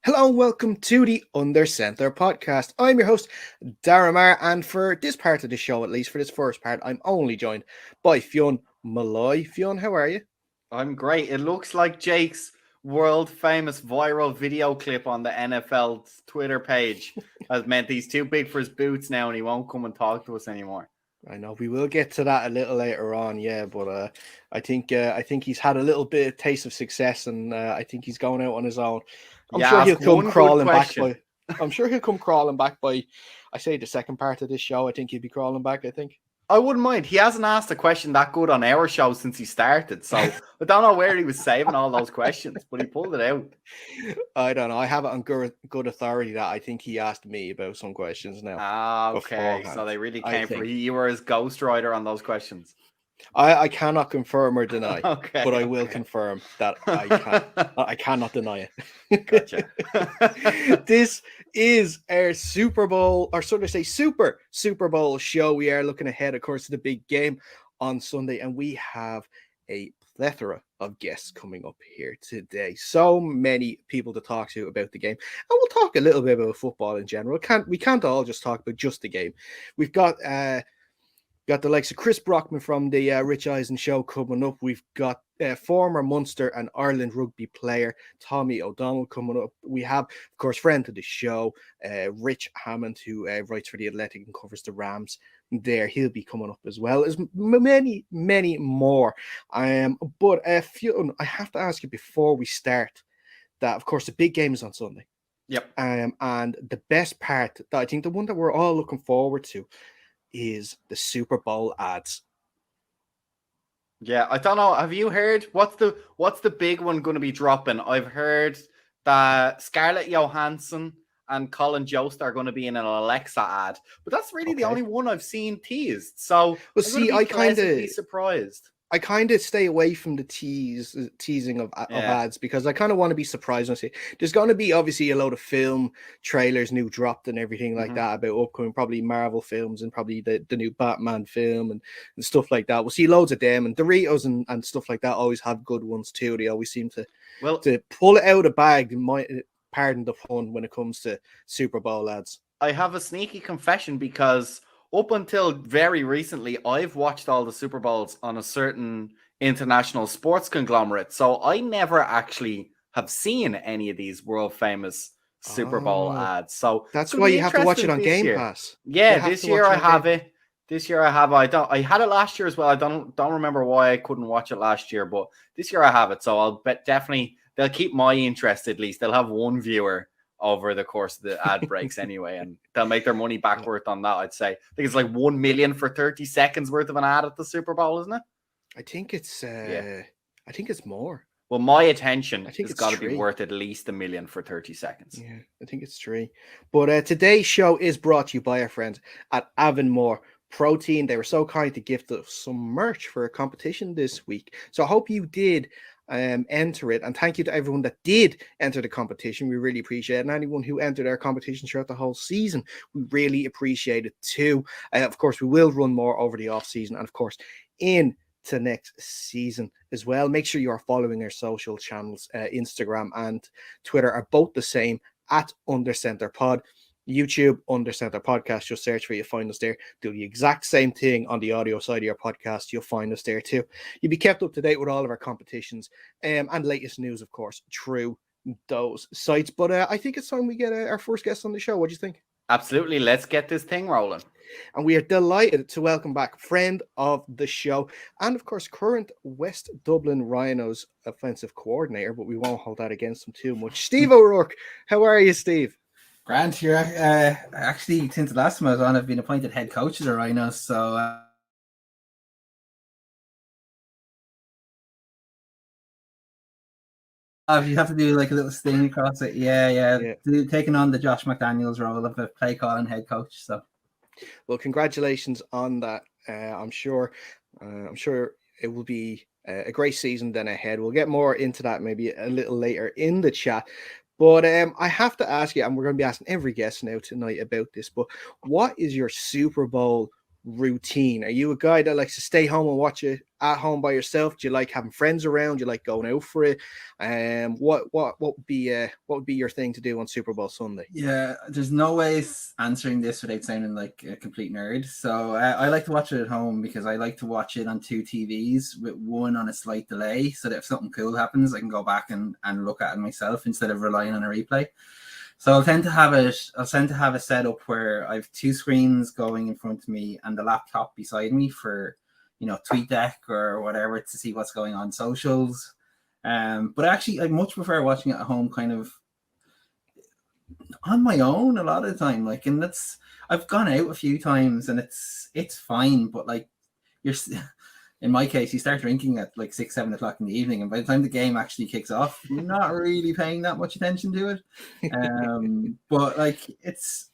Hello and welcome to the Under Center podcast. I'm your host, Daramar, and for this part of the show, at least for this first part, I'm only joined by Fionn Malloy. Fionn, how are you? I'm great. It looks like Jake's world famous viral video clip on the NFL Twitter page has meant he's too big for his boots now and he won't come and talk to us anymore. I know we will get to that a little later on, but I think he's had a little bit of taste of success, and I think he's going out on his own. I'm sure he'll come crawling back by. I'm sure he'll come crawling back by. I say the second part of this show. I think he'll be crawling back. I think. I wouldn't mind. He hasn't asked a question that good on our show since he started, so I don't know where he was saving all those questions, but he pulled it out. I don't know. I have it on good authority that I think he asked me about some questions now. Ah, okay. Beforehand. So they really came for you were his ghostwriter on those questions. I cannot confirm or deny, but I will confirm that I cannot deny it. Gotcha. This is our Super Bowl, or so to say, Super Bowl show. We are looking ahead, of course, to the big game on Sunday, and we have a plethora of guests coming up here today. So many people to talk to about the game, and we'll talk a little bit about football in general. We can't all just talk about just the game. We've got the likes of Chris Brockman from the Rich Eisen show coming up. We've got former Munster and Ireland rugby player Tommy O'Donnell coming up. We have, of course, friend of the show, Rich Hammond, who writes for The Athletic and covers the Rams there. He'll be coming up as well as many more. But I have to ask you before we start that, of course, the big game is on Sunday. Yep. And the best part, that I think the one that we're all looking forward to, is the Super Bowl ads. Yeah, I don't know. Have you heard what's the big one going to be dropping? I've heard that Scarlett Johansson and Colin Jost are going to be in an Alexa ad, but that's really the only one I've seen teased. So, well, see, I kind of surprised. I kind of stay away from the teasing of ads because I kind of want to be surprised. And say there's going to be obviously a load of film trailers new dropped and everything like that about upcoming probably Marvel films and probably the new Batman film and stuff like that. We'll see loads of them, and Doritos and stuff like that always have good ones too. They always seem to pull it out of the bag. Pardon the pun when it comes to Super Bowl ads. I have a sneaky confession because up until very recently, I've watched all the Super Bowls on a certain international sports conglomerate. So I never actually have seen any of these world famous Super Bowl ads. So that's why you have to watch it on Game Pass. Yeah, this year I have it. This year I have. I had it last year as well. I don't remember why I couldn't watch it last year, but this year I have it. So I'll bet definitely they'll keep my interest at least. They'll have one viewer over the course of the ad breaks anyway, and they'll make their money back worth on that. I'd say. I think it's like 1 million for 30 seconds worth of an ad at the Super Bowl, isn't it? I think it's I think it's more. Well, my attention has got to be worth at least $1 million for 30 seconds. Yeah, I think it's 3. But today's show is brought to you by our friends at Avonmore Protein. They were so kind to gift us some merch for a competition this week. So I hope you did enter it, and thank you to everyone that did enter the competition. We really appreciate it, and anyone who entered our competition throughout the whole season, we really appreciate it too. Of course, we will run more over the off season, and of course into next season as well. Make sure you are following our social channels. Instagram and Twitter are both the same at UnderCenterPod. YouTube, Under Center Podcast, just search for you, find us there. Do the exact same thing on the audio side of your podcast, you'll find us there too. You'll be kept up to date with all of our competitions and latest news, of course, through those sites. But I think it's time we get our first guest on the show. What do you think? Absolutely. Let's get this thing rolling. And we are delighted to welcome back friend of the show and, of course, current West Dublin Rhinos offensive coordinator, but we won't hold that against him too much. Steve O'Rourke, how are you, Steve? Grant here. Actually, since the last time I was on, I've been appointed head coach of the Rhinos. So you have to do like a little sting across it. Yeah. Taking on the Josh McDaniels role of a play calling head coach. So, well, congratulations on that. I'm sure it will be a great season then ahead. We'll get more into that maybe a little later in the chat. But I have to ask you, and we're going to be asking every guest now tonight about this, but what is your Super Bowl routine? Are you a guy that likes to stay home and watch it at home by yourself? Do you like having friends around? Do you like going out for it? What would be your thing to do on Super Bowl Sunday? Yeah, there's no way answering this without sounding like a complete nerd. So I like to watch it at home because I like to watch it on 2 TVs with one on a slight delay, so that if something cool happens, I can go back and look at it myself instead of relying on a replay. So I'll tend to have a setup where I have 2 screens going in front of me and the laptop beside me for, TweetDeck or whatever to see what's going on socials. But actually, I much prefer watching it at home, kind of on my own a lot of the time. Like, and I've gone out a few times and it's fine, but like in my case, you start drinking at like 6-7 o'clock in the evening, and by the time the game actually kicks off, you're not really paying that much attention to it. But like, it's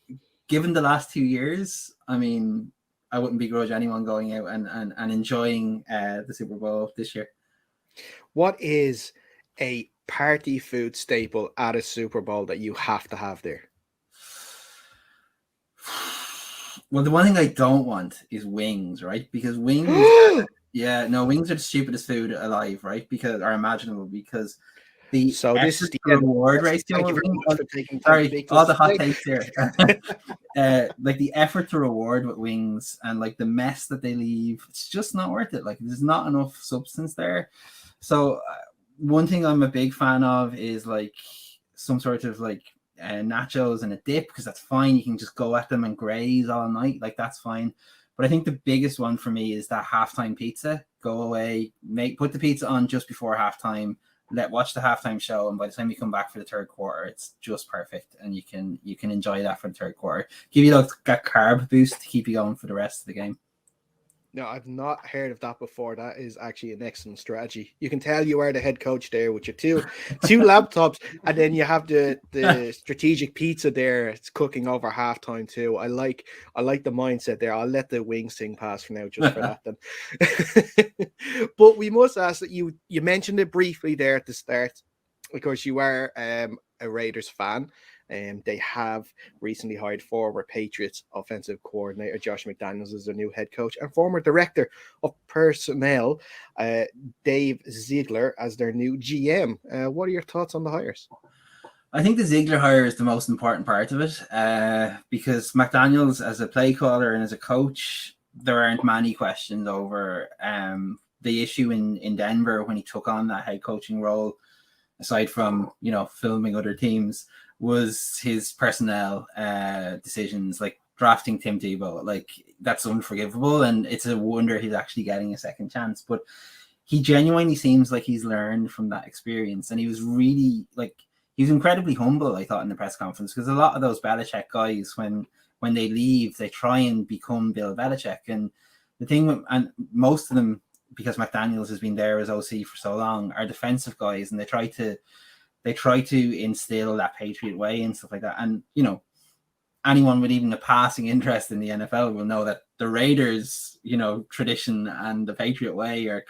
given the last 2 years, I mean, I wouldn't begrudge anyone going out and enjoying the Super Bowl this year. What is a party food staple at a Super Bowl that you have to have there? Well, the one thing I don't want is wings, right? Because wings, wings are the stupidest food alive, right? Because, or imaginable, because this is the reward ratio. Thank you very much for taking time to speak to all the hot takes here. Like the effort to reward with wings and like the mess that they leave, it's just not worth it. Like, there's not enough substance there. So one thing I'm a big fan of is like some sort of like nachos and a dip, because that's fine. You can just go at them and graze all night. Like, that's fine. But I think the biggest one for me is that halftime pizza. Go away, put the pizza on just before halftime, watch the halftime show, and by the time you come back for the third quarter, it's just perfect, and you can enjoy that for the third quarter. Give you that carb boost to keep you going for the rest of the game. No, I've not heard of that before. That is actually an excellent strategy. You can tell you are the head coach there with your two laptops, and then you have the strategic pizza there. It's cooking over halftime too. I like the mindset there. I'll let the wings thing pass for now, just for that then. But we must ask that you mentioned it briefly there at the start, because you are a Raiders fan. They have recently hired former Patriots offensive coordinator Josh McDaniels as their new head coach, and former director of personnel Dave Ziegler as their new GM. What are your thoughts on the hires? I think the Ziegler hire is the most important part of it, because McDaniels as a play caller and as a coach, there aren't many questions over the issue in Denver when he took on that head coaching role, aside from filming other teams, was his personnel decisions, like drafting Tim Tebow. Like, that's unforgivable, and it's a wonder he's actually getting a second chance. But he genuinely seems like he's learned from that experience, and he was really he was incredibly humble, I thought, in the press conference, because a lot of those Belichick guys, when they leave, they try and become Bill Belichick, and the thing and most of them, because McDaniels has been there as OC for so long, are defensive guys, and they try to instill that Patriot way and stuff like that. And, anyone with even a passing interest in the NFL will know that the Raiders, tradition and the Patriot way are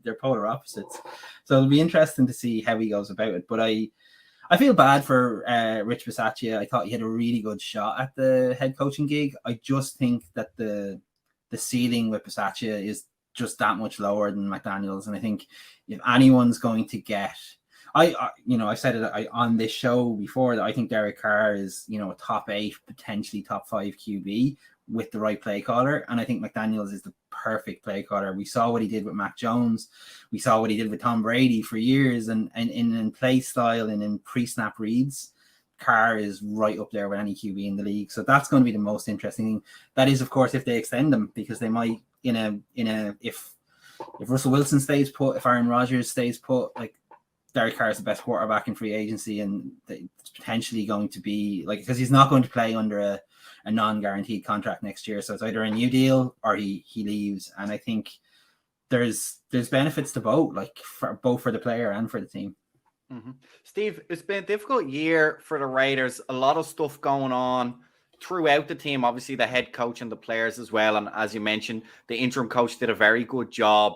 they're polar opposites. So it'll be interesting to see how he goes about it. But I feel bad for Rich Bisaccia. I thought he had a really good shot at the head coaching gig. I just think that the ceiling with Bisaccia is just that much lower than McDaniels. And I think if anyone's going to get, I said it on this show before that I think Derek Carr is, a top 8, potentially top 5 QB with the right play caller. And I think McDaniels is the perfect play caller. We saw what he did with Mac Jones. We saw what he did with Tom Brady for years. And in play style and in pre-snap reads, Carr is right up there with any QB in the league. So that's going to be the most interesting thing. That is, of course, if they extend him, because they might if Russell Wilson stays put, if Aaron Rodgers stays put, like, Derek Carr is the best quarterback in free agency, and it's potentially going to be because he's not going to play under a non-guaranteed contract next year. So it's either a new deal or he leaves. And I think there's benefits to both, both for the player and for the team. Mm-hmm. Steve, it's been a difficult year for the Raiders. A lot of stuff going on throughout the team. Obviously, the head coach and the players as well. And as you mentioned, the interim coach did a very good job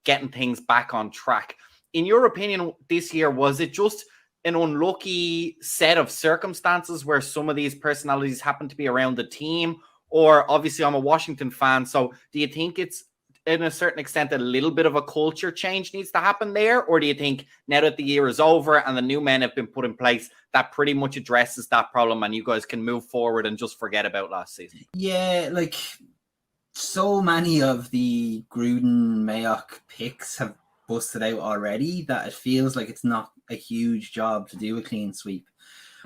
getting things back on track. In your opinion, this year, was it just an unlucky set of circumstances where some of these personalities happened to be around the team? Or obviously I'm a Washington fan, so do you think it's in a certain extent a little bit of a culture change needs to happen there? Or do you think now that the year is over and the new men have been put in place, that pretty much addresses that problem and you guys can move forward and just forget about last season? Yeah, like so many of the Gruden Mayock picks have busted out already that it feels like it's not a huge job to do a clean sweep.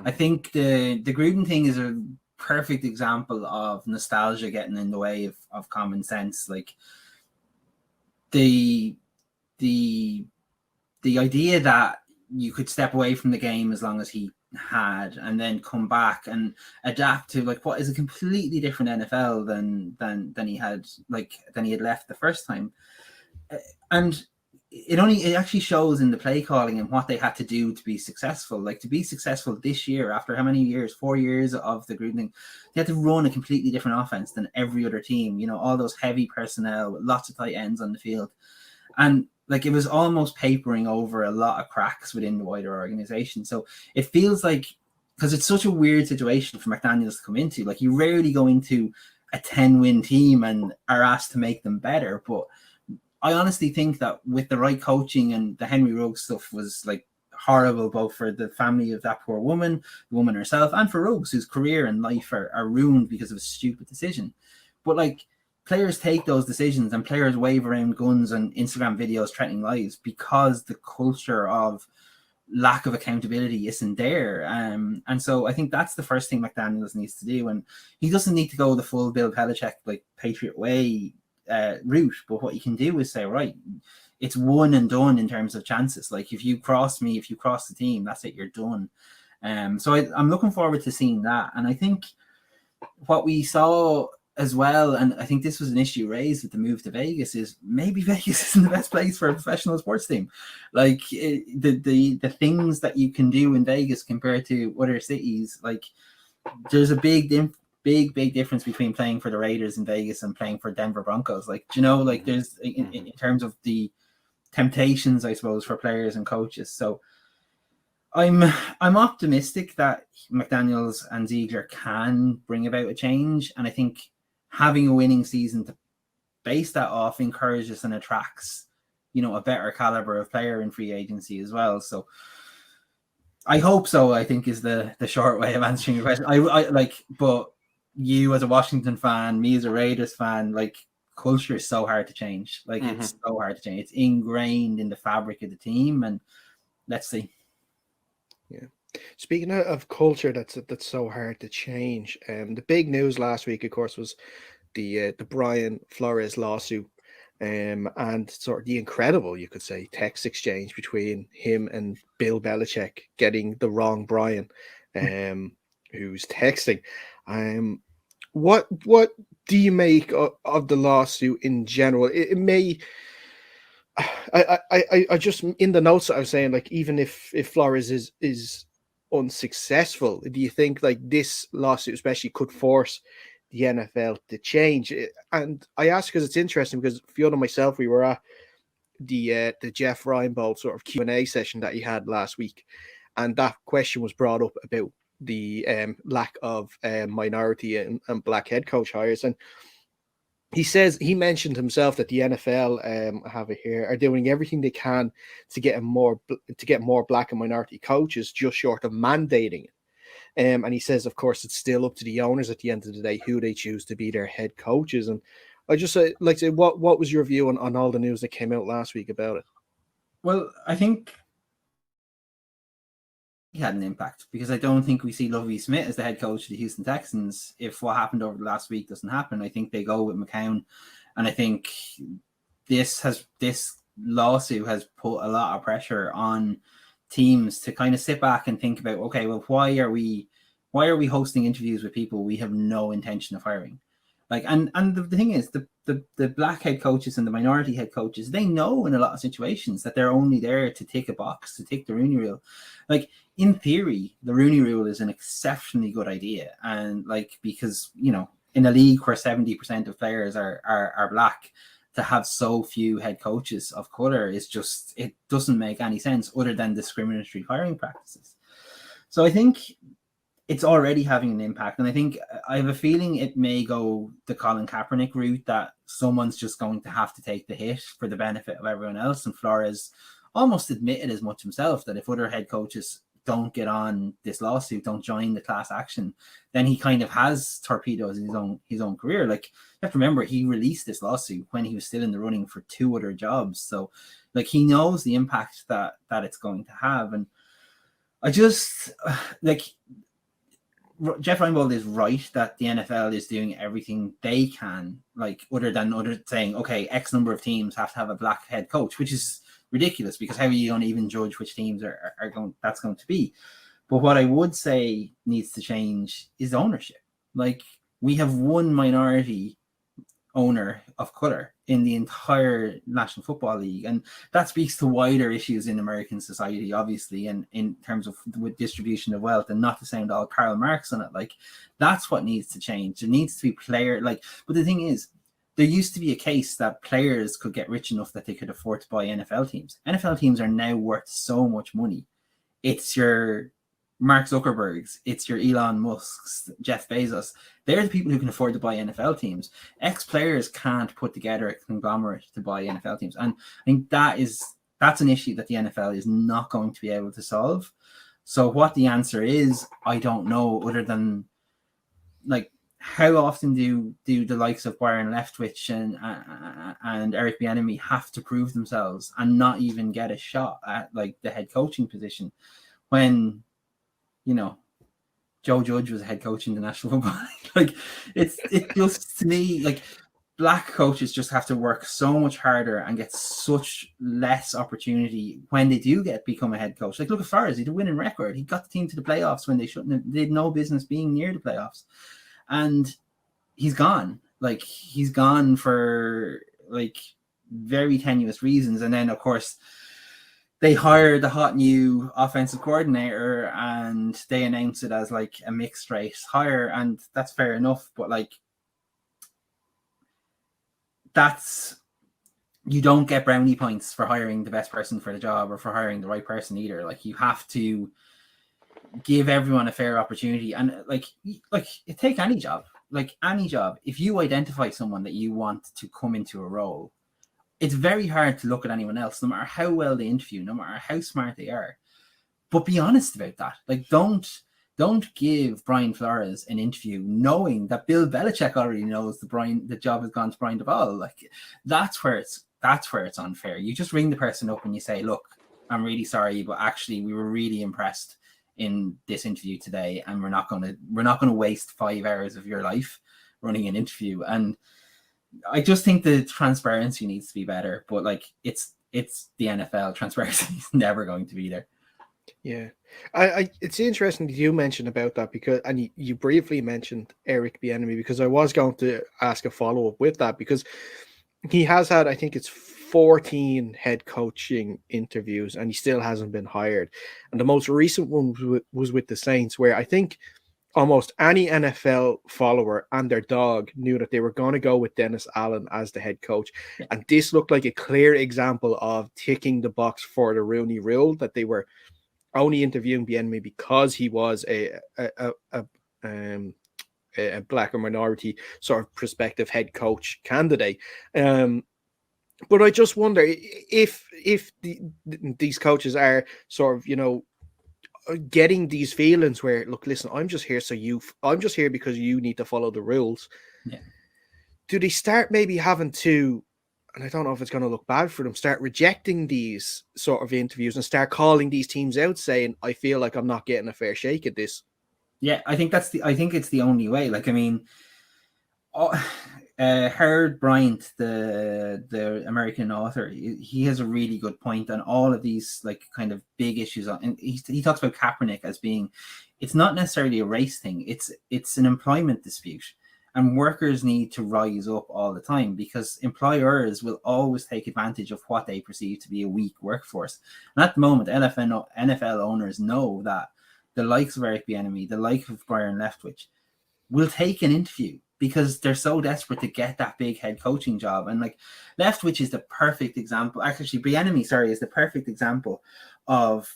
I think the Gruden thing is a perfect example of nostalgia getting in the way of common sense. Like the idea that you could step away from the game as long as he had and then come back and adapt to like what is a completely different NFL than he had left the first time. And it actually shows in the play calling and what they had to do to be successful. Like to be successful this year, after how many years, 4 years of the Gruden thing, they had to run a completely different offense than every other team. You know, all those heavy personnel with lots of tight ends on the field. And like it was almost papering over a lot of cracks within the wider organization. So it feels like, because it's such a weird situation for McDaniels to come into, like you rarely go into a 10-win team and are asked to make them better. But I honestly think that with the right coaching, and the Henry Ruggs stuff was like horrible, both for the family of that poor woman, the woman herself, and for Ruggs, whose career and life are ruined because of a stupid decision. But like players take those decisions and players wave around guns and Instagram videos threatening lives because the culture of lack of accountability isn't there. And so I think that's the first thing McDaniels needs to do. And he doesn't need to go the full Bill Belichick, like Patriot way route, but what you can do is say, right, it's one and done in terms of chances. Like if you cross me, if you cross the team, that's it, you're done. So I'm looking forward to seeing that. And I think what we saw as well, and I think this was an issue raised with the move to Vegas, is maybe Vegas isn't the best place for a professional sports team. Like the things that you can do in Vegas compared to other cities, like there's a big difference between playing for the Raiders in Vegas and playing for Denver Broncos. Like, you know, like there's in terms of the temptations, I suppose, for players and coaches. So I'm optimistic that McDaniels and Ziegler can bring about a change. And I think having a winning season to base that off encourages and attracts, you know, a better caliber of player in free agency as well. So I hope so, I think is the short way of answering your question. I like, but you as a Washington fan, me as a Raiders fan, like culture is so hard to change. Like it's so hard to change. It's ingrained in the fabric of the team, and let's see. Yeah. Speaking of culture, that's so hard to change. The big news last week, of course, was the Brian Flores lawsuit, and sort of the incredible, you could say, text exchange between him and Bill Belichick, getting the wrong Brian, who's texting. What do you make of the lawsuit in general? It may. I just, in the notes I was saying, like, even if Flores is unsuccessful, do you think like this lawsuit especially could force the NFL to change? And I ask because it's interesting, because Fiona and myself, we were at the Jeff Reinbold sort of Q&A session that he had last week, and that question was brought up about the lack of minority and black head coach hires. And he mentioned himself that the NFL, I have it here, are doing everything they can to get more black and minority coaches, just short of mandating it. And he says, of course, it's still up to the owners at the end of the day who they choose to be their head coaches. And I just like to say, what was your view on all the news that came out last week about it? Well, I think he had an impact, because I don't think we see Lovie Smith as the head coach of the Houston Texans if what happened over the last week doesn't happen. I think they go with McCown, and I think this lawsuit has put a lot of pressure on teams to kind of sit back and think about, okay, well, why are we hosting interviews with people we have no intention of hiring? Like, and the thing is, the black head coaches and the minority head coaches, they know in a lot of situations that they're only there to tick a box, to tick the Rooney Rule. Like, in theory, the Rooney Rule is an exceptionally good idea. And like, because, you know, in a league where 70% of players are black, to have so few head coaches of color is just, it doesn't make any sense other than discriminatory hiring practices. So I think it's already having an impact. And I think I have a feeling it may go the Colin Kaepernick route, that someone's just going to have to take the hit for the benefit of everyone else. And Flores almost admitted as much himself that if other head coaches don't get on this lawsuit, don't join the class action, then he kind of has torpedoes his own career. Like, you have to remember, he released this lawsuit when he was still in the running for 2 other jobs. So like, he knows the impact that it's going to have. And I just like, Jeff Reinbold is right that the NFL is doing everything they can, like, other than saying, okay, X number of teams have to have a black head coach, which is ridiculous, because how are you going to even judge which teams are going to be? But what I would say needs to change is ownership. Like, we have one minority owner of color in the entire National Football League, and that speaks to wider issues in American society, obviously, and in terms of with distribution of wealth, and not to sound all Karl Marx on it. Like, that's what needs to change. There needs to be but the thing is, there used to be a case that players could get rich enough that they could afford to buy NFL teams. NFL teams are now worth so much money. It's your Mark Zuckerbergs, it's your Elon Musks, Jeff Bezos. They're the people who can afford to buy NFL teams. Ex-players can't put together a conglomerate to buy NFL teams. And I think that's an issue that the NFL is not going to be able to solve. So what the answer is, I don't know, other than, like, how often do the likes of Byron Leftwich and Eric Bieniemy have to prove themselves and not even get a shot at, like, the head coaching position, when, you know, Joe Judge was a head coach in the National Football League? Like, it just, to me, like, black coaches just have to work so much harder and get such less opportunity when they do become a head coach. Like, look at Flores, he had a winning record. He got the team to the playoffs when they shouldn't have. They had no business being near the playoffs. And he's gone. Like, he's gone for, like, very tenuous reasons. And then, of course, they hired the hot new offensive coordinator, and they announced it as, like, a mixed race hire. And that's fair enough. But, like, you don't get brownie points for hiring the best person for the job or for hiring the right person either. Like, you have to give everyone a fair opportunity. And like take any job, if you identify someone that you want to come into a role, it's very hard to look at anyone else, no matter how well they interview, no matter how smart they are. But be honest about that. Like, don't give Brian Flores an interview knowing that Bill Belichick already knows the job has gone to Brian Duvall. Like, that's where it's unfair. You just ring the person up and you say, look, I'm really sorry, but actually we were really impressed in this interview today, and we're not going to waste 5 hours of your life running an interview. And I just think the transparency needs to be better. But, like, it's the NFL. Transparency is never going to be there. Yeah, it's interesting that you mentioned about that, because, and you briefly mentioned Eric Bieniemy, because I was going to ask a follow up with that, because he has had, I think it's 14 head coaching interviews, and he still hasn't been hired. And the most recent one was with the Saints, where I think almost any NFL follower and their dog knew that they were going to go with Dennis Allen as the head coach. And this looked like a clear example of ticking the box for the Rooney Rule, that they were only interviewing Bieniemy because he was a black or minority sort of prospective head coach candidate. But I just wonder if these coaches are sort of, you know, getting these feelings where, look, listen, I'm just here because you need to follow the rules. Yeah. Do they start maybe having to, and I don't know if it's going to look bad for them, start rejecting these sort of interviews and start calling these teams out, saying, I feel like I'm not getting a fair shake at this? Yeah, I think it's the only way. Like, I mean, Harold Bryant, the American author, he has a really good point on all of these, like, kind of big issues. And he talks about Kaepernick as being, it's not necessarily a race thing. It's an employment dispute. And workers need to rise up all the time, because employers will always take advantage of what they perceive to be a weak workforce. And at the moment, NFL owners know that the likes of Eric Bieniemy, the like of Byron Leftwich, will take an interview because they're so desperate to get that big head coaching job. And, like, Leftwich is the perfect example. Actually, Bieniemy, is the perfect example of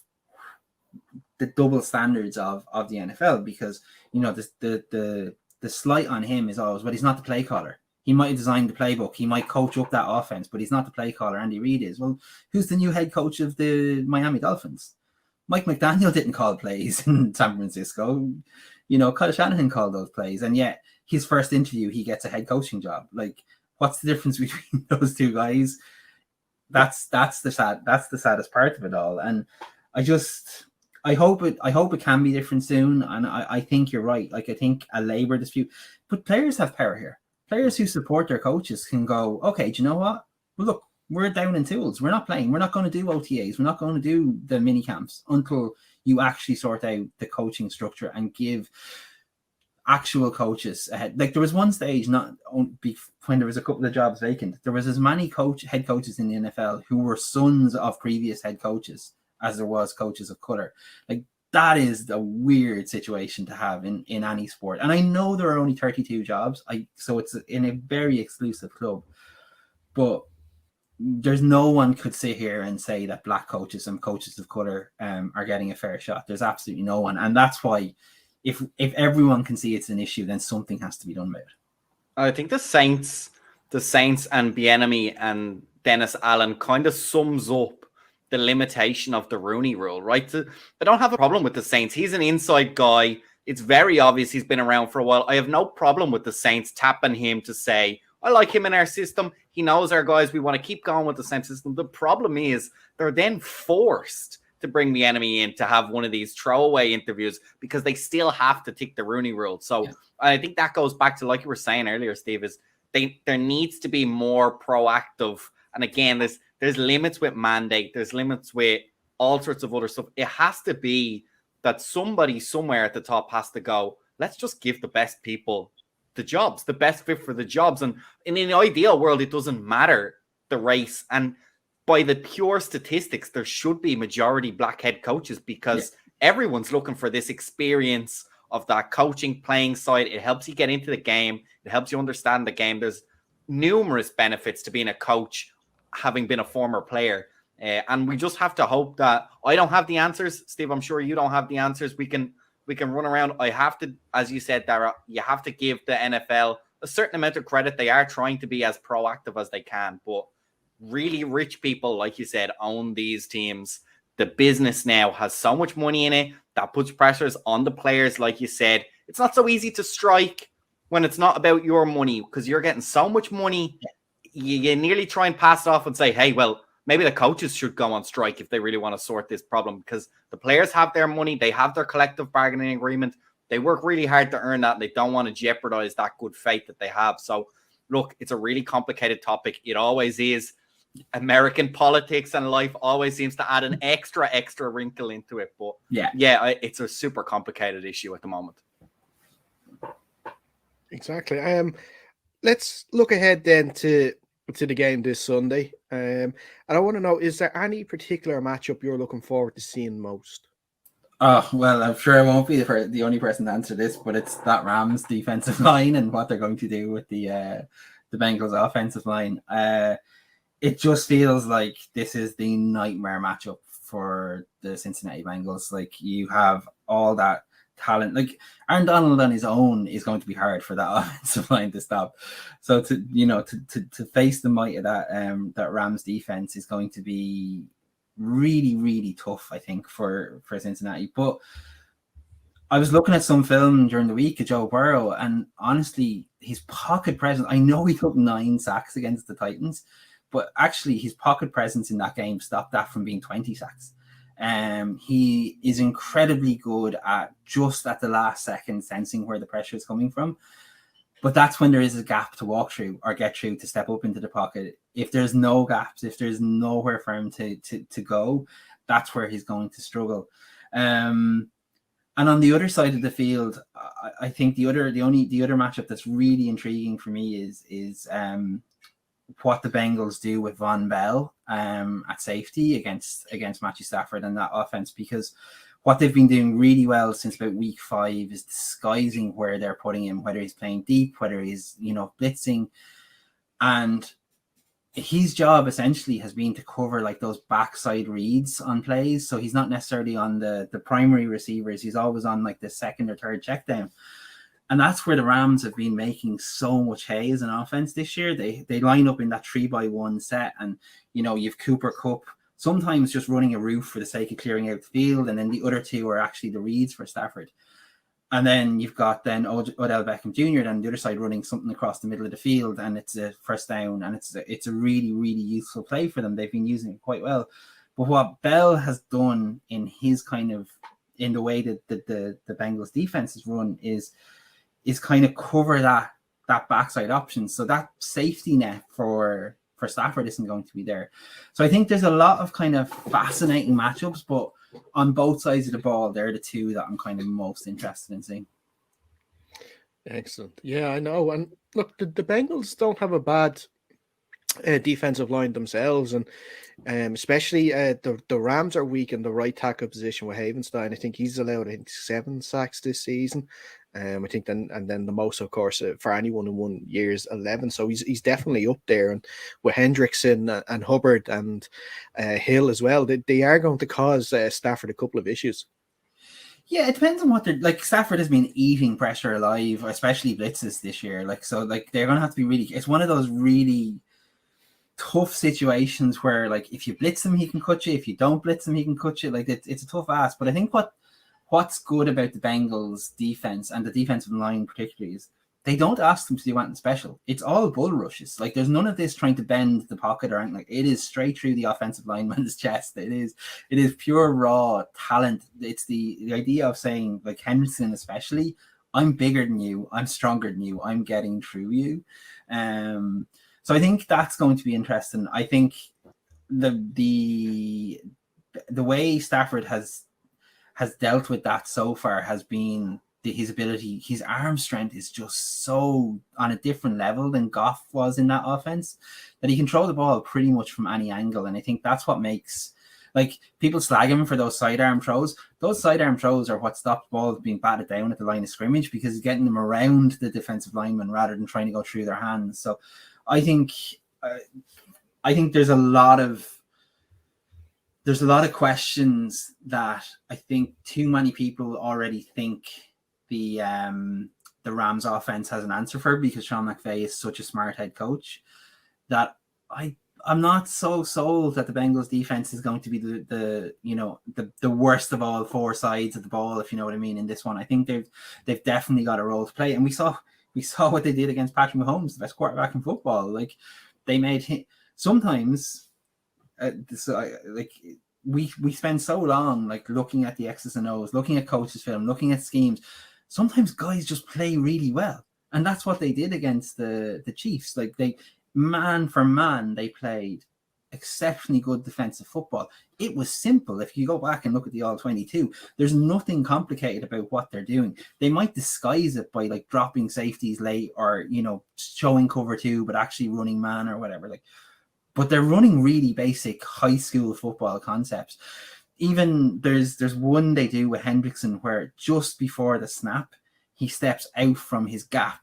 the double standards of the NFL, because the slight on him is always, but he's not the play caller. He might have designed the playbook, he might coach up that offense, but he's not the play caller. Andy Reid is. Well, who's the new head coach of the Miami Dolphins? Mike McDaniel didn't call plays in San Francisco. Kyle Shanahan called those plays, and yet his first interview, he gets a head coaching job. Like, what's the difference between those two guys? That's the saddest part of it all. And I hope it can be different soon. And I think you're right. Like, I think a labor dispute, but players have power here. Players who support their coaches can go, okay, do you know what? Well, look, we're down in tools. We're not playing. We're not going to do OTAs. We're not going to do the mini camps until you actually sort out the coaching structure and give actual coaches ahead. Like, there was one stage, when there was a couple of jobs vacant, there was as many head coaches in the NFL who were sons of previous head coaches as there was coaches of color. Like, that is a weird situation to have in any sport. And I know there are only 32 jobs, so it's in a very exclusive club, but there's no one could sit here and say that black coaches and coaches of color are getting a fair shot. There's absolutely no one. And that's why if everyone can see it's an issue, then something has to be done about it. I think the Saints and Bieniemy and Dennis Allen kind of sums up the limitation of the Rooney Rule, right? I don't have a problem with the Saints. He's an inside guy. It's very obvious he's been around for a while. I have no problem with the Saints tapping him to say, I like him in our system. He knows our guys. We want to keep going with the same system. The problem is they're then forced to bring the enemy in to have one of these throwaway interviews because they still have to tick the Rooney Rule. So I think that goes back to, like you were saying earlier, Steve, is there needs to be more proactive. And again, there's limits with mandate. There's limits with all sorts of other stuff. It has to be that somebody somewhere at the top has to go, let's just give the best people the jobs, the best fit for the jobs. And in an ideal world, it doesn't matter the race. And by the pure statistics, there should be majority black head coaches because everyone's looking for this experience of that coaching playing side. It helps you get into the game. It helps you understand the game. There's numerous benefits to being a coach, having been a former player. And we just have to hope that I don't have the answers. Steve, I'm sure you don't have the answers. We can run around. I have to, as you said, Dara, you have to give the NFL a certain amount of credit. They are trying to be as proactive as they can, but really rich people, like you said, own these teams. The business now has so much money in it that puts pressures on the players. Like you said, it's not so easy to strike when it's not about your money because you're getting so much money. You nearly try and pass it off and say, hey, well, maybe the coaches should go on strike if they really want to sort this problem because the players have their money. They have their collective bargaining agreement. They work really hard to earn that. And they don't want to jeopardize that good faith that they have. So, look, it's a really complicated topic. It always is. American politics and life always seems to add an extra wrinkle into it. But it's a super complicated issue at the moment. Exactly. Let's look ahead then to the game this Sunday. And I want to know, is there any particular matchup you're looking forward to seeing most? Oh, well, I'm sure I won't be the only person to answer this, but it's that Rams defensive line and what they're going to do with the Bengals offensive line. It just feels like this is the nightmare matchup for the Cincinnati Bengals. Like, you have all that talent. Like, Aaron Donald on his own is going to be hard for that offensive line to stop. So to face the might of that Rams defense is going to be really, really tough, I think, for Cincinnati. But I was looking at some film during the week of Joe Burrow, and honestly, his pocket presence, I know he took 9 sacks against the Titans, but actually his pocket presence in that game stopped that from being 20 sacks. He is incredibly good at just at the last second sensing where the pressure is coming from. But that's when there is a gap to walk through or get through to step up into the pocket. If there's no gaps, if there's nowhere for him to go, that's where he's going to struggle. And on the other side of the field, I think the other matchup that's really intriguing for me is what the Bengals do with Von Bell at safety against Matthew Stafford and that offense, because what they've been doing really well since about week 5 is disguising where they're putting him, whether he's playing deep, whether he's blitzing, and his job essentially has been to cover like those backside reads on plays. So he's not necessarily on the primary receivers. He's always on like the second or third check down. And that's where the Rams have been making so much hay as an offense this year. They line up in that 3-by-1 set, and you've Cooper Kupp sometimes just running a roof for the sake of clearing out the field, and then the other two are actually the reads for Stafford. And then you've got then Odell Beckham Jr. on the other side running something across the middle of the field, and it's a first down, and it's a really, really useful play for them. They've been using it quite well. But what Bell has done in the way that the Bengals defense is run is kind of cover that backside option. So that safety net for Stafford isn't going to be there. So I think there's a lot of kind of fascinating matchups, but on both sides of the ball, they're the two that I'm kind of most interested in seeing. Excellent. Yeah, I know. And look, the Bengals don't have a bad defensive line themselves, and especially the Rams are weak in the right tackle position with Havenstein. I think he's allowed 7 sacks this season. I think then the most, of course, for anyone in 1 year is 11. So he's definitely up there. And with Hendrickson and Hubbard and Hill as well, they are going to cause Stafford a couple of issues. Yeah, it depends on what they're like. Stafford has been eating pressure alive, especially blitzes this year. They're going to have to be really. It's one of those really tough situations where, like, if you blitz him, he can cut you. If you don't blitz him, he can cut you. Like, it's a tough ask. But I think what's good about the Bengals defense and the defensive line particularly is they don't ask them to do anything special. It's all bull rushes. Like, there's none of this trying to bend the pocket or anything. Like, it is straight through the offensive lineman's chest. It is pure raw talent. It's the idea of saying, like, Henderson especially, I'm bigger than you, I'm stronger than you, I'm getting through you. So I think that's going to be interesting. I think the way Stafford has dealt with that so far has been his ability. His arm strength is just so on a different level than Goff was in that offense, that he can throw the ball pretty much from any angle. And I think that's what makes, like, people slag him for those sidearm throws. Those sidearm throws are what stopped balls being batted down at the line of scrimmage, because he's getting them around the defensive lineman rather than trying to go through their hands. So I think there's a lot of questions that I think too many people already think the Rams offense has an answer for, because Sean McVay is such a smart head coach, that I'm not so sold that the Bengals defense is going to be the worst of all 4 sides of the ball, if you know what I mean, in this one. I think they've definitely got a role to play, and we saw what they did against Patrick Mahomes, the best quarterback in football. Like, they made him sometimes. We spend so long like looking at the X's and O's, looking at coaches' film, looking at schemes. Sometimes guys just play really well, and that's what they did against the Chiefs. Like, they man for man, they played exceptionally good defensive football. It was simple. If you go back and look at the all-22, there's nothing complicated about what they're doing. They might disguise it by like dropping safeties late, or showing cover 2 but actually running man or whatever. Like, but they're running really basic high school football concepts. Even there's one they do with Hendrickson where just before the snap, he steps out from his gap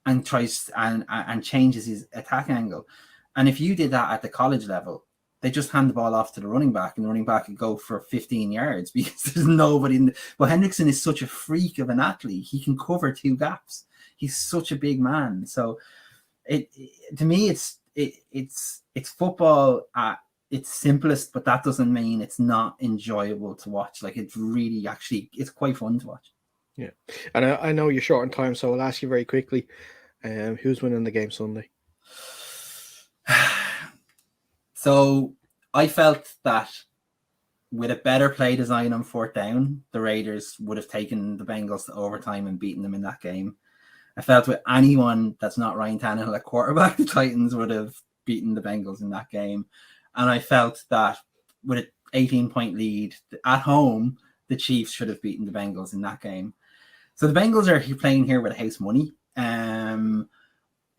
and tries and changes his attack angle. And if you did that at the college level, they just hand the ball off to the running back, and the running back could go for 15 yards because there's nobody But Hendrickson is such a freak of an athlete. He can cover 2 gaps. He's such a big man. So to me, it's football at its simplest, but that doesn't mean it's not enjoyable to watch. Like, it's really it's quite fun to watch. Yeah, and I know you're short on time, so I'll ask you very quickly, who's winning the game Sunday? So I felt that with a better play design on 4th down, the Raiders would have taken the Bengals to overtime and beaten them in that game. I felt with anyone that's not Ryan Tannehill at quarterback, the Titans would have beaten the Bengals in that game. And I felt that with an 18-point lead at home, the Chiefs should have beaten the Bengals in that game. So the Bengals are playing here with house money.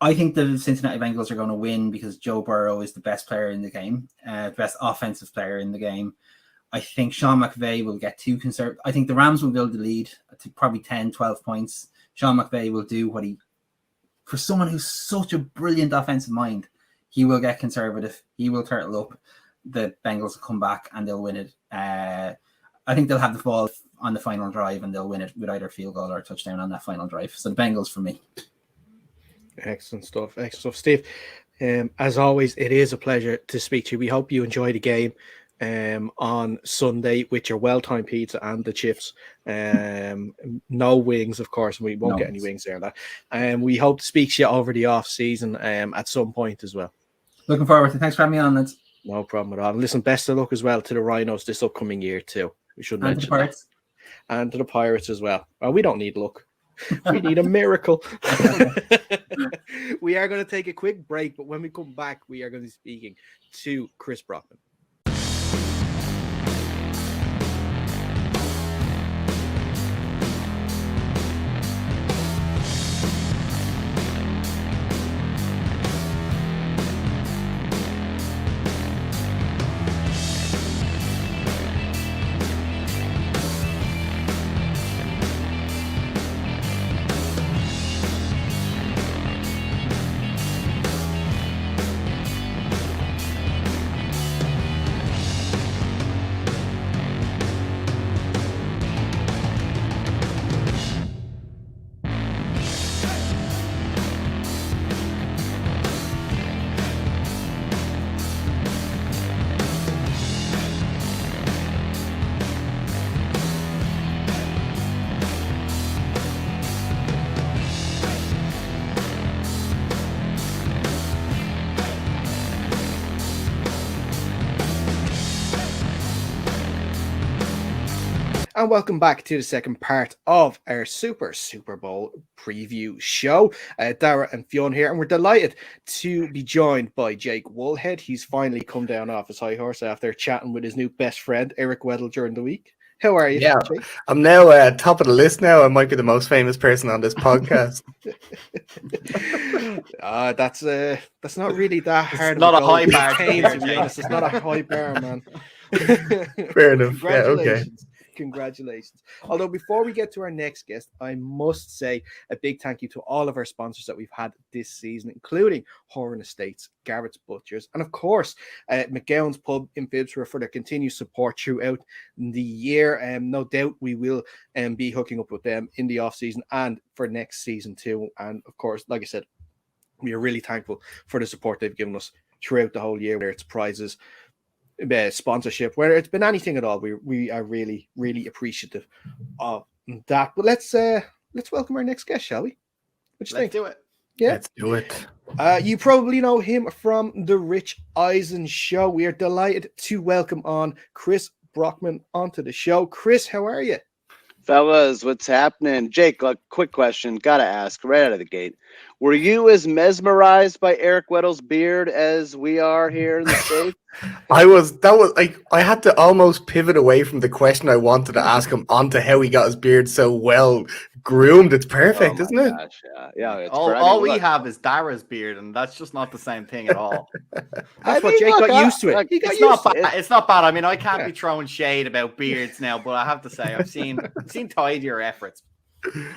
I think the Cincinnati Bengals are going to win because Joe Burrow is the best player in the game, the best offensive player in the game. I think Sean McVay will get too conservative. I think the Rams will build the lead to probably 10, 12 points. Sean McVay will do for someone who's such a brilliant offensive mind, He will get conservative. He will turtle up. The Bengals will come back and they'll win it. I think they'll have the ball on the final drive and they'll win it with either field goal or a touchdown on that final drive. So the Bengals for me. Excellent stuff. Steve. As always, it is a pleasure to speak to you. We hope you enjoy the game on Sunday with your well-timed pizza and the chips. No wings, of course. We won't get any wings there. And we hope to speak to you over the off season at some point as well. Looking forward to it. Thanks for having me on, lads. No problem at all. And listen, best of luck as well to the Rhinos this upcoming year too. We should mention to the Pirates. And to the Pirates as well. Well, we don't need luck. We need a miracle. We are going to take a quick break, but when we come back, we are going to be speaking to Chris Brockman. And welcome back to the second part of our Super Bowl preview show. Dara and Fionn here, and we're delighted to be joined by Jake Woolhead. He's finally come down off his high horse after chatting with his new best friend, Eric Weddle, during the week. How are you, Yeah, Jake? I'm now top of the list now. I might be the most famous person on this podcast. That's not really that hard. It's not a high bar, to be honest. It's not a high bar, man. Fair enough. Yeah, okay. Congratulations. Although before we get to our next guest, I must say a big thank you to all of our sponsors that we've had this season, including Horan Estates, Garrett's Butchers, and of course, McGowan's Pub in Phibsborough for their continued support throughout the year. No doubt we will be hooking up with them in the off season and for next season too. And of course, like I said, we are really thankful for the support they've given us throughout the whole year, whether it's prizes, sponsorship, whether it's been anything at all. We are really, really appreciative of that. But let's welcome our next guest, shall we? What you think? Do it. Yeah, let's do it. You probably know him from the Rich Eisen Show. We are delighted to welcome on Chris Brockman onto the show. Chris, how are you? Fellas, what's happening? Jake, a quick question. Gotta ask right out of the gate. Were you as mesmerized by Eric Weddle's beard as we are here in the States? I had to almost pivot away from the question I wanted to ask him onto how he got his beard so well groomed. It's perfect, isn't it? Gosh, yeah. It's all we have is Dara's beard, and that's just not the same thing at all. That's what Jake got used to it. It's not bad. It's not bad. I mean, I can't be throwing shade about beards now, but I have to say I've seen tidier efforts.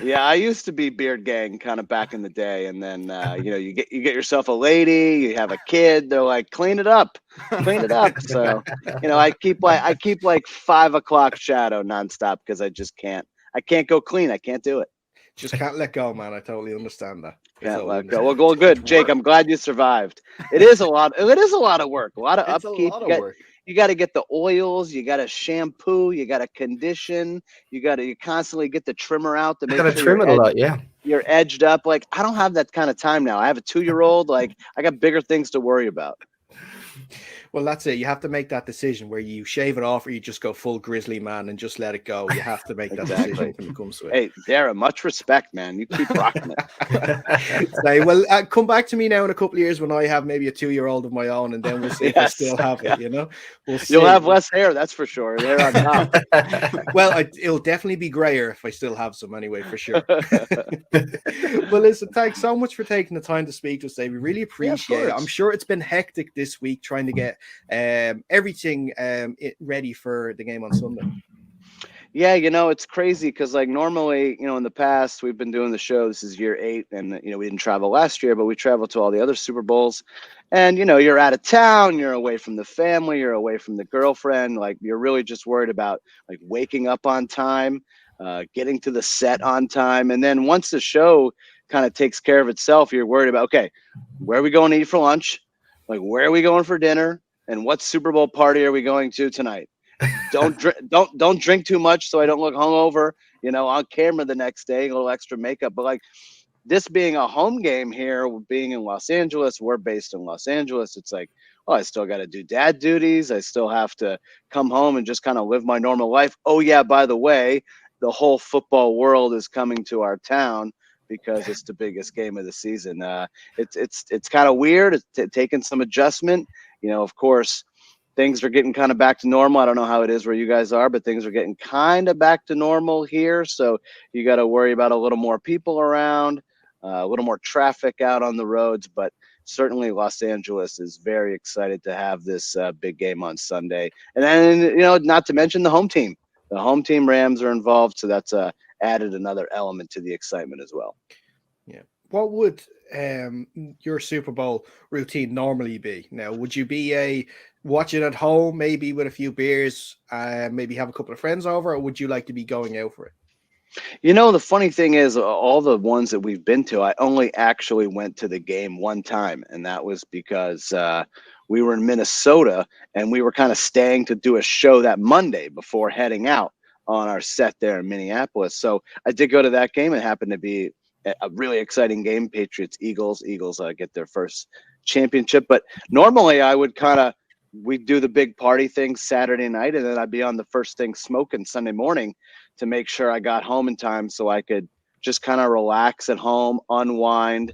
Yeah, I used to be beard gang kind of back in the day, and then you get yourself a lady, you have a kid, they're like, clean it up. So I keep like 5 o'clock shadow nonstop because I just can't. I can't go clean. I can't do it. Just can't let go, man. I totally understand that. Can't let go. Well, good, Jake. I'm glad you survived. It is a lot. It is a lot of work. A lot of upkeep. You got to get the oils. You got to shampoo. You got to condition. You constantly get the trimmer out to make sure trim it a lot. Yeah, you're edged up. Like, I don't have that kind of time now. I have a 2-year-old. Like, I got bigger things to worry about. Well, that's it. You have to make that decision where you shave it off or you just go full grizzly man and just let it go. You have to make that decision when it comes to it. Hey, Dara, much respect, man. You keep rocking it. Come back to me now in a couple of years when I have maybe a 2-year-old of my own, and then we'll see if I still have it, We'll see. You'll have less hair, that's for sure. Hair on top. Well, it'll definitely be grayer if I still have some anyway, for sure. Well, listen, thanks so much for taking the time to speak to us today. We really appreciate it. I'm sure it's been hectic this week trying to get everything ready for the game on Sunday. Yeah, it's crazy because like normally, in the past we've been doing the show. This is year 8, and we didn't travel last year, but we traveled to all the other Super Bowls. And you're out of town, you're away from the family, you're away from the girlfriend. Like you're really just worried about like waking up on time, getting to the set on time, and then once the show kind of takes care of itself, you're worried about, okay, where are we going to eat for lunch? Like where are we going for dinner? And what Super Bowl party are we going to tonight? Don't drink too much so I don't look hungover, on camera the next day, a little extra makeup. But like this being a home game here, being in Los Angeles, we're based in Los Angeles. It's like, oh, I still got to do dad duties. I still have to come home and just kind of live my normal life. Oh yeah, by the way, the whole football world is coming to our town because it's the biggest game of the season. It's kind of weird. It's taking some adjustment. Of course, things are getting kind of back to normal. I don't know how it is where you guys are, but things are getting kind of back to normal here. So you got to worry about a little more people around, a little more traffic out on the roads. But certainly Los Angeles is very excited to have this big game on Sunday. And then, not to mention the home team. The home team Rams are involved. So that's added another element to the excitement as well. Yeah. What would your Super Bowl routine normally be? Now, would you be watch it at home, maybe with a few beers, maybe have a couple of friends over, or would you like to be going out for it? The funny thing is, all the ones that we've been to, I only actually went to the game one time, and that was because we were in Minnesota, and we were kind of staying to do a show that Monday before heading out on our set there in Minneapolis. So I did go to that game. It happened to be a really exciting game. Patriots, Eagles get their first championship. But normally I would we'd do the big party thing Saturday night, and then I'd be on the first thing smoking Sunday morning to make sure I got home in time so I could just kind of relax at home, unwind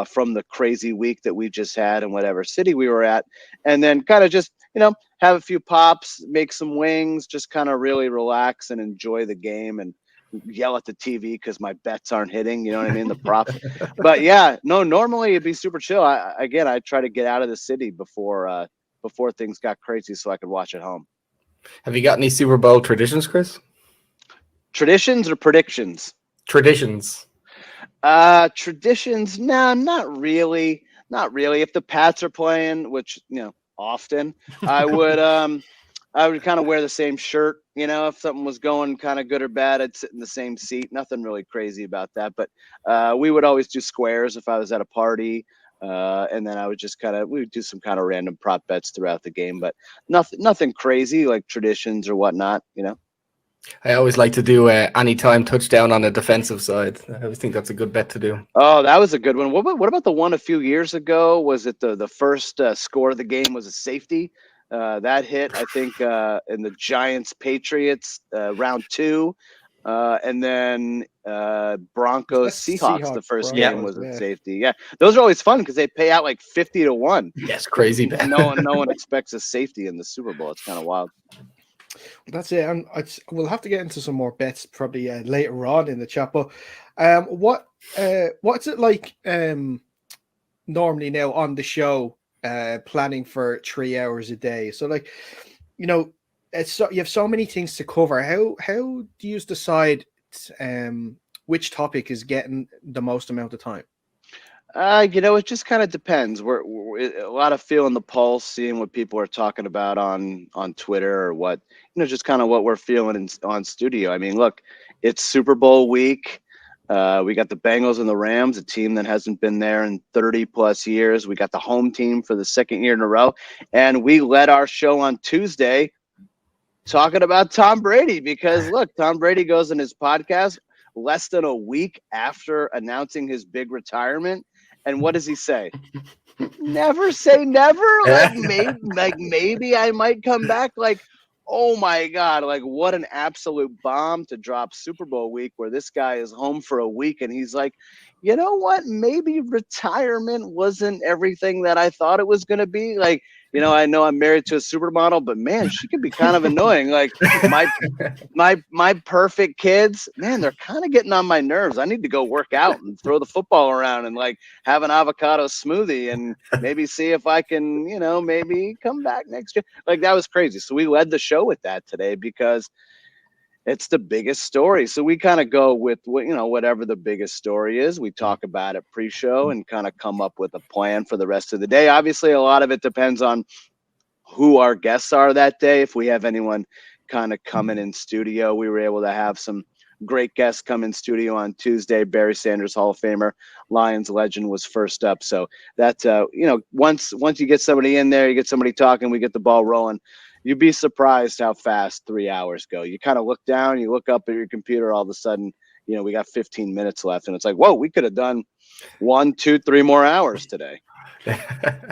from the crazy week that we just had in whatever city we were at, and then kind of just, have a few pops, make some wings, just kind of really relax and enjoy the game and yell at the TV because my bets aren't hitting, you know what I mean? The props. But yeah, no, normally it'd be super chill. I try to get out of the city before things got crazy so I could watch at home. Have you got any Super Bowl traditions, Chris? Traditions or predictions? Traditions. Traditions? No, not really. Not really. If the Pats are playing, which, often, I would kind of wear the same shirt. If something was going kind of good or bad, I'd sit in the same seat. Nothing really crazy about that. But we would always do squares if I was at a party. And then I would just we would do some kind of random prop bets throughout the game, but nothing crazy like traditions or whatnot, I always like to do anytime touchdown on the defensive side. I always think that's a good bet to do. Oh, that was a good one. What about the one a few years ago? Was it the first score of the game was a safety? That hit, I think, in the Giants Patriots round 2. And then Broncos Seahawks, the first game was a safety. Yeah, those are always fun because they pay out like 50-1. Yes, crazy bet. No one expects a safety in the Super Bowl. It's kind of wild. That's it. And we'll have to get into some more bets probably later on in the chat. But what's it like normally now on the show, planning for 3 hours a day? So like, you have so many things to cover. How do you decide which topic is getting the most amount of time? It just kind of depends. We're a lot of feeling the pulse, seeing what people are talking about on Twitter or what, just kind of what we're feeling on studio. I mean, look, it's Super Bowl week. We got the Bengals and the Rams, a team that hasn't been there in 30 plus years. We got the home team for the second year in a row. And we led our show on Tuesday talking about Tom Brady because look, Tom Brady goes in his podcast less than a week after announcing his big retirement. And what does he say? Never say never. Like maybe I might come back. Like, oh my God, like what an absolute bomb to drop Super Bowl week where this guy is home for a week and he's like, you know what? Maybe retirement wasn't everything that I thought it was going to be. Like, I know I'm married to a supermodel, but man, she can be kind of annoying. Like my perfect kids, man, they're kind of getting on my nerves. I need to go work out and throw the football around and like have an avocado smoothie and maybe see if I can, maybe come back next year. Like that was crazy. So we led the show with that today because it's the biggest story. So we kind of go with whatever the biggest story is. We talk about it pre-show and kind of come up with a plan for the rest of the day. Obviously, a lot of it depends on who our guests are that day. If we have anyone kind of coming in studio, we were able to have some great guests come in studio on Tuesday. Barry Sanders, Hall of Famer, Lions legend, was first up. So that, once you get somebody in there, you get somebody talking, we get the ball rolling. You'd be surprised how fast 3 hours go. You kind of look down, you look up at your computer, all of a sudden, we got 15 minutes left. And it's like, whoa, we could have done 1, 2, 3 more hours today.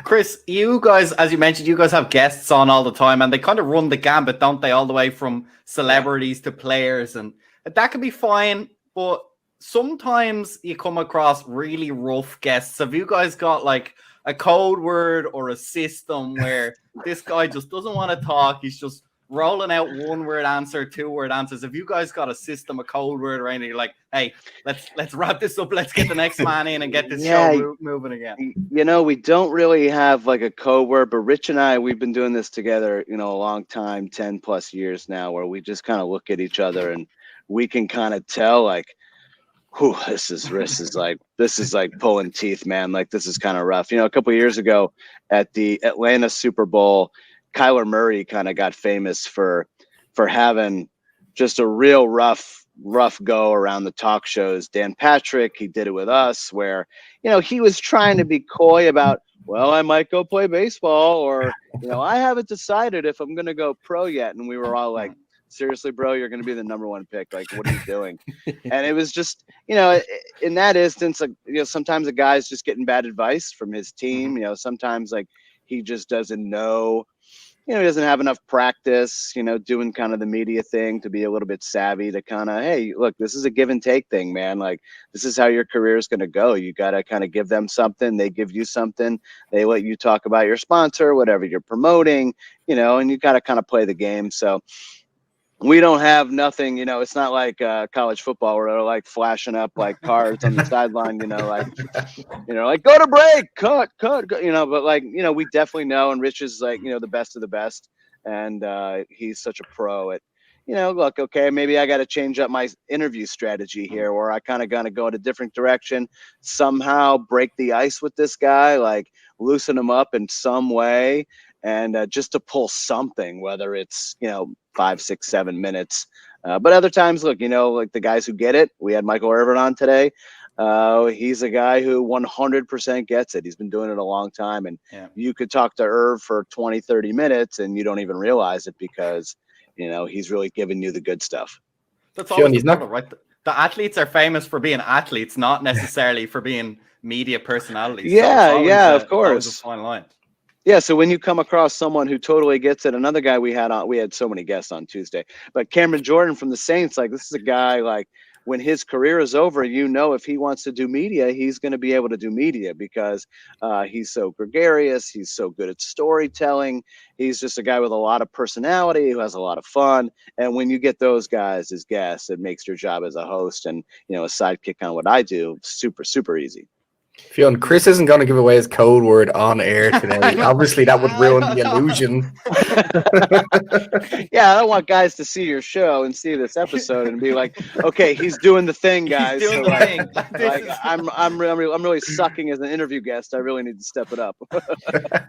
Chris, you guys, as you mentioned, you guys have guests on all the time, and they kind of run the gambit, don't they? All the way from celebrities to players, and that can be fine. But sometimes you come across really rough guests. Have you guys got like a code word or a system where this guy just doesn't want to talk? He's just rolling out 1-word answer, 2-word answers. Have you guys got a system, a code word, or anything? You're like, hey, let's wrap this up. Let's get the next man in and get this show moving again. We don't really have like a code word, but Rich and I, we've been doing this together, a long time, 10 plus years now, where we just kind of look at each other and we can kind of tell like, this is like pulling teeth, man. Like, this is kind of rough. A couple of years ago at the Atlanta Super Bowl, Kyler Murray kind of got famous for having just a real rough go around the talk shows. Dan Patrick, he did it with us, where, he was trying to be coy about, well, I might go play baseball, or, I haven't decided if I'm going to go pro yet. And we were all like, seriously, bro, you're going to be the number 1 pick. Like, what are you doing? And it was just, in that instance, like, sometimes a guy's just getting bad advice from his team. Sometimes like he just doesn't know, he doesn't have enough practice, doing kind of the media thing to be a little bit savvy to kind of, hey, look, this is a give and take thing, man. Like, this is how your career is going to go. You got to kind of give them something. They give you something. They let you talk about your sponsor, whatever you're promoting, and you got to kind of play the game. So we don't have nothing, it's not like college football where they're like flashing up like cards on the sideline, like go to break, cut, but like, we definitely know. And Rich is like, the best of the best. And he's such a pro at, look, okay, maybe I got to change up my interview strategy here, where I kind of got to go in a different direction, somehow break the ice with this guy, like loosen him up in some way. And just to pull something, whether it's, 5, 6, 7 minutes. But other times, look, like the guys who get it. We had Michael Irvin on today. He's a guy who 100% gets it. He's been doing it a long time. And you could talk to Irv for 20, 30 minutes and you don't even realize it, because, he's really giving you the good stuff. That's always right. The athletes are famous for being athletes, not necessarily for being media personalities. Yeah, of course. A fine line. Yeah, so when you come across someone who totally gets it, another guy we had so many guests on Tuesday, but Cameron Jordan from the Saints, like, this is a guy, like, when his career is over, if he wants to do media, he's going to be able to do media, because he's so gregarious, he's so good at storytelling, he's just a guy with a lot of personality who has a lot of fun. And when you get those guys as guests, it makes your job as a host and, a sidekick on what I do super, super easy. Fionn, Chris isn't going to give away his code word on air today. Obviously, that would ruin the illusion. Yeah, I don't want guys to see your show and see this episode and be like, "Okay, he's doing the thing, guys." He's doing the thing. I'm really sucking as an interview guest. I really need to step it up.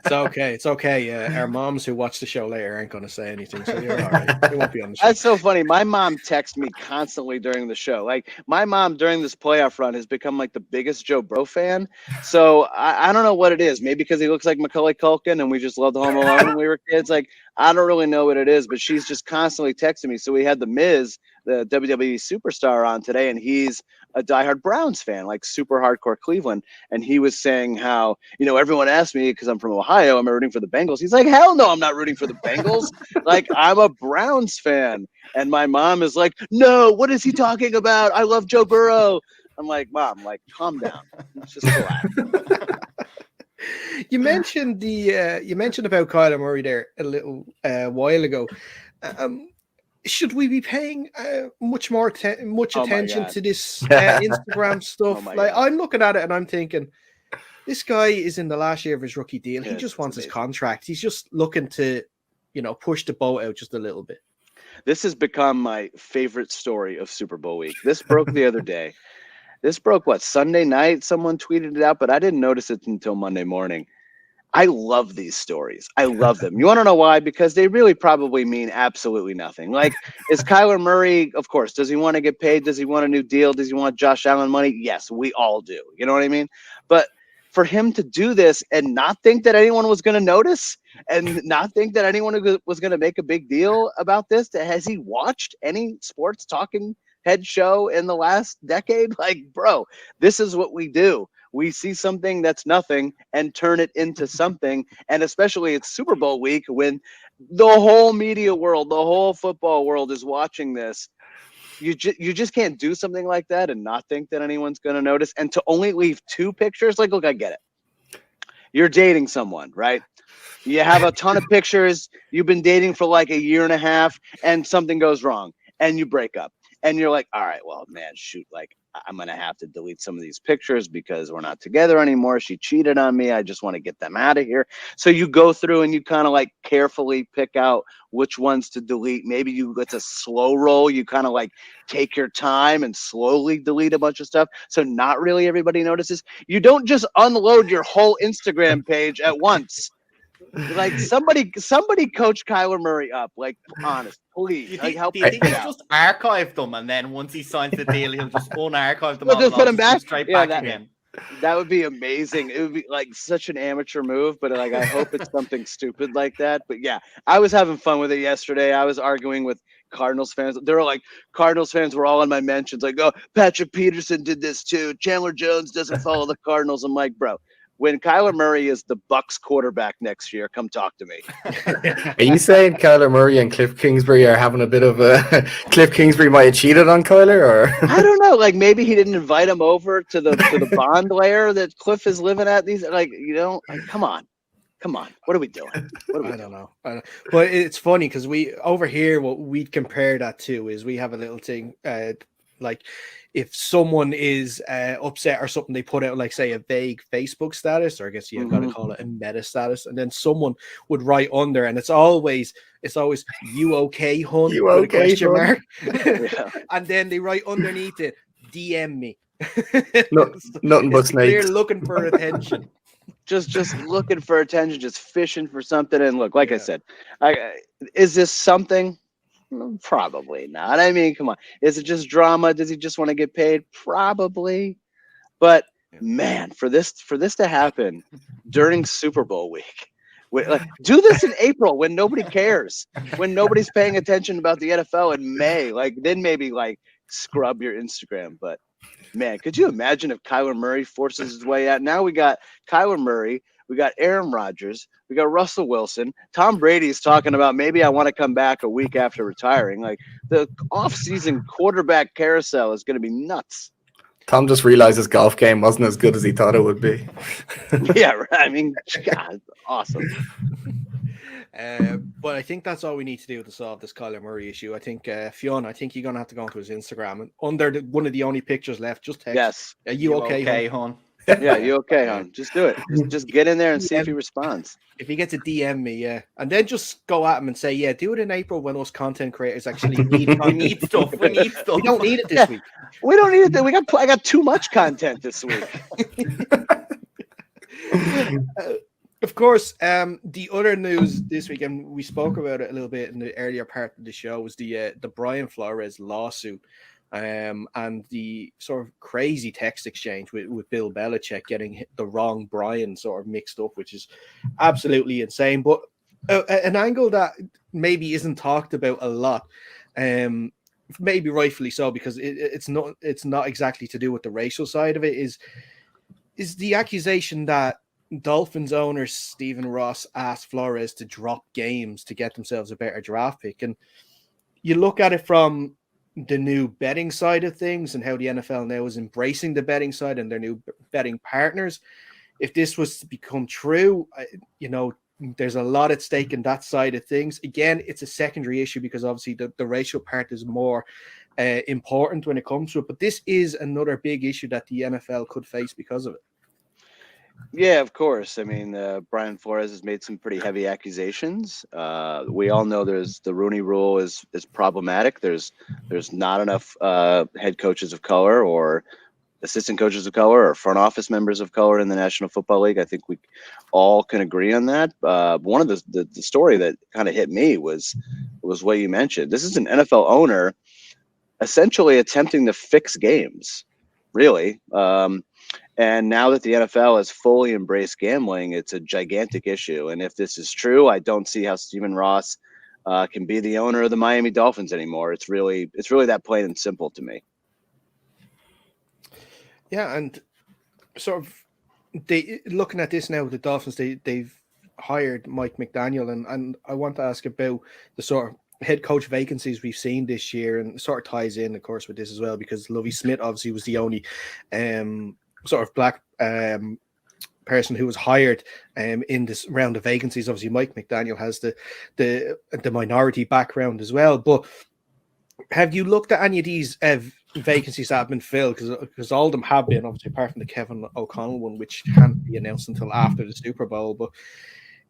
It's okay. Our moms who watch the show later aren't going to say anything, so you're all right. You won't be on the show. That's so funny. My mom texts me constantly during the show. Like, my mom during this playoff run has become like the biggest Joe Burrow fan. So I don't know what it is. Maybe because he looks like Macaulay Culkin and we just loved Home Alone when we were kids. Like, I don't really know what it is, but she's just constantly texting me. So we had The Miz, the WWE superstar, on today, and he's a diehard Browns fan, like super hardcore Cleveland. And he was saying how, everyone asked me, because I'm from Ohio, am I rooting for the Bengals? He's like, hell no, I'm not rooting for the Bengals. Like, I'm a Browns fan. And my mom is like, no, what is he talking about? I love Joe Burrow. I'm like, Mom, like, calm down. Just relax. You mentioned about Kyler Murray there a little while ago. Should we be paying much attention to this Instagram stuff? I'm looking at it and I'm thinking, this guy is in the last year of his rookie deal. He just wants his contract. He's just looking to, push the boat out just a little bit. This has become my favorite story of Super Bowl week. This broke the other day. This broke what, Sunday night? Someone tweeted it out, but I didn't notice it until Monday morning. I love these stories. I love them. You want to know why? Because they really probably mean absolutely nothing. Like, is Kyler Murray, of course, does he want to get paid? Does he want a new deal? Does he want Josh Allen money? Yes, we all do. You know what I mean? But for him to do this and not think that anyone was going to notice and not think that anyone was going to make a big deal about this, has he watched any sports talking head show in the last decade? Like, bro, this is what we do. We see something that's nothing and turn it into something. And especially it's Super Bowl week when the whole media world, the whole football world is watching this. You just can't do something like that and not think that anyone's going to notice. And to only leave 2 pictures, like, look, I get it. You're dating someone, right? You have a ton of pictures. You've been dating for like a year and a half and something goes wrong and you break up. And you're like, all right, well, man, shoot, like, I'm going to have to delete some of these pictures because we're not together anymore. She cheated on me. I just want to get them out of here. So you go through and you kind of like carefully pick out which ones to delete. Maybe it's a slow roll. You kind of like take your time and slowly delete a bunch of stuff. So not really everybody notices. You don't just unload your whole Instagram page at once. Like, somebody coach Kyler Murray up. Like, honest, please. Do you think he'll just archive them, and then once he signs the deal, he'll just unarchive them? We'll just put them back straight back again. That would be amazing. It would be like such an amateur move, but like I hope it's something stupid like that. But yeah, I was having fun with it yesterday. I was arguing with Cardinals fans. They were like, Cardinals fans were all in my mentions, like, oh, Patrick Peterson did this too. Chandler Jones doesn't follow the Cardinals. I'm like, bro, when Kyler Murray is the Bucs quarterback next year, come talk to me. Are you saying Kyler Murray and Cliff Kingsbury are having a bit of a Cliff Kingsbury might have cheated on Kyler, or I don't know. Like, maybe he didn't invite him over to the bond layer that Cliff is living at. These, like, you know, like, come on. What are we doing? I don't know. But it's funny because we over here, what we compare that to is we have a little thing like, if someone is upset or something, they put out, like, say, a vague Facebook status, or I guess you've got to call it a meta status, and then someone would write under, and it's always you okay, hun? You okay, question mark. Yeah. And then they write underneath it, DM me. Nothing but snakes. They're looking for attention. Just looking for attention, just fishing for something. And look, like I said, is this something? Probably not. I mean, come on. Is it just drama? Does he just want to get paid? Probably. But man, for this to happen during Super Bowl week, like, do this in April when nobody cares, when nobody's paying attention about the NFL in May. Like, then maybe like scrub your Instagram. But man, could you imagine if Kyler Murray forces his way out? Now we got Kyler Murray. We got Aaron Rodgers. We got Russell Wilson. Tom Brady is talking about maybe I want to come back a week after retiring. Like, the off-season quarterback carousel is going to be nuts. Tom just realized his golf game wasn't as good as he thought it would be. Yeah, right. I mean, God, awesome. But I think that's all we need to do to solve this Kyler Murray issue. I think, Fiona, I think you're going to have to go onto his Instagram, and under one of the only pictures left, just text. Yes. Are you okay, hon? Yeah, you okay, hon? Just do it. Just get in there and see if he responds. If he gets a DM me, yeah. And then just go at him and say, yeah, do it in April when us content creators actually need stuff. We need stuff. We don't need it this week. We don't need it. I got too much content this week. Of course, the other news this week, and we spoke about it a little bit in the earlier part of the show, was the Brian Flores lawsuit. And the sort of crazy text exchange with Bill Belichick getting the wrong Brian sort of mixed up, which is absolutely insane. But an angle that maybe isn't talked about a lot, maybe rightfully so, because it's not exactly to do with the racial side of it, is the accusation that Dolphins owner Stephen Ross asked Flores to drop games to get themselves a better draft pick. And you look at it from the new betting side of things and how the NFL now is embracing the betting side and their new betting partners. If this was to become true, there's a lot at stake in that side of things. Again, it's a secondary issue because obviously the racial part is more important when it comes to it. But this is another big issue that the NFL could face because of it. Yeah, of course. I mean, Brian Flores has made some pretty heavy accusations. We all know the Rooney Rule is problematic. There's not enough head coaches of color or assistant coaches of color or front office members of color in the National Football League. I think we all can agree on that. One of the story that kind of hit me was what you mentioned. This is an NFL owner essentially attempting to fix games, really. And now that the NFL has fully embraced gambling, it's a gigantic issue. And if this is true, I don't see how Stephen Ross can be the owner of the Miami Dolphins anymore. It's really that plain and simple to me. Yeah, and sort of looking at this now, the Dolphins, they've hired Mike McDaniel, and I want to ask about the sort of head coach vacancies we've seen this year, and sort of ties in, of course, with this as well, because Lovie Smith obviously was the only sort of black person who was hired in this round of vacancies. Obviously, Mike McDaniel has the minority background as well. But have you looked at any of these vacancies that have been filled? Because all of them have been, obviously, apart from the Kevin O'Connell one, which can't be announced until after the Super Bowl. But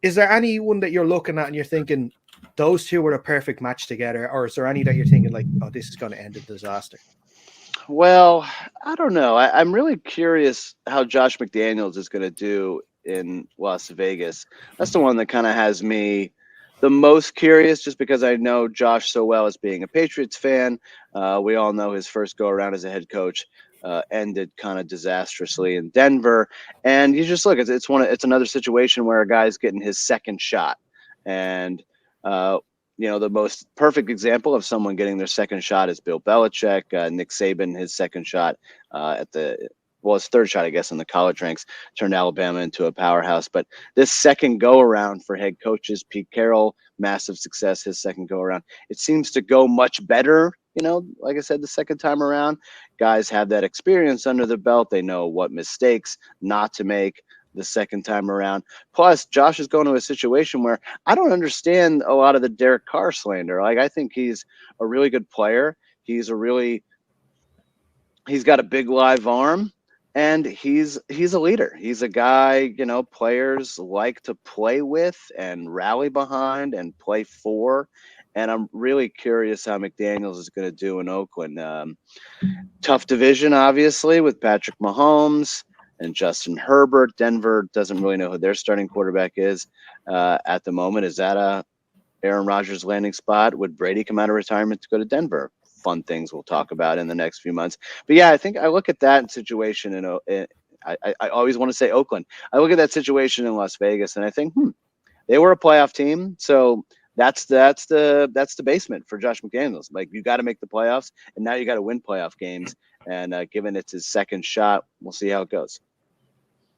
is there anyone that you're looking at and you're thinking those two were a perfect match together, or is there any that you're thinking like, oh, this is going to end in disaster? Well, I don't know. I'm really curious how Josh McDaniels is going to do in Las Vegas. That's the one that kind of has me the most curious, just because I know Josh so well as being a Patriots fan. We all know his first go around as a head coach ended kind of disastrously in Denver. And you just look, it's another situation where a guy's getting his second shot. And the most perfect example of someone getting their second shot is Bill Belichick. Nick Saban, his second shot his third shot, I guess, in the college ranks, turned Alabama into a powerhouse. But this second go around for head coaches, Pete Carroll, massive success, his second go around. It seems to go much better. Like I said, the second time around, guys have that experience under the belt. They know what mistakes not to make the second time around. Plus, Josh is going to a situation where I don't understand a lot of the Derek Carr slander. Like, I think he's a really good player. He's got a big live arm, and he's a leader. He's a guy, players like to play with and rally behind and play for. And I'm really curious how McDaniels is going to do in Oakland. Tough division, obviously, with Patrick Mahomes and Justin Herbert. Denver doesn't really know who their starting quarterback is at the moment. Is that a Aaron Rodgers landing spot? Would Brady come out of retirement to go to Denver? Fun things we'll talk about in the next few months. But yeah, I think I look at that situation I always want to say Oakland. I look at that situation in Las Vegas and I think, they were a playoff team. So that's the basement for Josh McDaniels. Like, you got to make the playoffs, and now you got to win playoff games. And given it's his second shot, we'll see how it goes.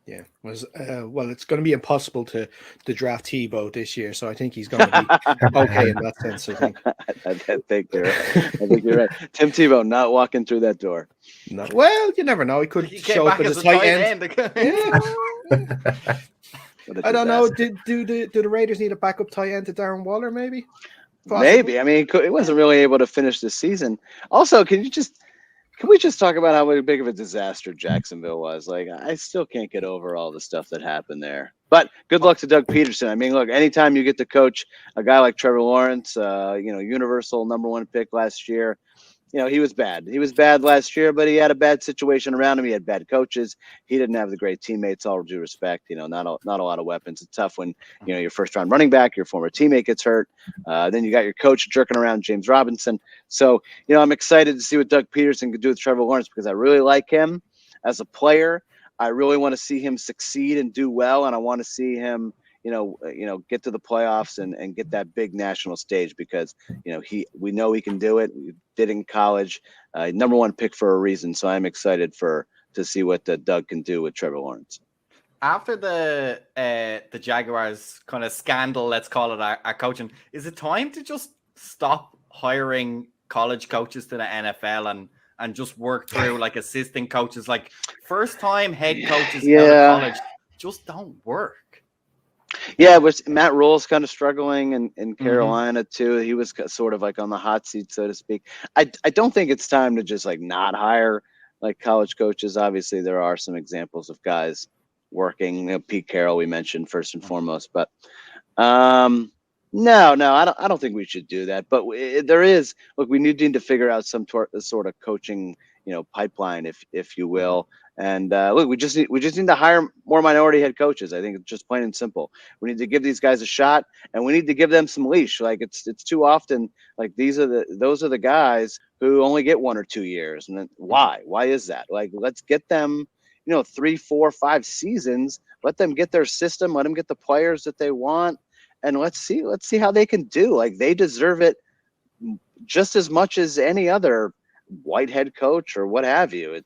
Yeah, well, it's going to be impossible to draft Tebow this year, so I think he's going to be okay in that sense. I think. I think you're right. Tim Tebow not walking through that door. No. Well, you never know. He could show up as a tight end. Yeah. I don't know. Do the Raiders need a backup tight end to Darren Waller? Maybe. Possibly. Maybe. I mean, he wasn't really able to finish this season. Also, can we just talk about how big of a disaster Jacksonville was? Like, I still can't get over all the stuff that happened there. But good luck to Doug Peterson. I mean, look, anytime you get to coach a guy like Trevor Lawrence, universal #1 pick last year, he was bad. He was bad last year, but he had a bad situation around him. He had bad coaches. He didn't have the great teammates, all due respect. Not a lot of weapons. It's tough when, your first round running back, your former teammate gets hurt. Then you got your coach jerking around, James Robinson. So, I'm excited to see what Doug Peterson could do with Trevor Lawrence because I really like him as a player. I really want to see him succeed and do well, and I want to see him get to the playoffs and get that big national stage because, we know he can do it. We did in college, #1 pick for a reason. So I'm excited to see what Doug can do with Trevor Lawrence. After the Jaguars kind of scandal, let's call it, our coaching, is it time to just stop hiring college coaches to the NFL and just work through like assistant coaches, like first time head coaches out of college just don't work? Yeah, but Matt Rule's kind of struggling in Carolina too. He was sort of like on the hot seat, so to speak. I don't think it's time to just like not hire like college coaches. Obviously, there are some examples of guys working. You know, Pete Carroll we mentioned first and foremost, but no, I don't think we should do that. But there is, look, we need to figure out some sort of coaching, pipeline, if you will. And look, we just need to hire more minority head coaches. I think it's just plain and simple. We need to give these guys a shot, and we need to give them some leash. Like it's too often like those are the guys who only get 1 or 2 years. And then why is that? Like, let's get them, 3, 4, 5 seasons. Let them get their system. Let them get the players that they want. And let's see how they can do. Like, they deserve it just as much as any other white head coach or what have you.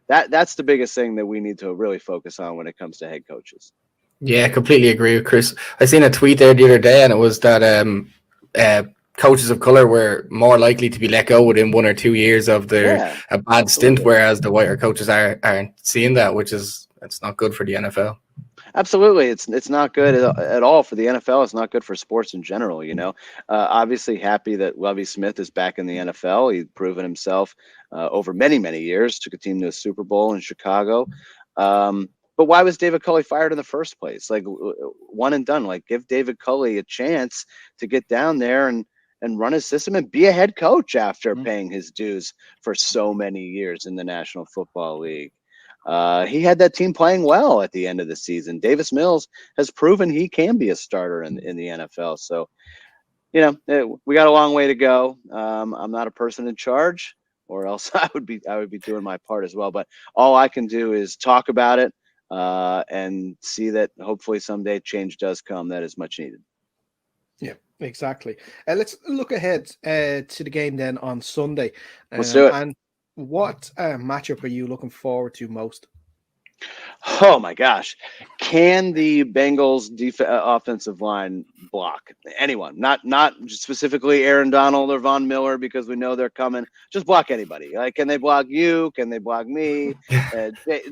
That's the biggest thing that we need to really focus on when it comes to head coaches. Yeah, I completely agree with Chris. I seen a tweet there the other day, and it was that coaches of color were more likely to be let go within 1 or 2 years of a bad stint, whereas the whiter coaches aren't seeing that, it's not good for the NFL. Absolutely. It's not good at all for the NFL. It's not good for sports in general, Obviously happy that Lovie Smith is back in the NFL. He's proven himself over many, many years, took a team to a Super Bowl in Chicago. But why was David Culley fired in the first place? Like, one and done. Like, give David Culley a chance to get down there and run his system and be a head coach after paying his dues for so many years in the National Football League. He had that team playing well at the end of the season. Davis Mills has proven he can be a starter in the NFL. So, we got a long way to go. I'm not a person in charge, or else I would be doing my part as well. But all I can do is talk about it and see that hopefully someday change does come that is much needed. Yeah, exactly. Let's look ahead to the game then on Sunday. Let's do it. And what matchup are you looking forward to most? Oh my gosh. Can the Bengals offensive line block anyone? Not specifically Aaron Donald or Von Miller, because we know they're coming. Just block anybody. Like, can they block you? Can they block me?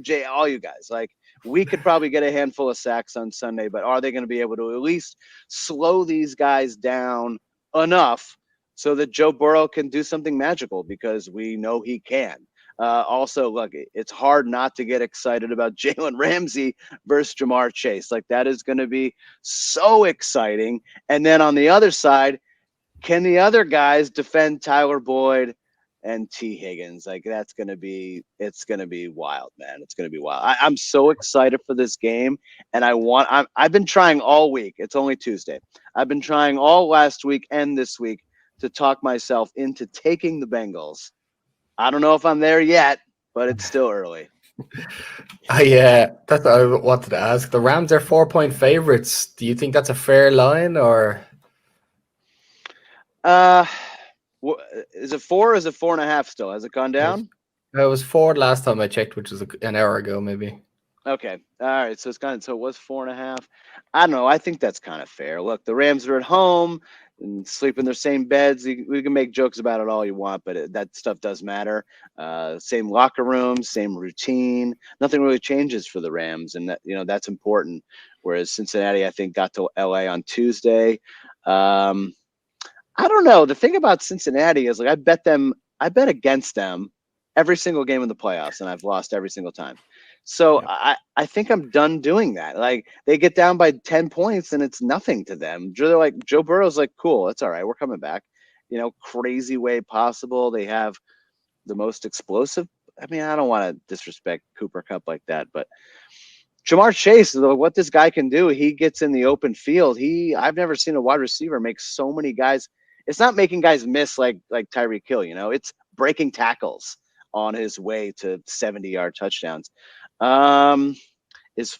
Jay, all you guys. Like, we could probably get a handful of sacks on Sunday, but are they going to be able to at least slow these guys down enough so that Joe Burrow can do something magical, because we know he can. Also, look, it's hard not to get excited about Jalen Ramsey versus Jamar Chase. Like, that is going to be so exciting. And then on the other side, can the other guys defend Tyler Boyd and T. Higgins? Like, it's going to be wild, man. It's going to be wild. I'm so excited for this game. And I've been trying all week. It's only Tuesday. I've been trying all last week and this week to talk myself into taking the Bengals. I don't know if I'm there yet, but it's still early. That's what I wanted to ask. The Rams are 4-point favorites. Do you think that's a fair line, or? Is it 4 or is it 4.5 still? Has it gone down? It was 4 last time I checked, which was an hour ago, maybe. Okay. All right. So it was 4.5. I don't know. I think that's kind of fair. Look, the Rams are at home and sleep in their same beds. We can make jokes about it all you want, but that stuff does matter. Same locker room, same routine. Nothing really changes for the Rams, and that's important. Whereas Cincinnati, I think, got to LA on Tuesday. I don't know. The thing about Cincinnati is, like, I bet against them every single game in the playoffs, and I've lost every single time. So yeah. I think I'm done doing that. Like, they get down by 10 points and it's nothing to them. They're like, Joe Burrow's like, cool, that's all right, we're coming back. Crazy way possible. They have the most explosive. I mean, I don't want to disrespect Cooper Kupp like that, but Jamar Chase, what this guy can do, he gets in the open field. I've never seen a wide receiver make so many guys. It's not making guys miss like Tyreek Hill, it's breaking tackles on his way to 70-yard touchdowns. Is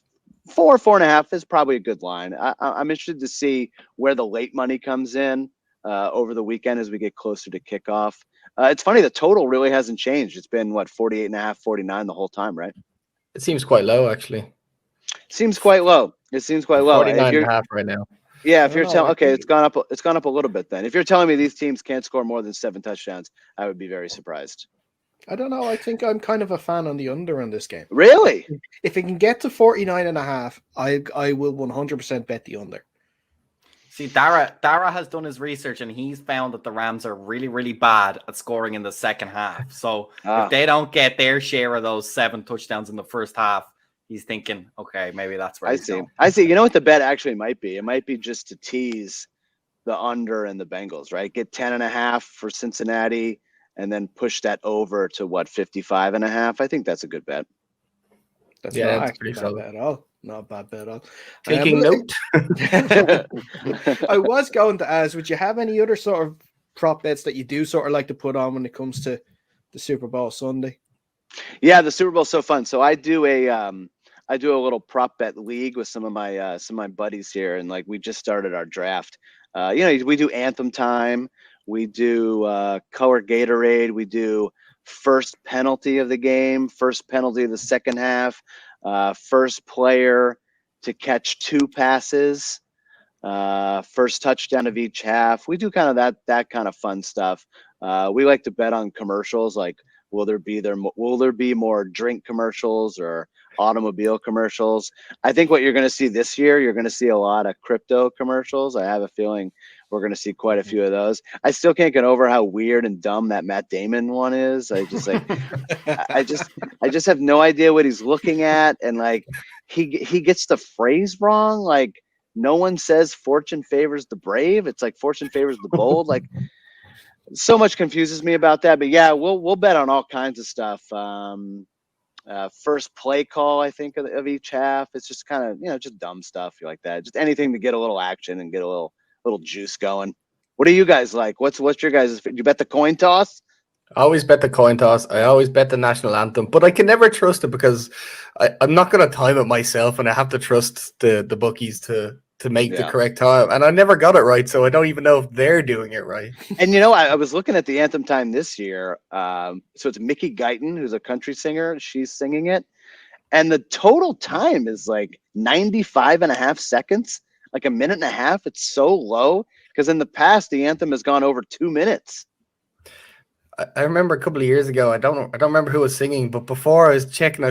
4.5 is probably a good line. I'm interested to see where the late money comes in over the weekend as we get closer to kickoff. It's funny, the total really hasn't changed. It's been 48.5, 49 the whole time, right? It seems quite low, actually. Seems quite low. It seems quite low. 49.5 right now. Yeah, if you're telling, okay, it's gone up a little bit then. If you're telling me these teams can't score more than 7 touchdowns, I would be very surprised. I don't know. I think I'm kind of a fan on the under in this game. Really? If it can get to 49.5, I will 100% bet the under. See, Dara has done his research and he's found that the Rams are really, really bad at scoring in the second half. So if they don't get their share of those 7 touchdowns in the first half, he's thinking, okay, maybe that's where I he's see. going. I see. You know what the bet actually might be? It might be just to tease the under and the Bengals, right? Get 10.5 for Cincinnati and then push that over to 55.5. I think that's a good bet. That's Yeah, not that's actually pretty bad solid. bet at all. Not a bad bet at all. Taking note. I was going to ask, would you have any other sort of prop bets that you do sort of like to put on when it comes to the Super Bowl Sunday? Yeah, the Super Bowl's so fun. So I do a little prop bet league with some of my buddies here, and like we just started our draft. We do anthem time, we do color Gatorade, we do first penalty of the game, first penalty of the second half, first player to catch 2 passes, first touchdown of each half. We do kind of that kind of fun stuff. We like to bet on commercials, like will there be more drink commercials or automobile commercials? I think what you're going to see this year, you're going to see a lot of crypto commercials. I have a feeling we're going to see quite a few of those. I still can't get over how weird and dumb that Matt Damon one is. I just like, I just have no idea what he's looking at, and like he gets the phrase wrong. Like no one says fortune favors the brave. It's like fortune favors the bold. Like so much confuses me about that. But yeah, we'll bet on all kinds of stuff. First play call, I think of each half. It's just kind of just dumb stuff like that. Just anything to get a little action and get a little juice going. What do you guys like? What's your guys'? You bet the coin toss? I always bet the coin toss. I always bet the national anthem, but I can never trust it because I'm not going to time it myself, and I have to trust the bookies to make the correct time. And I never got it right, so I don't even know if they're doing it right. And I was looking at the anthem time this year. So it's Mickey Guyton, who's a country singer. She's singing it. And the total time is like 95.5 seconds, like a minute and a half. It's so low because in the past, the anthem has gone over 2 minutes. I remember a couple of years ago, I don't remember who was singing, but before I was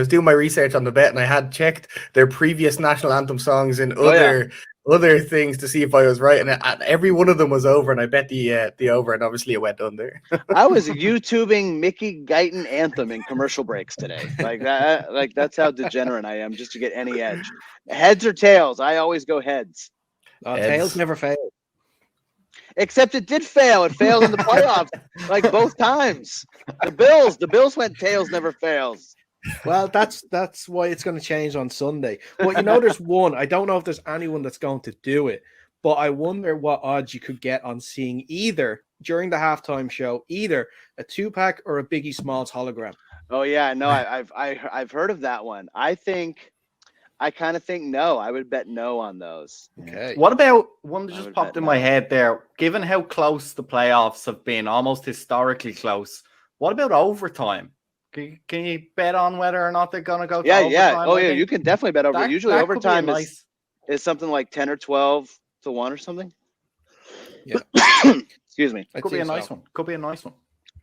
doing my research on the bet, and I had checked their previous national anthem songs in other things to see if I was right, and every one of them was over, and I bet the over, and obviously it went under. I was YouTubing Mickey Guyton anthem in commercial breaks today. Like that, like that's how degenerate I am, just to get any edge. Heads or tails? I always go heads. Tails never fail. Except it did fail. It failed in the playoffs, like both times. The Bills went tails never fails. Well, that's why it's going to change on Sunday. But there's one. I don't know if there's anyone that's going to do it, but I wonder what odds you could get on seeing either during the halftime show, either a 2-pack or a Biggie Smalls hologram. Oh yeah, no, I've heard of that one. I kind of think no. I would bet no on those. Okay. What about one that just popped in my head there? Given how close the playoffs have been, almost historically close, what about overtime? Can you bet on whether or not they're going to go to overtime? Yeah. Oh, yeah, you can definitely bet over. Usually overtime is something like 10 or 12 to 1 or something. Yeah. Excuse me. Could be a nice one. Could be a nice one.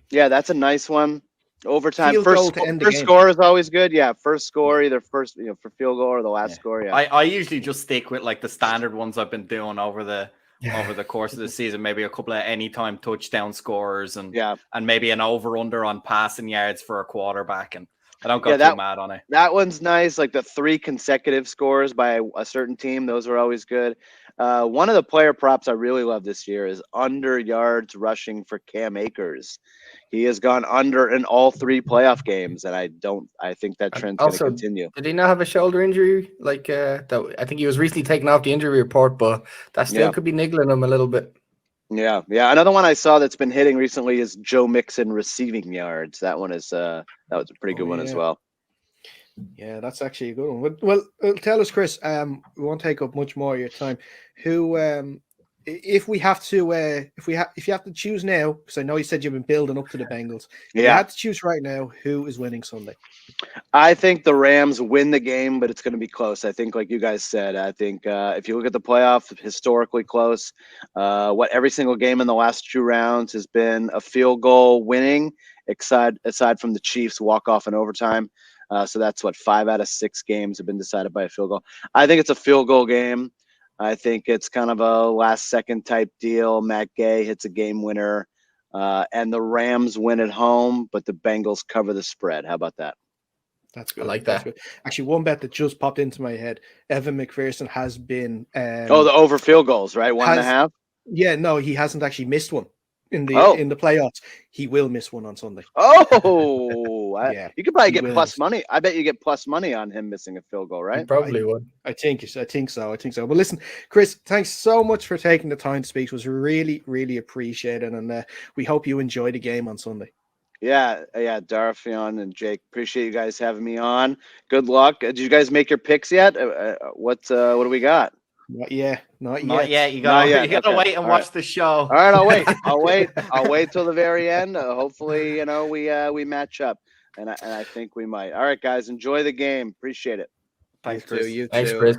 Yeah, that's a nice one. Overtime. First score is always good. Yeah, first score, either first for field goal or the last score. Yeah. I usually just stick with like the standard ones I've been doing over the course of the season. Maybe a couple of anytime touchdown scorers and maybe an over under on passing yards for a quarterback. And I don't go too mad on it. That one's nice. Like the 3 consecutive scores by a certain team. Those are always good. One of the player props I really love this year is under yards rushing for Cam Akers. He has gone under in all 3 playoff games, and I think that trend's going to continue. Did he not have a shoulder injury? Like that, I think he was recently taken off the injury report, but that still could be niggling him a little bit. Yeah. Another one I saw that's been hitting recently is Joe Mixon receiving yards. That one is that was a pretty good one as well. Yeah, that's actually a good one. Well, tell us, Chris. We won't take up much more of your time. Who, if you have to choose now, because I know you said you've been building up to the Bengals. If you have to choose right now, who is winning Sunday? I think the Rams win the game, but it's going to be close. I think, like you guys said, I think if you look at the playoff, historically close. Every single game in the last 2 rounds has been a field goal winning, aside from the Chiefs walk off in overtime. So that's 5 out of 6 games have been decided by a field goal. I think it's a field goal game. I think it's kind of a last second type deal. Matt Gay hits a game winner, and the Rams win at home, but the Bengals cover the spread. How about that? That's good. I like That's that. good. Actually, one bet that just popped into my head: Evan McPherson has been. The over field goals, right? 1.5. Yeah, no, he hasn't actually missed one in the playoffs. He will miss one on Sunday. Oh, yeah, you could probably he get will plus miss. money. I bet you get plus money on him missing a field goal, You right? probably would. I think so. But listen, Chris, thanks so much for taking the time to speak. It was really, really appreciated, and we hope you enjoy the game on Sunday. Yeah, Darafion and Jake, appreciate you guys having me on. Good luck. Did you guys make your picks yet? What do we got? Not yet. You gotta wait and watch the show. All right, I'll wait. I'll wait till the very end. Hopefully, we match up, and I think we might. All right, guys, enjoy the game. Appreciate it. Thanks, Chris. Thanks, Chris.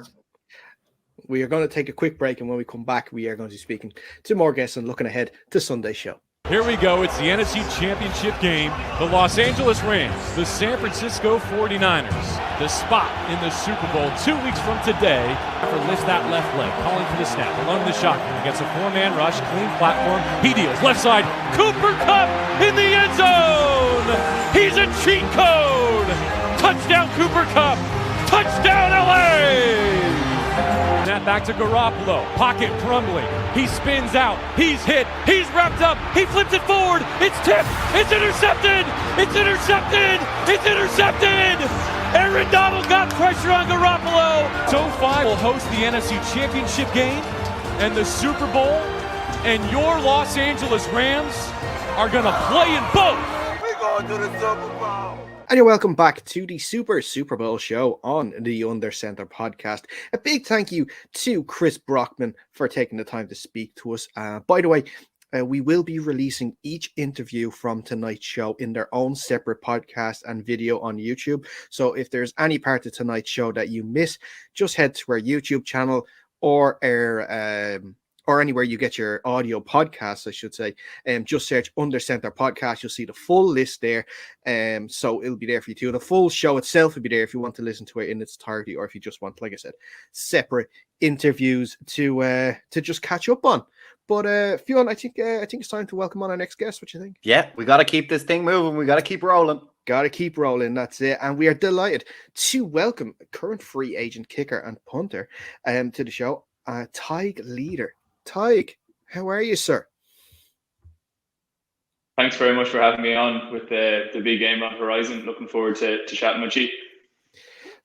We are going to take a quick break, and when we come back, we are going to be speaking to more guests and looking ahead to Sunday's show. Here we go. It's the NFC Championship game. The Los Angeles Rams, the San Francisco 49ers. The spot in the Super Bowl 2 weeks from today. Lifts that left leg, calling for the snap. Along the shotgun against a four-man rush, clean platform. He deals left side. Cooper Kupp in the end zone. He's a cheat code. Touchdown, Cooper Kupp. Touchdown, LA. Snap back to Garoppolo. Pocket crumbling. He spins out. He's hit. He's wrapped up. He flips it forward. It's tipped. It's intercepted. It's intercepted. It's intercepted. Aaron Donald got pressure on Garoppolo. SoFi will host the NFC Championship game and the Super Bowl, and your Los Angeles Rams are going to play in both. We're going to the Super Bowl. And you're welcome back to the Super Bowl show on the Under Center podcast. A big thank you to Chris Brockman for taking the time to speak to us. By the way, we will be releasing each interview from tonight's show in their own separate podcast and video on YouTube. So if there's any part of tonight's show that you miss, just head to our YouTube channel or anywhere you get your audio podcasts, I should say. Just search Under Center Podcast. You'll see the full list there. So it'll be there for you too. The full show itself will be there if you want to listen to it in its entirety, or if you just want, like I said, separate interviews to just catch up on. But Fionn, I think it's time to welcome on our next guest. What do you think? Yeah, we got to keep this thing moving. We got to keep rolling. Got to keep rolling. That's it. And we are delighted to welcome current free agent kicker and punter to the show, Tadhg Leader. Tadhg, how are you, sir? Thanks very much for having me on with the big game on the horizon. Looking forward to chatting with you.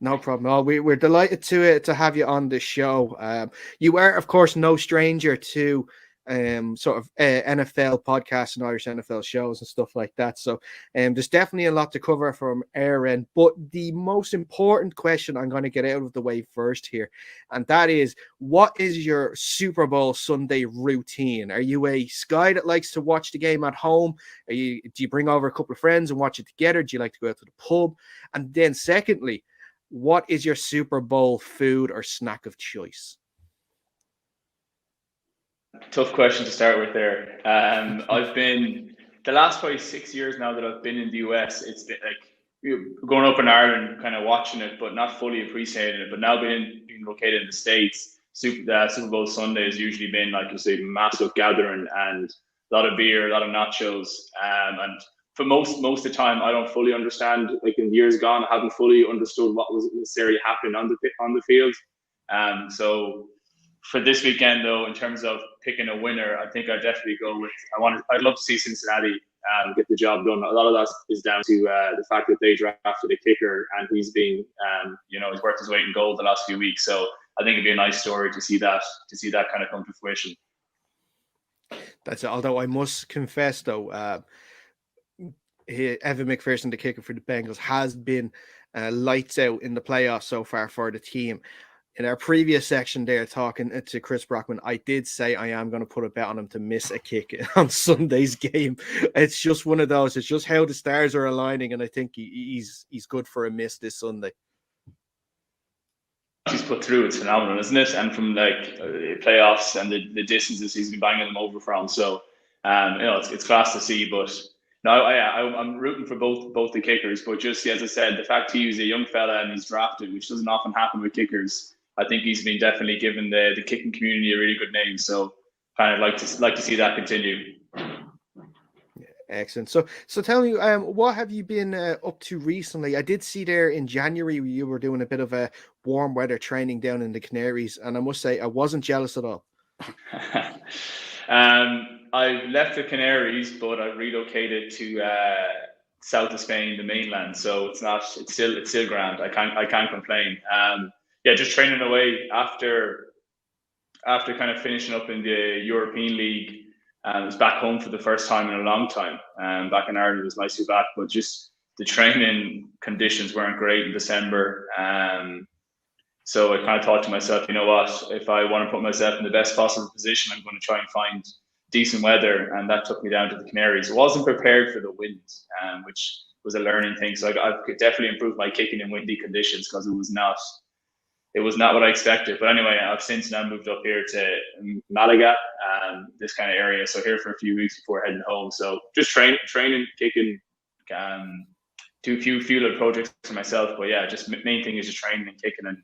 No problem at all. We're delighted to have you on the show. You are, of course, no stranger to NFL podcasts and Irish NFL shows and stuff like that. So there's definitely a lot to cover from our end. But the most important question I'm going to get out of the way first here, and that is, what is your Super Bowl Sunday routine? Are you a guy that likes to watch the game at home? Do you bring over a couple of friends and watch it together? Do you like to go out to the pub? And then secondly, what is your Super Bowl food or snack of choice? Tough question to start with there. I've been, the last probably 6 years now that I've been in the US, it's been like growing up in Ireland, kind of watching it, but not fully appreciating it. But now being located in the States, Super Bowl Sunday has usually been, like you say, massive gathering and a lot of beer, a lot of nachos. And for most of the time, I don't fully understand, like in years gone, I haven't fully understood what was necessarily happening on the field. So for this weekend, though, in terms of picking a winner, I think I'd definitely go with, I'd love to see Cincinnati get the job done. A lot of that is down to the fact that they drafted a kicker and he's being, he's worth his weight in gold the last few weeks. So I think it'd be a nice story to see that kind of come to fruition. That's it. Although I must confess, though, Evan McPherson, the kicker for the Bengals, has been lights out in the playoffs so far for the team. In our previous section there, talking to Chris Brockman, I did say I am going to put a bet on him to miss a kick on Sunday's game. It's just one of those. It's just how the stars are aligning, and I think he's good for a miss this Sunday. He's put through, it's phenomenal, isn't it? And from playoffs and the distances he's been banging them over from, so it's class to see. But no, I'm rooting for both the kickers. But just as I said, the fact he's a young fella and he's drafted, which doesn't often happen with kickers, I think he's been definitely given the kicking community a really good name. So kind of like to see that continue. Excellent. So tell me, what have you been up to recently? I did see there in January you were doing a bit of a warm weather training down in the Canaries, and I must say I wasn't jealous at all. I left the Canaries, but I relocated to south of Spain, the mainland. So it's still grand. I can't complain. Yeah, just training away after kind of finishing up in the European League. I was back home for the first time in a long time. Back in Ireland, it was nice to be back, but just the training conditions weren't great in December. So I kind of thought to myself, you know what, if I want to put myself in the best possible position, I'm going to try and find decent weather. And that took me down to the Canaries. I wasn't prepared for the wind, which was a learning thing. So I could definitely improve my kicking in windy conditions because it was not what I expected. But anyway, I've since now moved up here to Malaga, this kind of area. So here for a few weeks before heading home. So just training, kicking, do a few little projects for myself. But yeah, just main thing is just training and kicking. And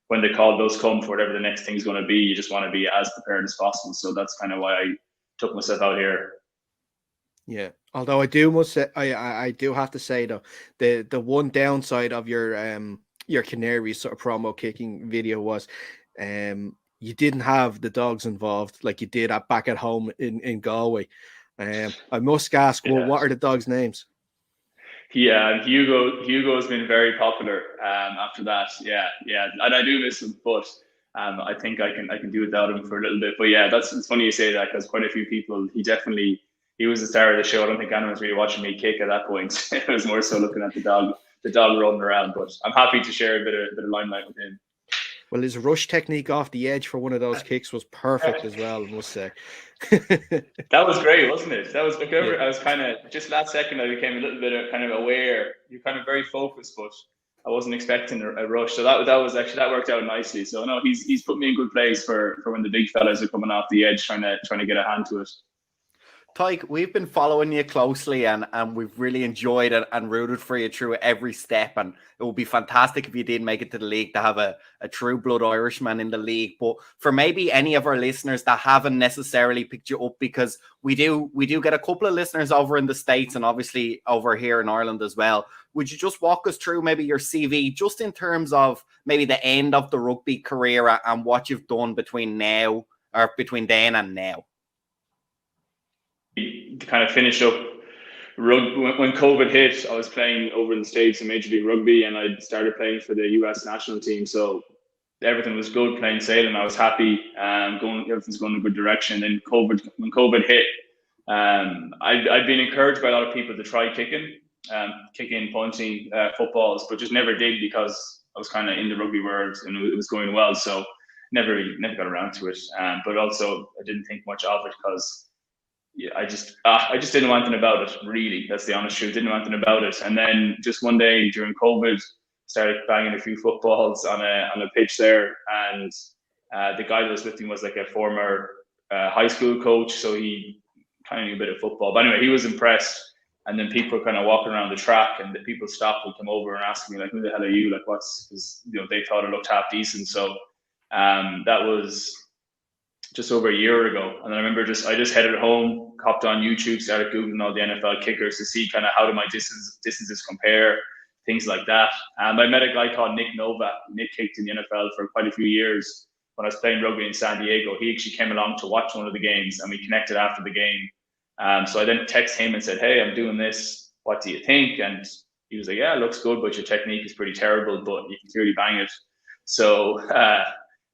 when the call does come for whatever the next thing is going to be, you just want to be as prepared as possible. So that's kind of why I took myself out here. Yeah, although I do have to say though, the one downside of your Canaries sort of promo kicking video was you didn't have the dogs involved like you did back at home in Galway. I must ask, well, what are the dogs' names? Yeah, Hugo has been very popular after that. Yeah, and I do miss him, but I think I can do without him for a little bit. But yeah, it's funny you say that because quite a few people, he was the star of the show. I don't think anyone was really watching me kick at that point. It was more so looking at the dog rolling around. But I'm happy to share a bit of limelight with him. Well, his rush technique off the edge for one of those kicks was perfect as well, I must say. That was great, wasn't it? That was I was kind of just last second. I became a little bit kind of aware. You're kind of very focused, but I wasn't expecting a rush. So that worked out nicely. So no, he's put me in good place for when the big fellas are coming off the edge trying to get a hand to it. Tadhg, we've been following you closely and we've really enjoyed it and rooted for you through every step. And it would be fantastic if you did make it to the league to have a true blood Irishman in the league. But for maybe any of our listeners that haven't necessarily picked you up, because we do get a couple of listeners over in the States and obviously over here in Ireland as well. Would you just walk us through maybe your CV, just in terms of maybe the end of the rugby career and what you've done between then and now? Kind of finished up rugby when COVID hit. I was playing over in the States in Major League Rugby, and I started playing for the US national team. So everything was good, plain sailing. I was happy, everything's going in a good direction. Then when COVID hit, I'd been encouraged by a lot of people to try kicking, punting, footballs, but just never did because I was kind of in the rugby world and it was going well. So never got around to it. But also I didn't think much of it because I just didn't want anything about it, really. That's the honest truth. Didn't want anything about it. And then just one day during COVID, started banging a few footballs on a pitch there. And the guy that was with me was like a former high school coach. So he kind of knew a bit of football. But anyway, he was impressed. And then people were kind of walking around the track and the people stopped and come over and asked me, like, who the hell are you? Like, because they thought it looked half decent. So that was just over a year ago. And I remember I just headed home, hopped on YouTube, started Googling all the NFL kickers to see kind of how do my distances compare, things like that. And I met a guy called Nick Novak. Nick kicked in the NFL for quite a few years. When I was playing rugby in San Diego, he actually came along to watch one of the games and we connected after the game. So I then texted him and said, hey, I'm doing this. What do you think? And he was like, yeah, it looks good, but your technique is pretty terrible, but you can clearly bang it. So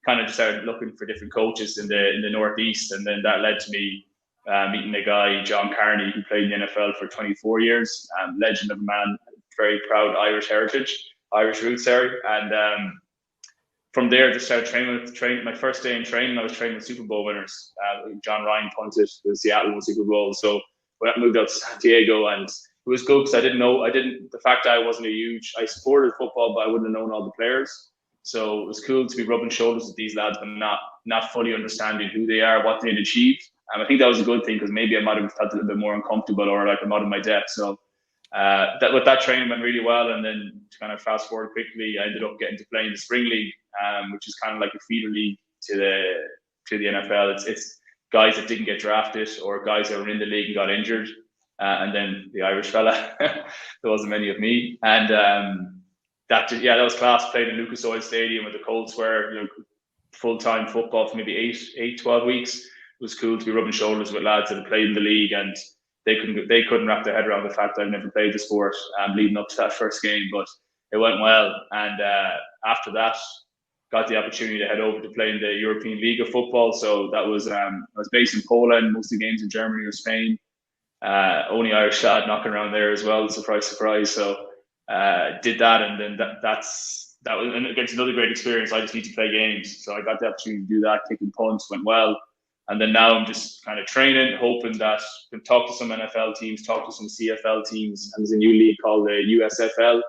kind of just started looking for different coaches in the Northeast. And then that led to me meeting a guy, John Carney, who played in the NFL for 24 years. Legend of a man, very proud Irish roots there. And from there, just started training. My first day in training, I was training with Super Bowl winners. John Ryan punted the Seattle Super Bowl. So when I moved out to San Diego, and it was good because the fact that I supported football, but I wouldn't have known all the players. So it was cool to be rubbing shoulders with these lads, but not fully understanding who they are, what they'd achieved. I think that was a good thing because maybe I might have felt a little bit more uncomfortable or like I'm out of my depth. So that training went really well. And then to kind of fast forward quickly, I ended up getting to play in the Spring League, which is kind of like a feeder league to the NFL. It's guys that didn't get drafted or guys that were in the league and got injured. and then the Irish fella. There wasn't many of me, and that was class. Played in SoFi Stadium with the cold swear, full-time football for maybe 12 weeks. It was cool to be rubbing shoulders with lads that had played in the league, and they couldn't wrap their head around the fact that I'd never played the sport leading up to that first game, but it went well. And after that, got the opportunity to head over to play in the European League of Football. So that was I was based in Poland, most of the games in Germany or Spain. Only Irish lad knocking around there as well, surprise, surprise. So did that, and then that was against another great experience. I just need to play games, so I got the opportunity to do that. Kicking punts went well, and then now I'm just kind of training, hoping that I can talk to some NFL teams, talk to some CFL teams, and there's a new league called the USFL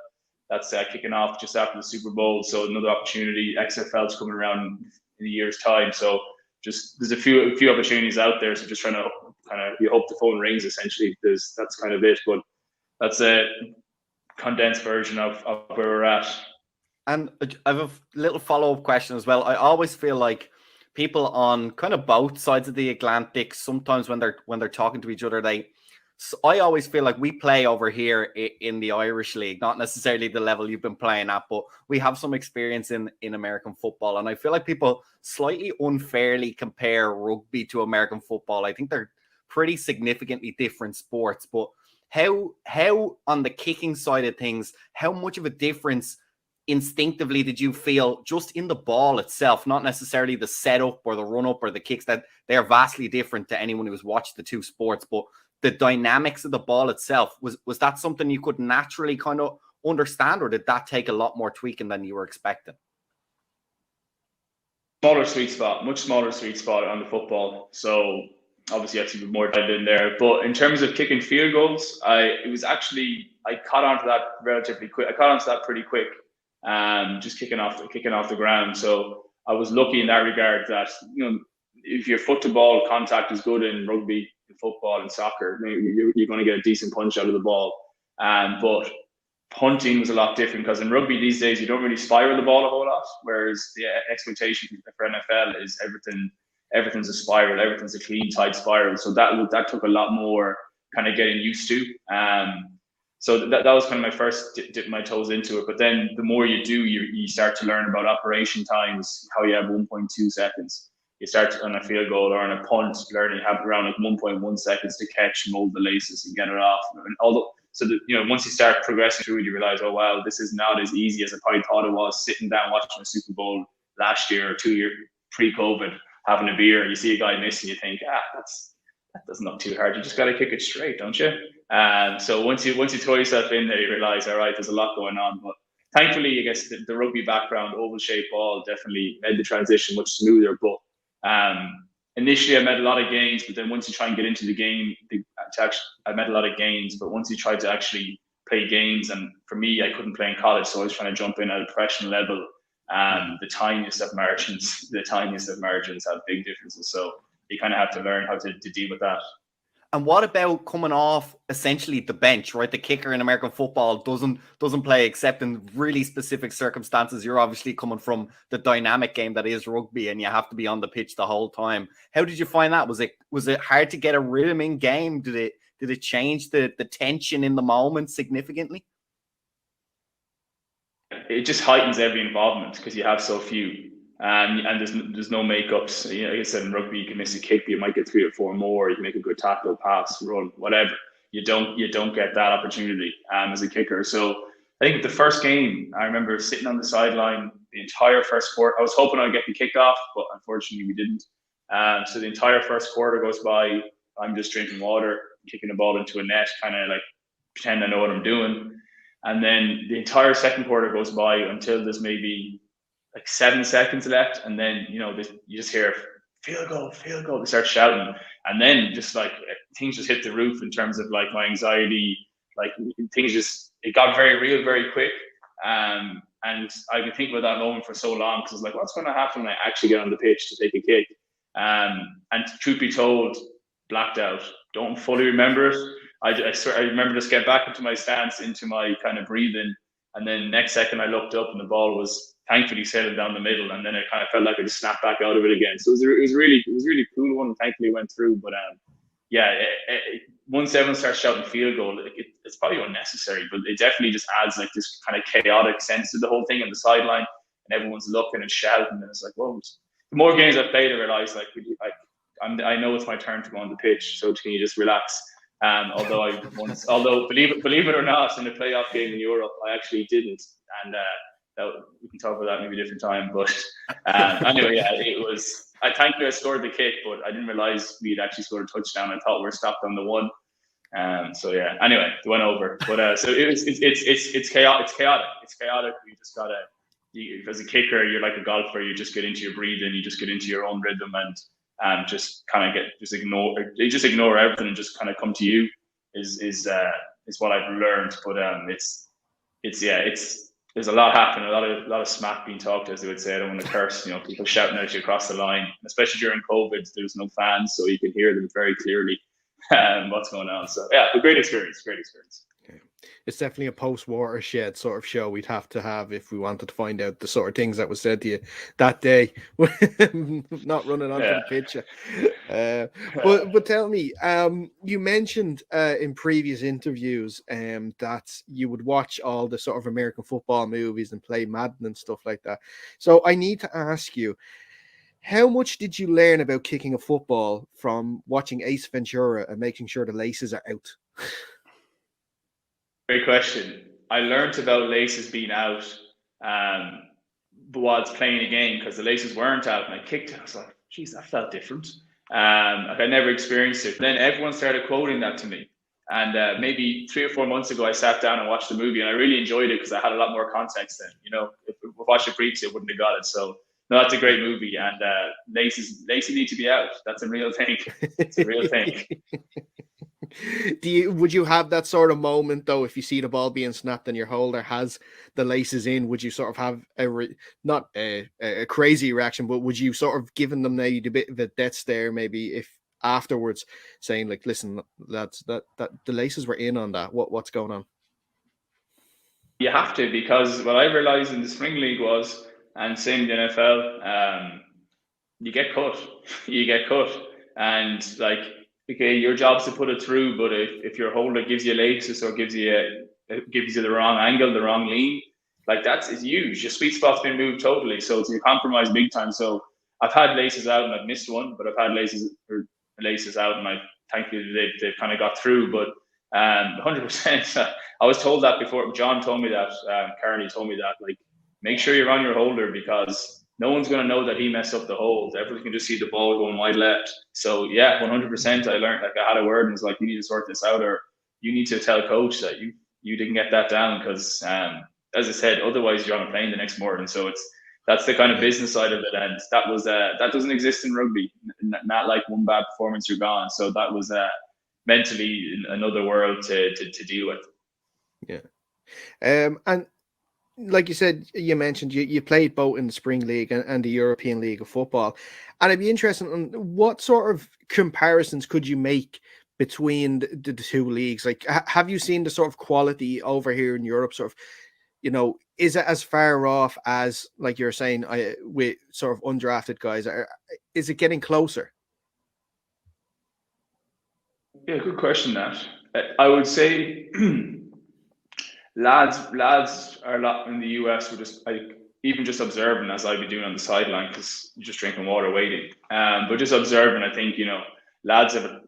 that's kicking off just after the Super Bowl. So another opportunity. XFL's coming around in a year's time, so just there's a few opportunities out there. So just trying to you hope the phone rings. Essentially, that's kind of it. But that's a condensed version of where we're at. And I have a little follow-up question as well. I always feel like people on kind of both sides of the Atlantic, sometimes when they're talking to each other, I always feel like we play over here in the Irish League, not necessarily the level you've been playing at, but we have some experience in American football. And I feel like people slightly unfairly compare rugby to American football. I think they're pretty significantly different sports. But how on the kicking side of things, how much of a difference instinctively did you feel just in the ball itself, not necessarily the setup or the run up or the kicks, that they are vastly different to anyone who's watched the two sports, but the dynamics of the ball itself, was that something you could naturally kind of understand, or did that take a lot more tweaking than you were expecting? Much smaller sweet spot on the football. So obviously you have to be more dialed in there. But in terms of kicking field goals, I caught onto that relatively quick. I caught onto that pretty quick. Just kicking off the ground. So I was lucky in that regard that, if your foot to ball contact is good in rugby, in football, and soccer, you're going to get a decent punch out of the ball. But punting was a lot different, because in rugby these days you don't really spiral the ball a whole lot, whereas the expectation for NFL is everything's a spiral, everything's a clean, tight spiral. So that took a lot more kind of getting used to. So that was kind of my first dip my toes into it. But then the more you do, you start to learn about operation times, how you have 1.2 seconds. You start on a field goal or on a punt, learning you have around like 1.1 seconds to catch, mold the laces, and get it off. And once you start progressing through it, you realize, oh wow, this is not as easy as I probably thought it was. Sitting down watching a Super Bowl last year or 2 years pre-COVID, having a beer, you see a guy missing, you think, that doesn't look too hard. You just got to kick it straight, don't you? So once you throw yourself in there, you realize, all right, there's a lot going on. But thankfully, I guess the rugby background, oval shaped ball, definitely made the transition much smoother. But initially, I met a lot of gains, but then once you try and get into the game, I met a lot of gains. But once you try to actually play games, and for me, I couldn't play in college, so I was trying to jump in at a professional level. The tiniest of margins have big differences. So you kind of have to learn how to deal with that. And what about coming off essentially the bench, right? The kicker in American football doesn't play except in really specific circumstances. You're obviously coming from the dynamic game that is rugby, and you have to be on the pitch the whole time. How did you find that? Was it hard to get a rhythm in game? Did it change the tension in the moment significantly? It just heightens every involvement because you have so few. And there's no makeups. Like I said, in rugby you can miss a kick, but you might get 3 or 4 more. You can make a good tackle, pass, run, whatever. You don't get that opportunity as a kicker. So I think the first game, I remember sitting on the sideline the entire first quarter. I was hoping I'd get the kickoff, but unfortunately we didn't. So the entire first quarter goes by. I'm just drinking water, kicking the ball into a net, kind of like pretend I know what I'm doing. And then the entire second quarter goes by until there's maybe like 7 seconds left, and then you just hear field goal. They start shouting, and then just like things just hit the roof in terms of like my anxiety. Like it got very real very quick. And I've been thinking about that moment for so long, because like, what's going to happen when I actually get on the pitch to take a kick? And truth be told, blacked out. Don't fully remember it. I remember just get back into my stance, into my kind of breathing, and then next second I looked up and the ball was thankfully sailing down the middle, and then it kind of felt like I just snapped back out of it again. So it was really cool one, and thankfully went through. But once everyone starts shouting field goal, it's probably unnecessary, but it definitely just adds like this kind of chaotic sense to the whole thing on the sideline, and everyone's looking and shouting, and it's like, whoa. The more games I played, I realized I know it's my turn to go on the pitch, so can you just relax? Although believe it or not, in a playoff game in Europe, I actually didn't, and we can talk about that maybe a different time. But anyway, yeah, it was. I thankfully I scored the kick, but I didn't realize we'd actually scored a touchdown. I thought we were stopped on the one. So yeah. Anyway, it went over. But so it's chaotic. It's chaotic. You just gotta. As a kicker, you're like a golfer. You just get into your breathing. You just get into your own rhythm, and just kind of ignore everything and just kind of come to you. Is what I've learned. But there's a lot happening, a lot of smack being talked, as they would say. I don't want to curse, people shouting at you across the line, especially during COVID. There's no fans, so you can hear them very clearly what's going on. So yeah, a great experience. Yeah. It's definitely a post-watershed sort of show we'd have to have if we wanted to find out the sort of things that was said to you that day. Not running onto the pitch. But tell me, you mentioned in previous interviews that you would watch all the sort of American football movies and play Madden and stuff like that. So I need to ask you, how much did you learn about kicking a football from watching Ace Ventura and making sure the laces are out? Great question. I learned about laces being out while playing a game, because the laces weren't out, and I kicked it. I was like, geez, that felt different. I never experienced it. Then everyone started quoting that to me. And maybe 3 or 4 months ago, I sat down and watched the movie, and I really enjoyed it because I had a lot more context then. If we watched it previously, I wouldn't have got it. So no, that's a great movie, and laces need to be out. That's a real thing. It's a real thing. Would you have that sort of moment though, if you see the ball being snapped and your holder has the laces in? Would you sort of have not a crazy reaction, but would you sort of given them a bit of a death stare, maybe, if afterwards saying like, listen, lads, that the laces were in on that? What's going on? You have to, because what I realized in the spring league was, and same in the NFL, you get cut, and like, okay, your job's to put it through, but if your holder gives you laces or gives you the wrong angle, the wrong lean, like it's huge. Your sweet spot's been moved totally, so it's compromised big time. So I've had laces out and I've missed one, but I've had laces out, and thankfully they've kind of got through. But 100%, I was told that before. John told me that. Carney told me that. Like, make sure you're on your holder, because no one's going to know that he messed up the hold. Everyone can just see the ball going wide left. So yeah, 100%. I learned, like, I had a word and was like, you need to sort this out, or you need to tell coach that you didn't get that down, because as I said, otherwise you're on a plane the next morning. So that's the kind of business side of it, and that doesn't exist in rugby. Not like one bad performance, you're gone. So that was mentally another world to deal with. Yeah, and like you said, you mentioned you played both in the Spring League and the European League of Football, and I'd be interested in what sort of comparisons could you make between the two leagues? Like, have you seen the sort of quality over here in Europe? Sort of, is it as far off as, like you're saying, with sort of undrafted guys? Is it getting closer? Yeah, good question, Nat. I would say lads are a lot in the US were just even just observing, as I'd be doing on the sideline, because you're just drinking water waiting. But just observing, I think, lads have a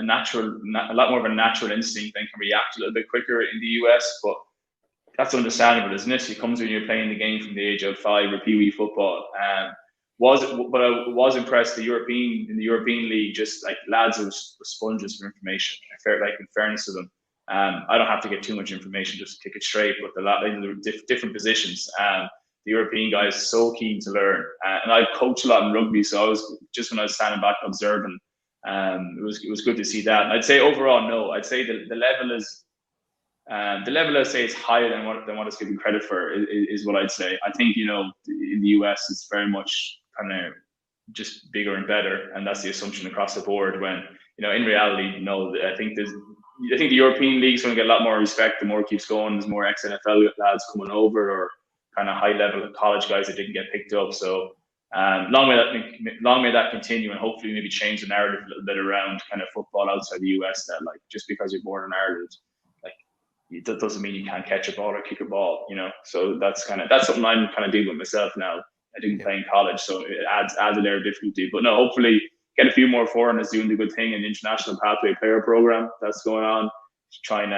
lot more of a natural instinct and can react a little bit quicker in the US. But that's understandable, isn't it? It comes when you're playing the game from the age of 5 or Pee Wee football. But I was impressed in the European League, just like lads are sponges for information. In fairness to them, I don't have to get too much information, just kick it straight. But different positions, the European guys are so keen to learn. And I coach a lot in rugby, so when I was standing back observing, it was good to see that. And I'd say overall, no, I'd say the level is. The level, I'd say, is higher than what it's given credit for. Is what I'd say. I think in the US it's very much kind of just bigger and better, and that's the assumption across the board. When in reality, no. I think the European League's going to get a lot more respect the more it keeps going. There's more ex-NFL lads coming over, or kind of high level college guys that didn't get picked up. So Long may that continue, and hopefully maybe change the narrative a little bit around kind of football outside the US. That like just because you're born in Ireland, like that doesn't mean you can't catch a ball or kick a ball, you know. So that's something I'm kind of dealing with myself now. I didn't play in college, so it adds a layer of difficulty. But no, hopefully get a few more foreigners doing the good thing in the International Pathway Player Program that's going on. Try and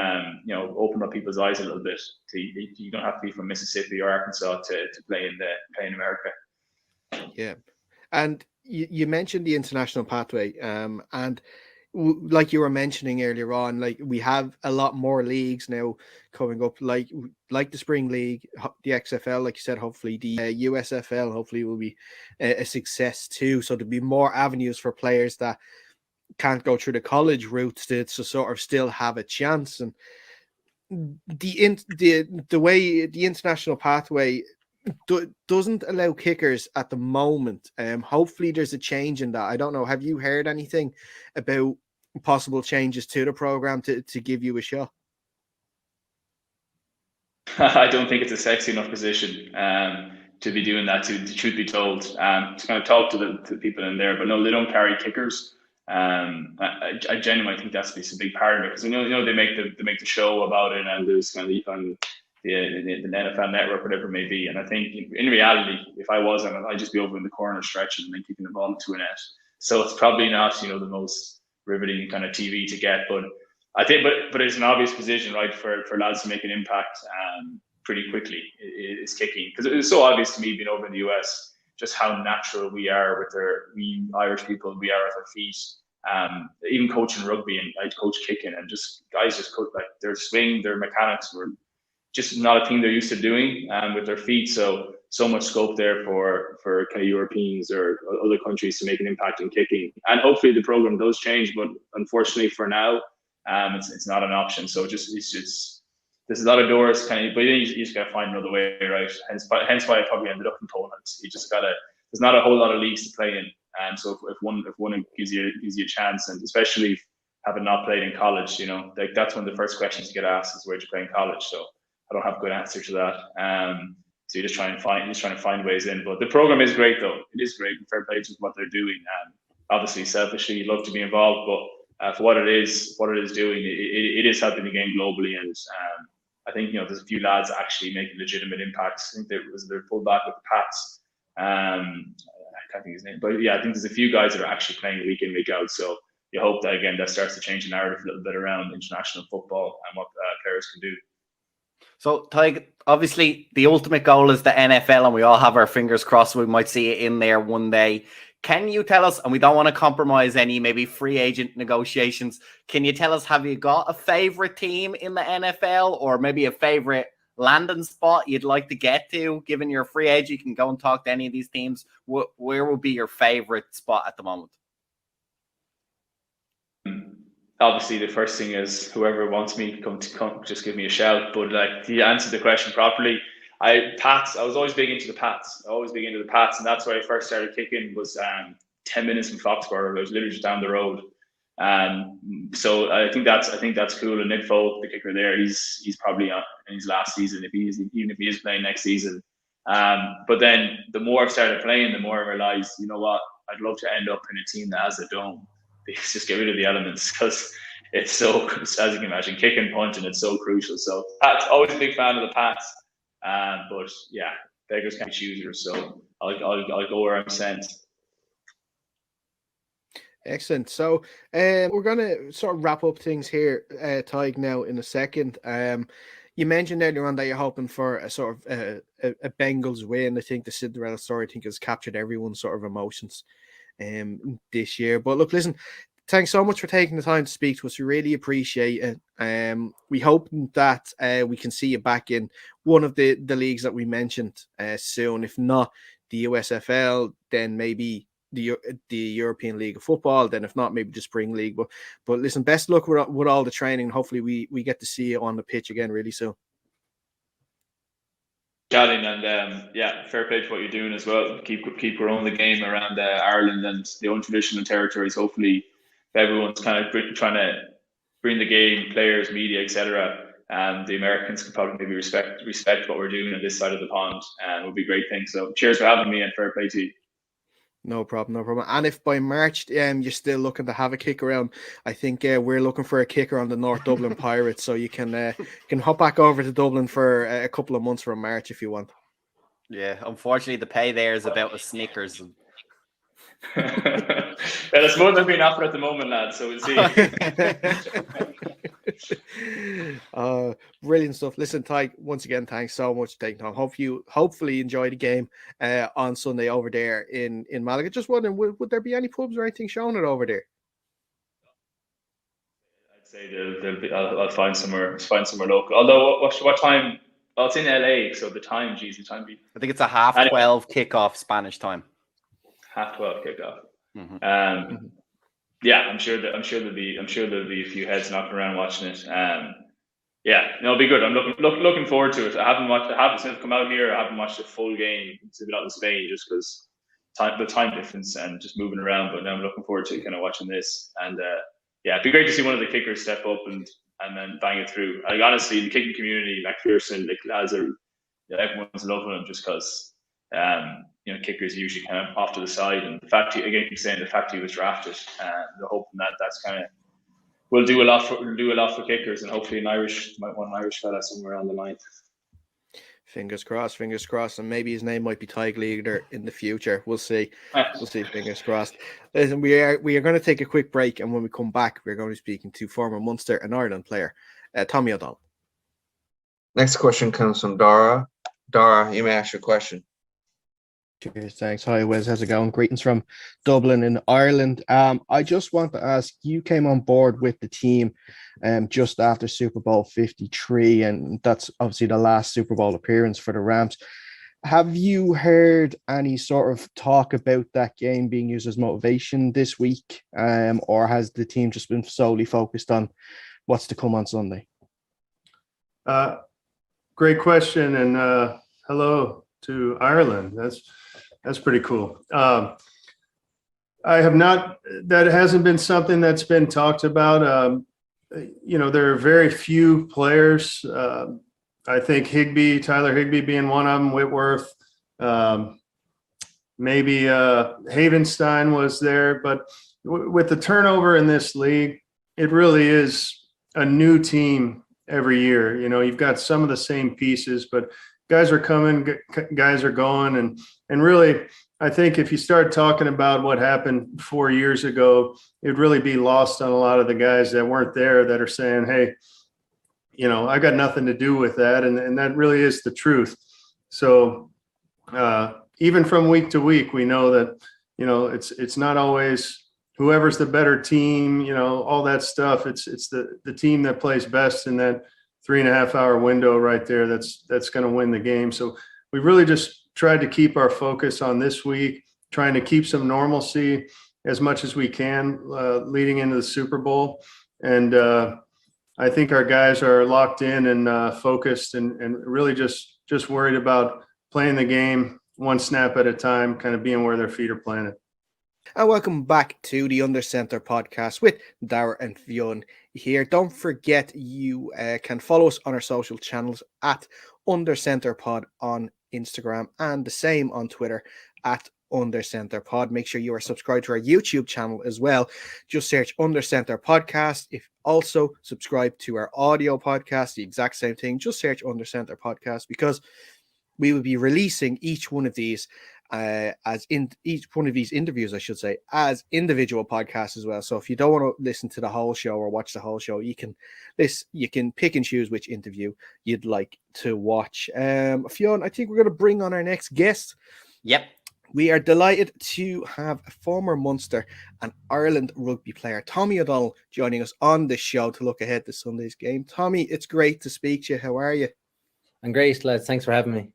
open up people's eyes a little bit. You don't have to be from Mississippi or Arkansas to play in America. Yeah, and you mentioned the international pathway, and like you were mentioning earlier on, like we have a lot more leagues now coming up, like the Spring League, the XFL, like you said. Hopefully, the USFL hopefully will be a success too. So there'll be more avenues for players that can't go through the college routes to sort of still have a chance. And the way the international pathway doesn't allow kickers at the moment. Hopefully there's a change in that. I don't know. Have you heard anything about possible changes to the program to give you a shot? I don't think it's a sexy enough position to be doing that, to truth be told. To kind of talk to the people in there, but no, they don't carry kickers. I genuinely think that's a big part of it, because they make the show about it, and there's kind of on the NFL Network, whatever it may be. And I think in reality, if I was, I'd just be over in the corner stretching and then kicking the ball into a net. So it's probably not the most riveting kind of TV to get, but I think, but it's an obvious position, right, for lads to make an impact pretty quickly. Is kicking, because it's so obvious to me being over in the US just how natural we are we Irish people, we are with our feet. Even coaching rugby, and I'd coach kicking, and just guys just coach, like their swing, their mechanics were just not a thing they're used to doing with their feet. So much scope there for kind of Europeans or other countries to make an impact in kicking. And hopefully the program does change, but unfortunately for now, it's not an option. So there's a lot of doors kind of, but you just gotta find another way, right? Hence why I probably ended up in Poland. You just there's not a whole lot of leagues to play in. So if one gives you a chance, and especially having not played in college, like that's one of the first questions you get asked is, where'd you play in college? So I don't have a good answer to that. So you're just trying to find ways in. But the program is great, though. It is great. Fair play to what they're doing. Obviously, selfishly, you'd love to be involved, but for what it is doing, it is helping the game globally. And I think there's a few lads actually making legitimate impacts. I think there was their fullback with the Pats. I can't think his name, but yeah, I think there's a few guys that are actually playing week in, week out. So you hope that again that starts to change the narrative a little bit around international football and what players can do. So, Tadhg, obviously the ultimate goal is the NFL, and we all have our fingers crossed we might see it in there one day. Can you tell us, and we don't want to compromise any maybe free agent negotiations, can you tell us, have you got a favorite team in the NFL, or maybe a favorite landing spot you'd like to get to? Given you're a free agent, you can go and talk to any of these teams. Where would be your favorite spot at the moment? Obviously, the first thing is whoever wants me, come just give me a shout. But like, to answer the question properly, I was always big into the Pats. And that's where I first started kicking. Was 10 minutes from Foxborough. I was literally just down the road. So I think that's cool. And Nick Folk, the kicker there, he's probably in his last season, even if he is playing next season. But then the more I've started playing, the more I realized, you know what, I'd love to end up in a team that has a dome. Just get rid of the elements, because it's so, as you can imagine, kicking, punching, it's so crucial. So Pat's always a big fan of the Pats, but yeah, beggars can't be choosers. So I'll go where I'm sent. Excellent. So we're going to sort of wrap up things here, Tadhg, now in a second. You mentioned earlier on that you're hoping for a sort of a Bengals win. I think the Cinderella story, has captured everyone's sort of emotions this year. But look, listen, thanks so much for taking the time to speak to us. We really appreciate it. We hope that we can see you back in one of the leagues that we mentioned soon. If not the USFL, then maybe the European League of Football. Then if not, maybe the Spring League. But listen, best luck with all the training. Hopefully we get to see you on the pitch again really soon. Chatting, and yeah, fair play for what you're doing as well. Keep growing the game around Ireland and the untraditional territories. Hopefully, everyone's kind of trying to bring the game, players, media, etc. The Americans can probably maybe respect what we're doing on this side of the pond, and it would be a great thing. So, cheers for having me, and fair play to you. No problem, no problem. And if by March you're still looking to have a kick around, I think we're looking for a kicker on the North Dublin Pirates, so you can hop back over to Dublin for a couple of months from March if you want. Yeah, unfortunately, the pay there is about a Snickers. Yeah, that's more than being offered at the moment, lads. So we'll see. Brilliant stuff. Listen, Tadhg, once again, thanks so much for taking time. Hopefully enjoy the game on Sunday over there in Malaga. Just wondering, would there be any pubs or anything showing it over there? I'd say there'll be. I'll find somewhere local. Although what time? Well, it's in LA, so the time. Geez, the time be. I think it's a 12:30 kickoff Spanish time. 12:30 kickoff. Mm-hmm. Yeah, I'm sure there'll be a few heads knocking around watching it. Yeah, no, it'll be good. I'm looking forward to it. I haven't since I've come out here. I haven't watched a full game since I've been out in Spain, just because the time difference and just moving around. But now I'm looking forward to kind of watching this, and yeah, it'd be great to see one of the kickers step up and then bang it through. Like, honestly, the kicking community, McPherson, like lads are, everyone's loving them just because kickers usually kind of off to the side, and the fact he was drafted, they're hoping that's kind of will do a lot for kickers, and hopefully one Irish fella somewhere on the line. Fingers crossed, and maybe his name might be Tadhg Leader in the future. We'll see. We'll see. Fingers crossed. Listen, we are going to take a quick break, and when we come back, we're going to be speaking to former Munster and Ireland player Tommy O'Donnell. Next question comes from Dara. Dara, you may ask your question. Cheers, thanks. Hi, Wes. How's it going? Greetings from Dublin in Ireland. I just want to ask, you came on board with the team just after Super Bowl 53, and that's obviously the last Super Bowl appearance for the Rams. Have you heard any sort of talk about that game being used as motivation this week, or has the team just been solely focused on what's to come on Sunday? Great question, and hello to Ireland. That's pretty cool. I have not. That hasn't been something that's been talked about. There are very few players. I think Tyler Higbee being one of them, Whitworth, maybe Havenstein was there. But with the turnover in this league, it really is a new team every year. You've got some of the same pieces, but guys are coming, guys are going. And really, I think if you start talking about what happened 4 years ago, it'd really be lost on a lot of the guys that weren't there that are saying, hey, I got nothing to do with that. And that really is the truth. So even from week to week, we know that, it's not always whoever's the better team, all that stuff. It's the team that plays best in that 3.5 hour window right there. That's going to win the game. So we really just tried to keep our focus on this week, trying to keep some normalcy as much as we can leading into the Super Bowl. And I think our guys are locked in and focused and really just worried about playing the game one snap at a time, kind of being where their feet are planted. And welcome back to the Under Center podcast with Dara and Fionn here. Don't forget you can follow us on our social channels at Under Center Pod on Instagram and the same on Twitter at Under Center Pod. Make sure you are subscribed to our YouTube channel as well. Just search Under Center Podcast. If also subscribe to our audio podcast, the exact same thing. Just search Under Center Podcast, because we will be releasing each one of these each one of these interviews, I should say, as individual podcasts as well. So if you don't want to listen to the whole show or watch the whole show, you can pick and choose which interview you'd like to watch. Fionn, I think we're going to bring on our next guest. Yep. We are delighted to have a former Munster and Ireland rugby player, Tommy O'Donnell, joining us on the show to look ahead to Sunday's game. Tommy, it's great to speak to you. How are you? I'm great, lads. Thanks for having me.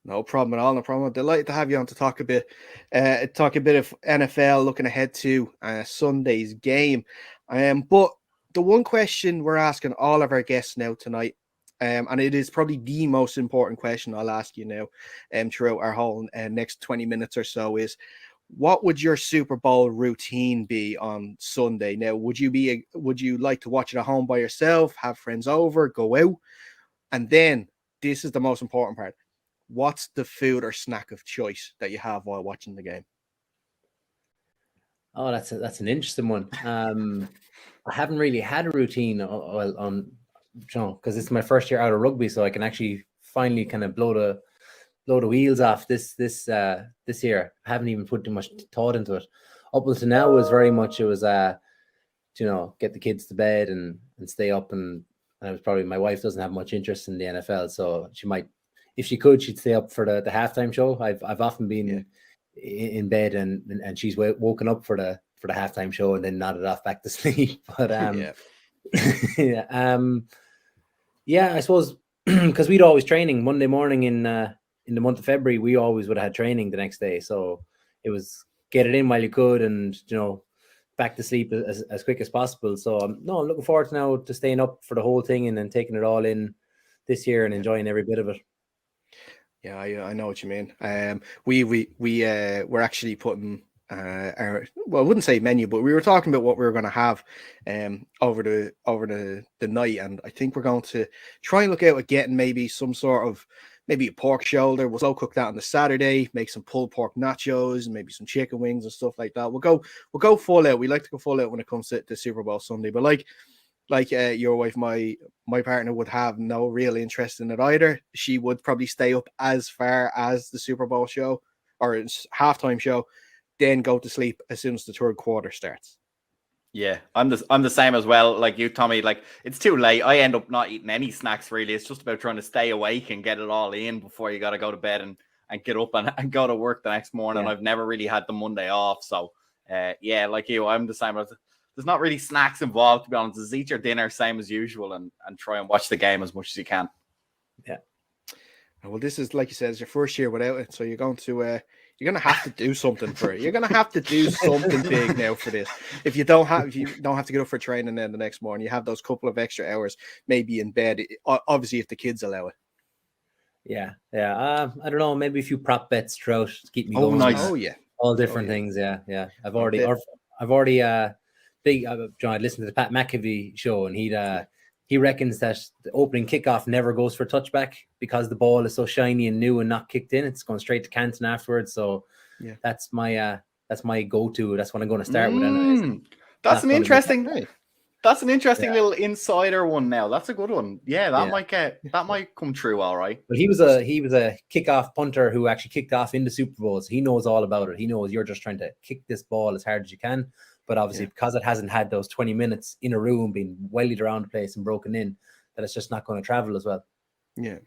No problem at all. No problem. I'm delighted to have you on to talk a bit of NFL, looking ahead to Sunday's game. But the one question we're asking all of our guests now tonight, and it is probably the most important question I'll ask you now throughout our whole next 20 minutes or so, is what would your Super Bowl routine be on Sunday? Now, would you like to watch it at home by yourself, have friends over, go out? And then this is the most important part. What's the food or snack of choice that you have while watching the game? Oh, that's an interesting one. I haven't really had a routine on because it's my first year out of rugby, so I can actually finally kind of blow the wheels off this year. I haven't even put too much thought into it. Up until now, was very much get the kids to bed and stay up, and it was probably, my wife doesn't have much interest in the NFL, so she might, if she could, she'd stay up for the halftime show. I've often been in bed and she's woken up for the halftime show and then nodded off back to sleep. But I suppose because we'd always training Monday morning in the month of February, we always would have had training the next day, so it was get it in while you could, and back to sleep as quick as possible. So I'm looking forward now to staying up for the whole thing and then taking it all in this year and enjoying every bit of it. Yeah, I know what you mean. We're actually putting I wouldn't say menu, but we were talking about what we were going to have over the night, and I think we're going to try and look out at getting maybe some sort of maybe a pork shoulder. We'll slow cook that on the Saturday, make some pulled pork nachos and maybe some chicken wings and stuff like that. We'll go full out. We like to go full out when it comes to Super Bowl Sunday, but like your wife, my partner would have no real interest in it either. She would probably stay up as far as the Super Bowl show or halftime show, then go to sleep as soon as the third quarter starts. Yeah, I'm the same as well. Like you, Tommy, like it's too late. I end up not eating any snacks really. It's just about trying to stay awake and get it all in before you got to go to bed and get up and go to work the next morning. Yeah. I've never really had the Monday off. So like you, I'm the same. There's not really snacks involved, to be honest. Just eat your dinner, same as usual, and try and watch the game as much as you can. Yeah. Well, this is, like you said, it's your first year without it. So you're going to have to do something for it. You're going to have to do something big now for this. If you don't have to get up for training then the next morning, you have those couple of extra hours, maybe in bed, obviously if the kids allow it. Yeah. I don't know, maybe a few prop bets throughout to keep me going. Nice. Oh, yeah. All different things. Yeah. I've already John, I listened to the Pat McAfee show, and he reckons that the opening kickoff never goes for touchback because the ball is so shiny and new and not kicked in. It's going straight to Canton afterwards. So that's my go-to. That's what I'm going to start with. Anyways. That's an interesting little insider one. Now that's a good one. Yeah, that might come true. All right. But he was a kickoff punter who actually kicked off in the Super Bowl. So he knows all about it. He knows you're just trying to kick this ball as hard as you can. But obviously, because it hasn't had those 20 minutes in a room being wellied around the place and broken in, that it's just not going to travel as well. Yeah.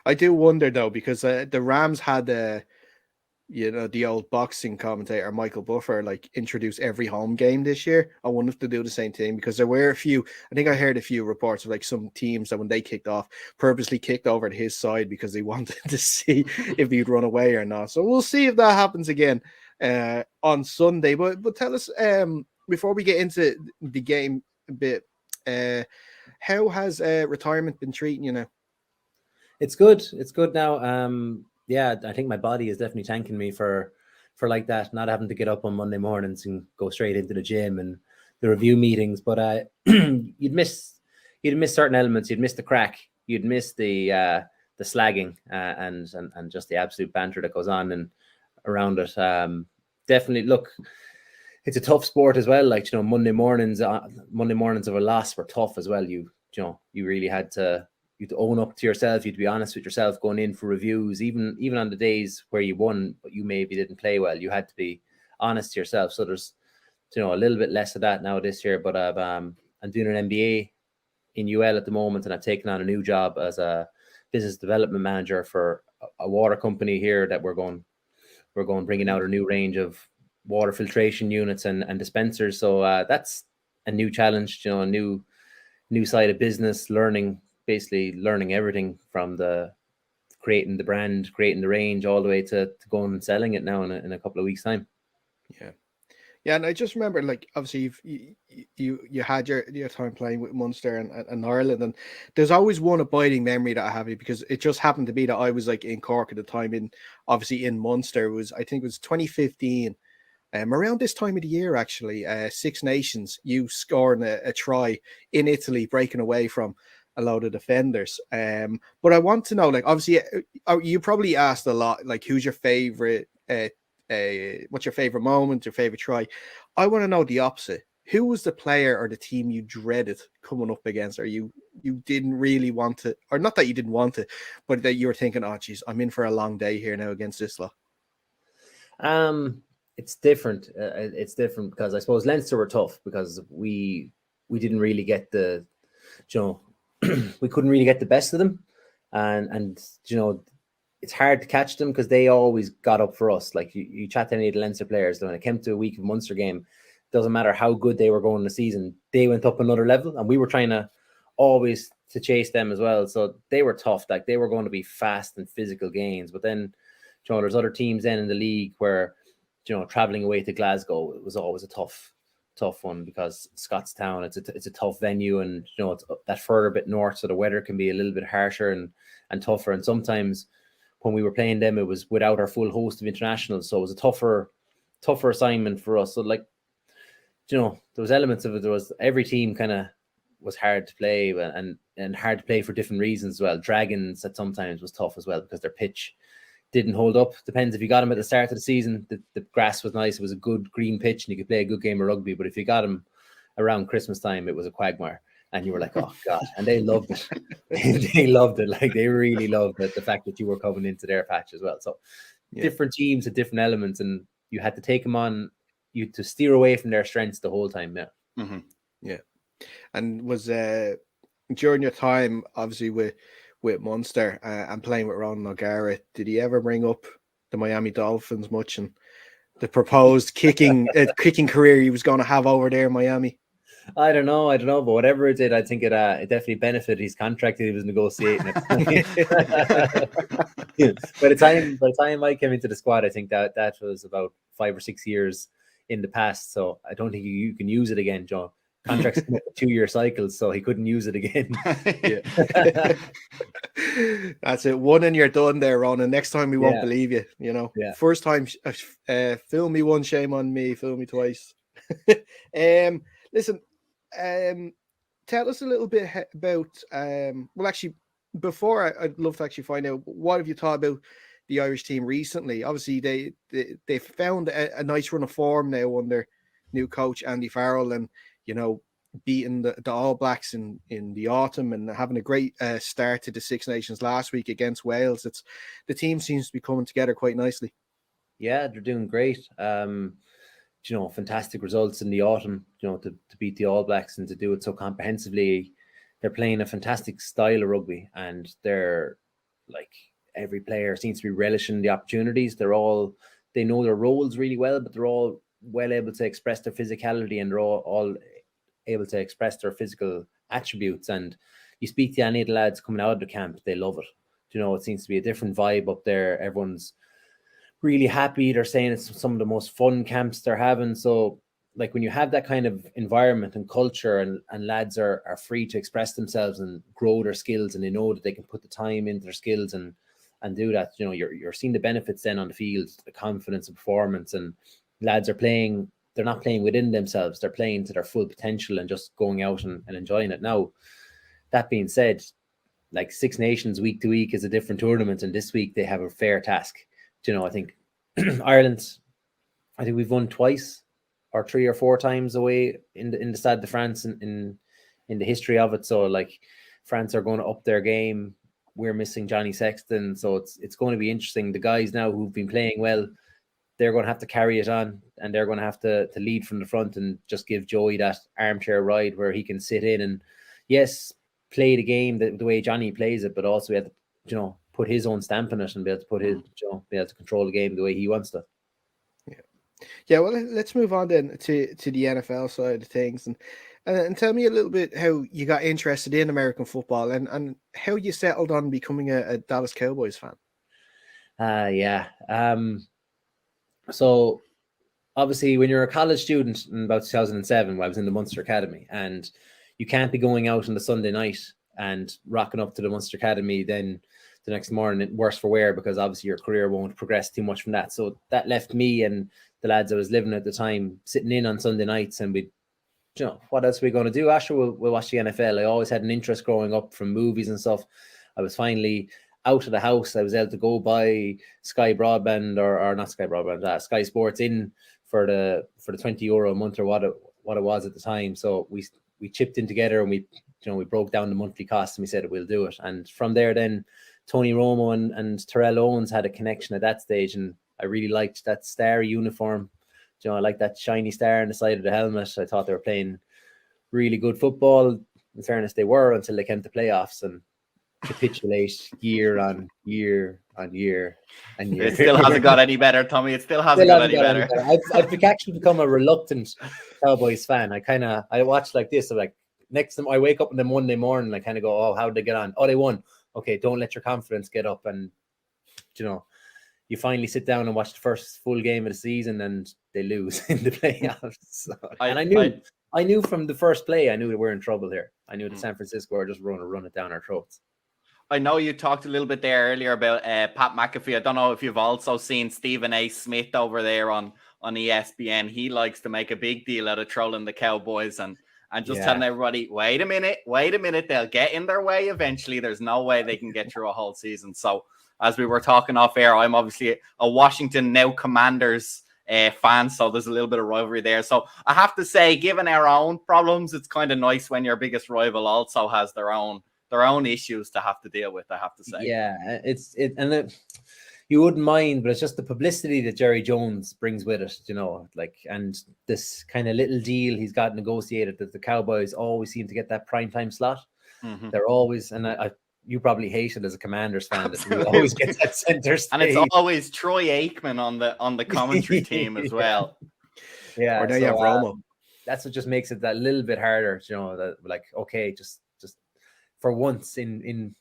I do wonder, though, because the Rams had the old boxing commentator, Michael Buffer, introduce every home game this year. I wonder if they do the same thing, because there were I think I heard a few reports of some teams that when they kicked off, purposely kicked over to his side because they wanted to see if he'd run away or not. So we'll see if that happens again on Sunday. But tell us, before we get into the game a bit, how has retirement been treating you now? It's good now. I think my body is definitely thanking me for like that, not having to get up on Monday mornings and go straight into the gym and the review meetings. But you'd miss certain elements. You'd miss the crack. You'd miss the slagging and just the absolute banter that goes on and around it. Definitely, look, it's a tough sport as well. Monday mornings of a loss were tough as well. You really had to own up to yourself. You had to be honest with yourself going in for reviews, even on the days where you won but you maybe didn't play well. You had to be honest to yourself. So there's a little bit less of that now this year. But I'm doing an MBA in UL at the moment, and I've taken on a new job as a business development manager for a water company here that we're going bringing out a new range of water filtration units and dispensers. So that's a new challenge, a new side of business, basically learning everything from the creating the brand, creating the range, all the way to going and selling it now in a couple of weeks' time. Yeah, and I just remember, obviously you had your time playing with Munster and Ireland, and there's always one abiding memory that I have, because it just happened to be that I was in Cork at the time, in Munster. I think it was 2015, around this time of the year actually. Six Nations, you scoring a try in Italy, breaking away from a load of defenders. But I want to know, obviously you probably asked a lot, who's your favorite what's your favorite moment, your favorite try. I want to know the opposite. Who was the player or the team you dreaded coming up against, or you didn't really want to, or not that you didn't want to, but that you were thinking, oh, geez, I'm in for a long day here now against this lot? It's different. It's different because I suppose Leinster were tough because we didn't really get the, we couldn't really get the best of them, and it's hard to catch them because they always got up for us. Like you chat to any of the Leinster players, when it came to a week of Munster game, doesn't matter how good they were going in the season, they went up another level, and we were trying to always to chase them as well. So they were tough. Like they were going to be fast and physical games. But then, there's other teams then in the league where, traveling away to Glasgow, it was always a tough one because Scottstown, it's a tough venue, and it's that further bit north, so the weather can be a little bit harsher and tougher. And sometimes when we were playing them, it was without our full host of internationals, so it was a tougher assignment for us. So there was elements of it. There was every team kind of was hard to play and hard to play for different reasons as well. Dragons at sometimes was tough as well because their pitch didn't hold up. Depends if you got them at the start of the season, the grass was nice, it was a good green pitch and you could play a good game of rugby. But if you got them around Christmas time, it was a quagmire and you were like, oh God. And they loved it. They loved it. Like they really loved it, the fact that you were coming into their patch as well. So different teams had different elements and you had to take them on, you to steer away from their strengths the whole time. Yeah. And was during your time obviously with Munster and playing with Ron O'Gara, did he ever bring up the Miami Dolphins much and the proposed kicking career he was going to have over there in Miami? I don't know, but whatever it did, I think it definitely benefited his contract that he was negotiating. By the time I came into the squad, I think that was about 5 or 6 years in the past. So I don't think you can use it again, John. Contracts 2-year cycles, so he couldn't use it again. That's it. One and you're done there, Ron. And next time we won't believe you. First time, fool me once, shame on me. Fool me twice. Listen, tell us a little bit about. Well, actually, before I'd love to actually find out what have you thought about the Irish team recently. Obviously, they found a nice run of form now under new coach Andy Farrell, and beating the All Blacks in the autumn and having a great start to the Six Nations last week against Wales. The team seems to be coming together quite nicely. Yeah, they're doing great. Fantastic results in the autumn, to beat the All Blacks and to do it so comprehensively. They're playing a fantastic style of rugby and they're like every player seems to be relishing the opportunities. They know their roles really well, but they're all well able to express their physicality and they're all able to express their physical attributes. And you speak to any of the lads coming out of the camp, they love it. It seems to be a different vibe up there. Everyone's really happy. They're saying it's some of the most fun camps they're having. So like when you have that kind of environment and culture and lads are free to express themselves and grow their skills and they know that they can put the time into their skills and do that, you're seeing the benefits then on the field, the confidence and performance, and lads are playing. They're not playing within themselves. They're playing to their full potential and just going out and enjoying it. Now, that being said, like Six Nations week to week is a different tournament. And this week they have a fair task. I think Ireland, I think we've won twice or 3 or 4 times away in the Stade de France in the history of it. So like France are going to up their game. We're missing Johnny Sexton. So it's going to be interesting. The guys now who've been playing well, they're going to have to carry it on and they're going to have to lead from the front and just give Joey that armchair ride where he can sit in and, yes, play the game the way Johnny plays it, but also he had to, put his own stamp on it and be able to put his, be able to control the game the way he wants to. Yeah. Well, let's move on then to the NFL side of things and tell me a little bit how you got interested in American football and how you settled on becoming a Dallas Cowboys fan. So obviously when you're a college student in about 2007, I was in the Munster Academy, and you can't be going out on the Sunday night and rocking up to the Munster Academy then the next morning, worse for wear, because obviously your career won't progress too much from that. So that left me and the lads I was living at the time sitting in on Sunday nights, and we, what else are we going to do? Asher, we'll watch the NFL. I always had an interest growing up from movies and stuff. I was finally out of the house. I was able to go buy Sky Broadband or not Sky Broadband, Sky Sports in for the €20 a month or what it was at the time. So we chipped in together and we broke down the monthly costs and we said we'll do it. And from there, then Tony Romo and Terrell Owens had a connection at that stage, and I really liked that star uniform. I like that shiny star on the side of the helmet. I thought they were playing really good football. In fairness, they were until they came to playoffs and capitulate year on year on year and year. It still hasn't got any better, Tommy. It still hasn't got any better. I've actually become a reluctant Cowboys fan. I watch like this. I'm like, next time I wake up on the Monday morning, I kind of go, oh, how did they get on? Oh, they won. Okay, don't let your confidence get up. And, you finally sit down and watch the first full game of the season and they lose in the playoffs. So, I knew from the first play, I knew that we're in trouble here. I knew that San Francisco are just going to run it down our throats. I know you talked a little bit there earlier about Pat McAfee. I don't know if you've also seen Stephen A. Smith over there on ESPN. He likes to make a big deal out of trolling the Cowboys and just telling everybody, wait a minute, they'll get in their way eventually. There's no way they can get through a whole season. So as we were talking off air, I'm obviously a Washington now Commanders fan, so there's a little bit of rivalry there. So I have to say, given our own problems, it's kind of nice when your biggest rival also has their own issues to have to deal with, I have to say. Yeah, you wouldn't mind, but it's just the publicity that Jerry Jones brings with it, and this kind of little deal he's got negotiated that the Cowboys always seem to get that primetime slot. Mm-hmm. They're always, and you probably hate it as a Commanders fan that we always get that center stage. And it's always Troy Aikman on the commentary team as well. Yeah, or now you have Romo. That's what just makes it that little bit harder, that okay, just for once in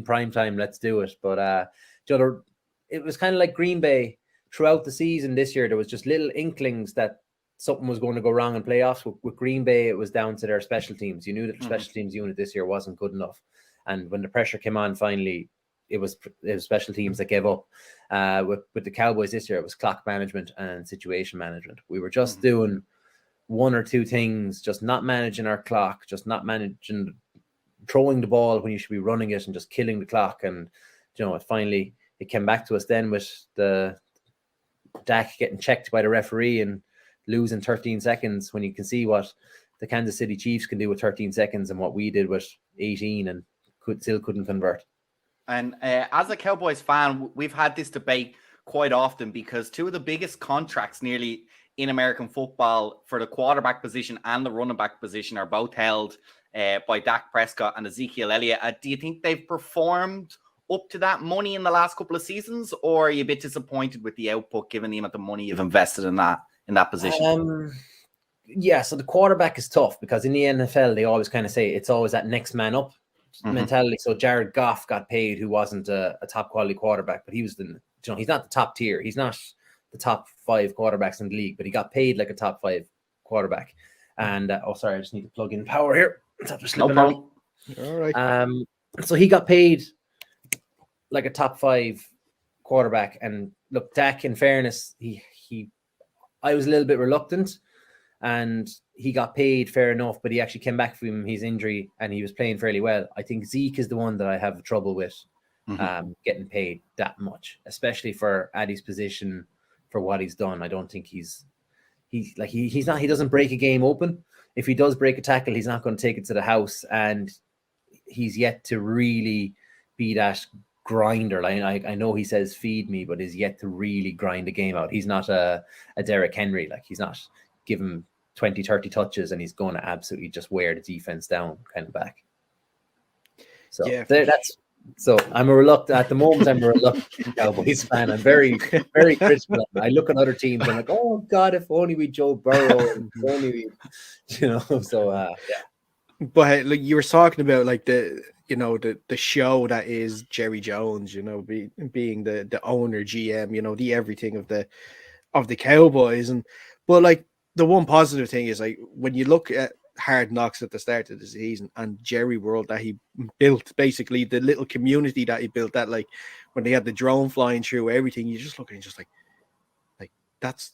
prime time, let's do it. But it was kind of like Green Bay throughout the season this year. There was just little inklings that something was going to go wrong in playoffs. With Green Bay, it was down to their special teams. You knew that the special teams unit this year wasn't good enough. And when the pressure came on, finally, it was special teams that gave up. With the Cowboys this year, it was clock management and situation management. We were just doing one or two things, just not managing our clock, just not managing throwing the ball when you should be running it and just killing the clock. And, finally, it came back to us then with the Dak getting checked by the referee and losing 13 seconds when you can see what the Kansas City Chiefs can do with 13 seconds and what we did with 18 and still couldn't convert. And as a Cowboys fan, we've had this debate quite often because two of the biggest contracts nearly in American football for the quarterback position and the running back position are both held by Dak Prescott and Ezekiel Elliott. Do you think they've performed up to that money in the last couple of seasons, or are you a bit disappointed with the output given the amount of money you've invested in that position? Yeah, so the quarterback is tough because in the NFL, they always kind of say it's always that next man up mentality. So Jared Goff got paid, who wasn't a top quality quarterback, but he was he's not the top tier. He's not the top 5 quarterbacks in the league, but he got paid like a top 5 quarterback. And sorry, I just need to plug in power here. No problem. All right. So he got paid like a top 5 quarterback. And look, Dak, in fairness, I was a little bit reluctant, and he got paid fair enough, but he actually came back from his injury and he was playing fairly well. I think Zeke is the one that I have trouble with getting paid that much, especially for Addy's position for what he's done. I don't think he doesn't break a game open. If he does break a tackle, he's not going to take it to the house, and he's yet to really be that grinder. I know he says feed me, but is yet to really grind a game out. He's not a Derrick Henry. He's not given 20, 30 touches and he's going to absolutely just wear the defense down kind of back. So yeah, so I'm a reluctant Cowboys fan. I'm very, very critical. I look at other teams and I'm like, oh God, if only we Joe Burrow, and if only we, so yeah. But like you were talking about, like the show that is Jerry Jones, being the owner, GM, the everything of the Cowboys, but like the one positive thing is, like, when you look at Hard Knocks at the start of the season and Jerry World that he built, basically the little community that he built, that like when they had the drone flying through everything, you just look at it and just like that's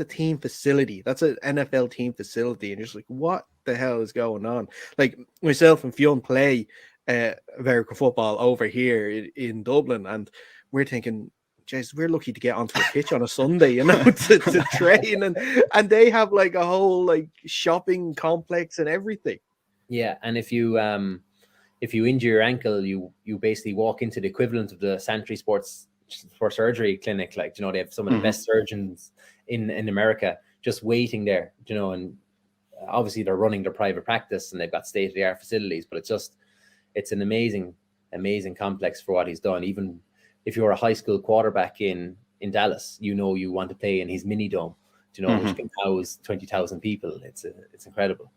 a team facility. That's an NFL team facility. And you're just like, what the hell is going on? Like myself and Fionn play American football over here in Dublin, and we're thinking, jeez, we're lucky to get onto a pitch on a Sunday, to train, and they have like a whole like shopping complex and everything. Yeah, and if you injure your ankle, you basically walk into the equivalent of the Santry Sports Surgery Clinic. Like, they have some of the best surgeons in America just waiting there, and obviously they're running their private practice and they've got state-of-the-art facilities, but it's an amazing complex for what he's done. Even if you're a high school quarterback in Dallas, you want to play in his mini dome, which can house 20,000 people. It's incredible.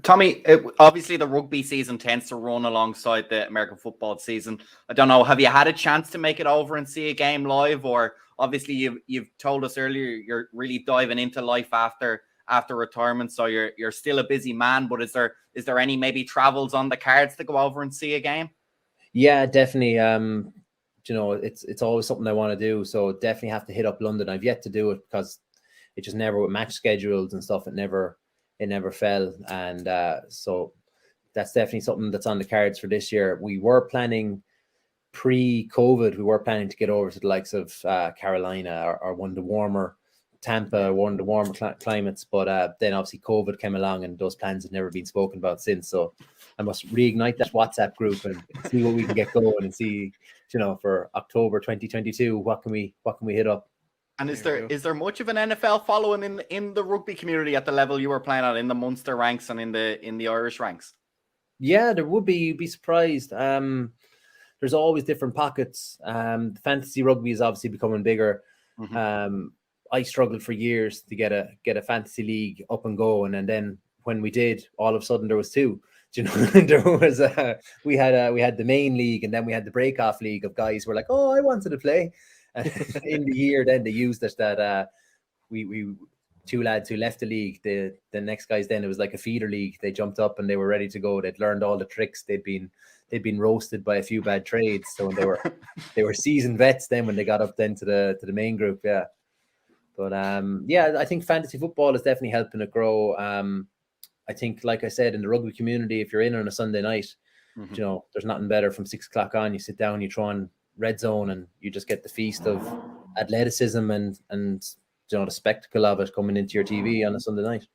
Tommy, obviously the rugby season tends to run alongside the American football season. I don't know, have you had a chance to make it over and see a game live? Or obviously you've told us earlier you're really diving into life after retirement, so you're still a busy man. But is there any maybe travels on the cards to go over and see a game? Yeah, definitely. It's always something I want to do. So definitely have to hit up London. I've yet to do it because it just never, with match schedules and stuff, it never fell. And so that's definitely something that's on the cards for this year. We were planning pre-COVID, to get over to the likes of Carolina or one of the warmer, Tampa, one of the warmer climates. But then obviously COVID came along and those plans have never been spoken about since. So I must reignite that WhatsApp group and see what we can get going and see, for October 2022, what can we hit up. And is there much of an NFL following in the rugby community at the level you were playing at, in the Munster ranks and in the Irish ranks? Yeah, there would be. You'd be surprised. There's always different pockets. Fantasy rugby is obviously becoming bigger. I struggled for years to get a fantasy league up and going, and then when we did, all of a sudden there was two. There was we had the main league, and then we had the break-off league of guys who were like, oh, I wanted to play. In the year then they used us that we two lads who left the league, the next guys, then it was like a feeder league. They jumped up and they were ready to go. They'd learned all the tricks. They'd been roasted by a few bad trades, so they were seasoned vets then when they got up then to the main group. Yeah, but I think fantasy football is definitely helping it grow. I think, like I said, in the rugby community, if you're in on a Sunday night, there's nothing better. From 6 o'clock on, you sit down, you throw on Red Zone, and you just get the feast of athleticism and the spectacle of it coming into your TV on a Sunday night.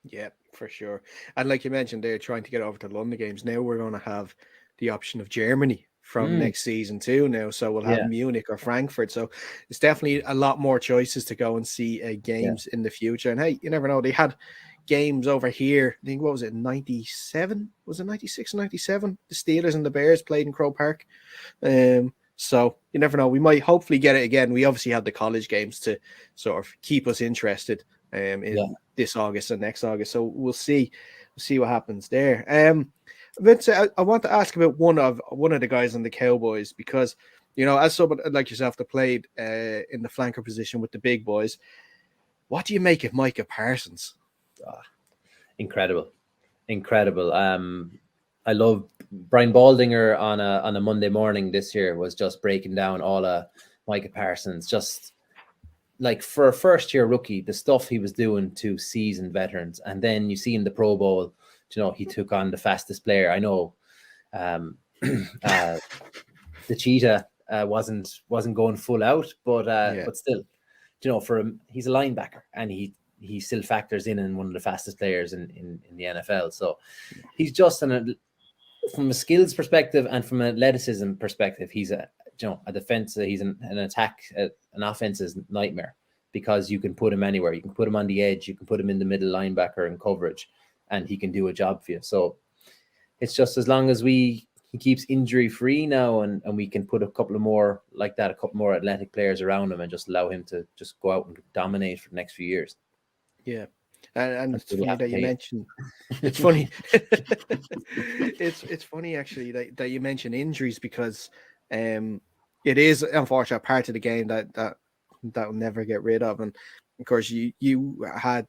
Yeah, for sure. And like you mentioned, they're trying to get over to London games. Now we're going to have the option of Germany from next season too now. So we'll have Munich or Frankfurt. So it's definitely a lot more choices to go and see games in the future. And hey, you never know. They had games over here. I think, what was it, 97? Was it 96 or 97? The Steelers and the Bears played in Croke Park. So you never know. We might hopefully get it again. We obviously have the college games to sort of keep us interested in this August and next August. So we'll see what happens there. Vince, I want to ask about one of the guys on the Cowboys, because as someone like yourself that played in the flanker position with the big boys, what do you make of Micah Parsons? Incredible. I love Brian Baldinger on a Monday morning this year was just breaking down all of Micah Parsons, just like for a first year rookie, the stuff he was doing to seasoned veterans. And then you see in the Pro Bowl, he took on the fastest player. I know the cheetah wasn't going full out, but still, for him, he's a linebacker and he still factors in one of the fastest players in the NFL. So he's just from a skills perspective and from an athleticism perspective, he's a defense. He's an attack, an offense's nightmare, because you can put him anywhere. You can put him on the edge. You can put him in the middle linebacker in coverage, and he can do a job for you. So it's just as long as he keeps injury free now, and we can put a couple more athletic players around him and just allow him to just go out and dominate for the next few years. Yeah. And it's funny that you mentioned. It's funny. it's funny actually that you mention injuries, because it is unfortunate part of the game that will never get rid of. And of course, you had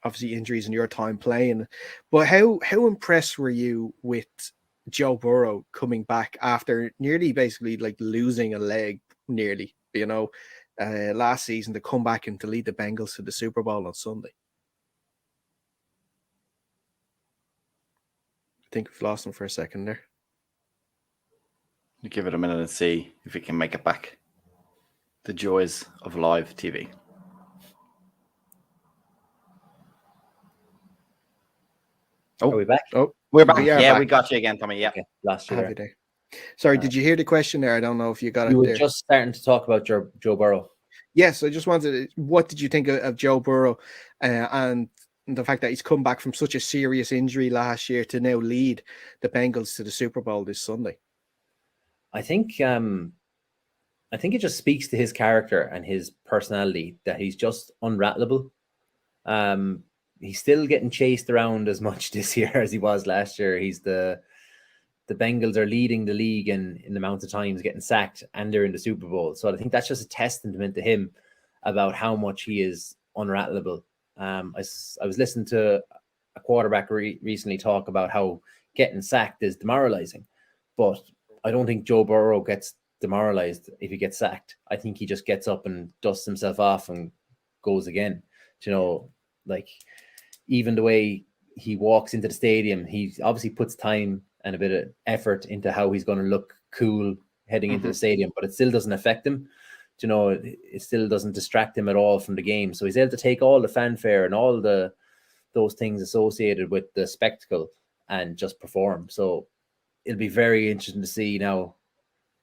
obviously injuries in your time playing. But how impressed were you with Joe Burrow coming back after nearly basically like losing a leg nearly? Last season, to come back and to lead the Bengals to the Super Bowl on Sunday. think we've lost him for a second there. Give it a minute and see if we can make it back. The joys of live TV. Are we back? Oh, we're back. We We got you again, Tommy. Yeah, Okay, lost you have you there. there. Sorry, did you hear the question there? I don't know if you got You it were there. just starting to talk about Joe Burrow. Yes, I just wanted. What did you think of Joe Burrow and the fact that he's come back from such a serious injury last year to now lead the Bengals to the Super Bowl this Sunday? I think it just speaks to his character and his personality that he's just unrattleable. He's still getting chased around as much this year as he was last year. He's the Bengals are leading the league in the amount of times getting sacked, and they're in the Super Bowl. So I think that's just a testament to him about how much he is unrattleable. I was listening to a quarterback recently talk about how getting sacked is demoralizing, but I don't think Joe Burrow gets demoralized if he gets sacked. I think he just gets up and dusts himself off and goes again. Like even the way he walks into the stadium, he obviously puts time and a bit of effort into how he's going to look cool heading into the stadium, but it still doesn't affect him. It still doesn't distract him at all from the game. So he's able to take all the fanfare and all those things associated with the spectacle and just perform. So it'll be very interesting to see now.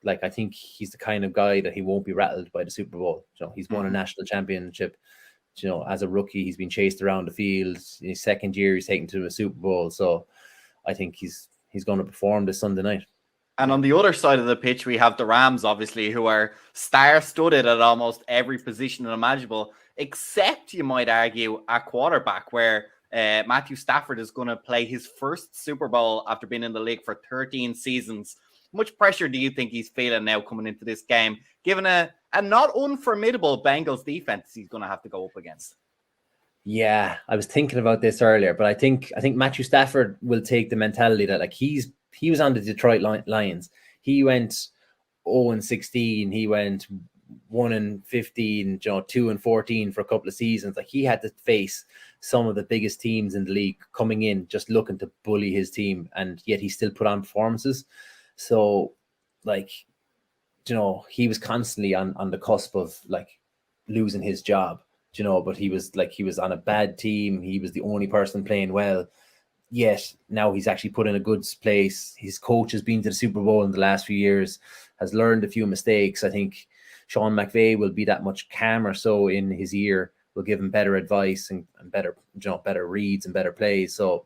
Like, I think he's the kind of guy that he won't be rattled by the Super Bowl. He's won a national championship. As a rookie, he's been chased around the field. In his second year, he's taken to a Super Bowl. So I think he's going to perform this Sunday night. And on the other side of the pitch, we have the Rams, obviously, who are star-studded at almost every position imaginable, except, you might argue, at quarterback, where Matthew Stafford is going to play his first Super Bowl after being in the league for 13 seasons. How much pressure do you think he's feeling now coming into this game, given a not unformidable Bengals defense he's going to have to go up against? Yeah, I was thinking about this earlier, but I think Matthew Stafford will take the mentality that, like, he was on the Detroit Lions. He went 0-16. He went 1-15, 2-14 for a couple of seasons. Like, he had to face some of the biggest teams in the league coming in, just looking to bully his team, and yet he still put on performances. So, like, he was constantly on the cusp of, like, losing his job, but he was on a bad team. He was the only person playing well. Yet now he's actually put in a good place. His coach has been to the Super Bowl in the last few years, has learned a few mistakes. I think Sean McVay will be that much calmer so in his ear, will give him better advice and better, better reads and better plays. So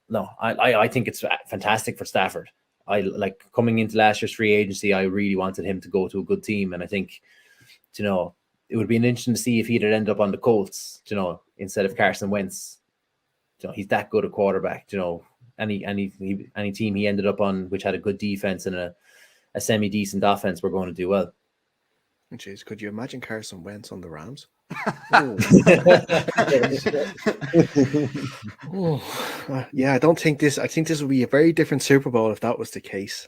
no, I think it's fantastic for Stafford. I like coming into last year's free agency. I really wanted him to go to a good team, and I think, it would be interesting to see if he'd end up on the Colts, instead of Carson Wentz. He's that good a quarterback. Any team he ended up on, which had a good defense and a semi-decent offense, we're going to do well. Jeez, could you imagine Carson Wentz on the Rams? Yeah, I think this would be a very different Super Bowl if that was the case.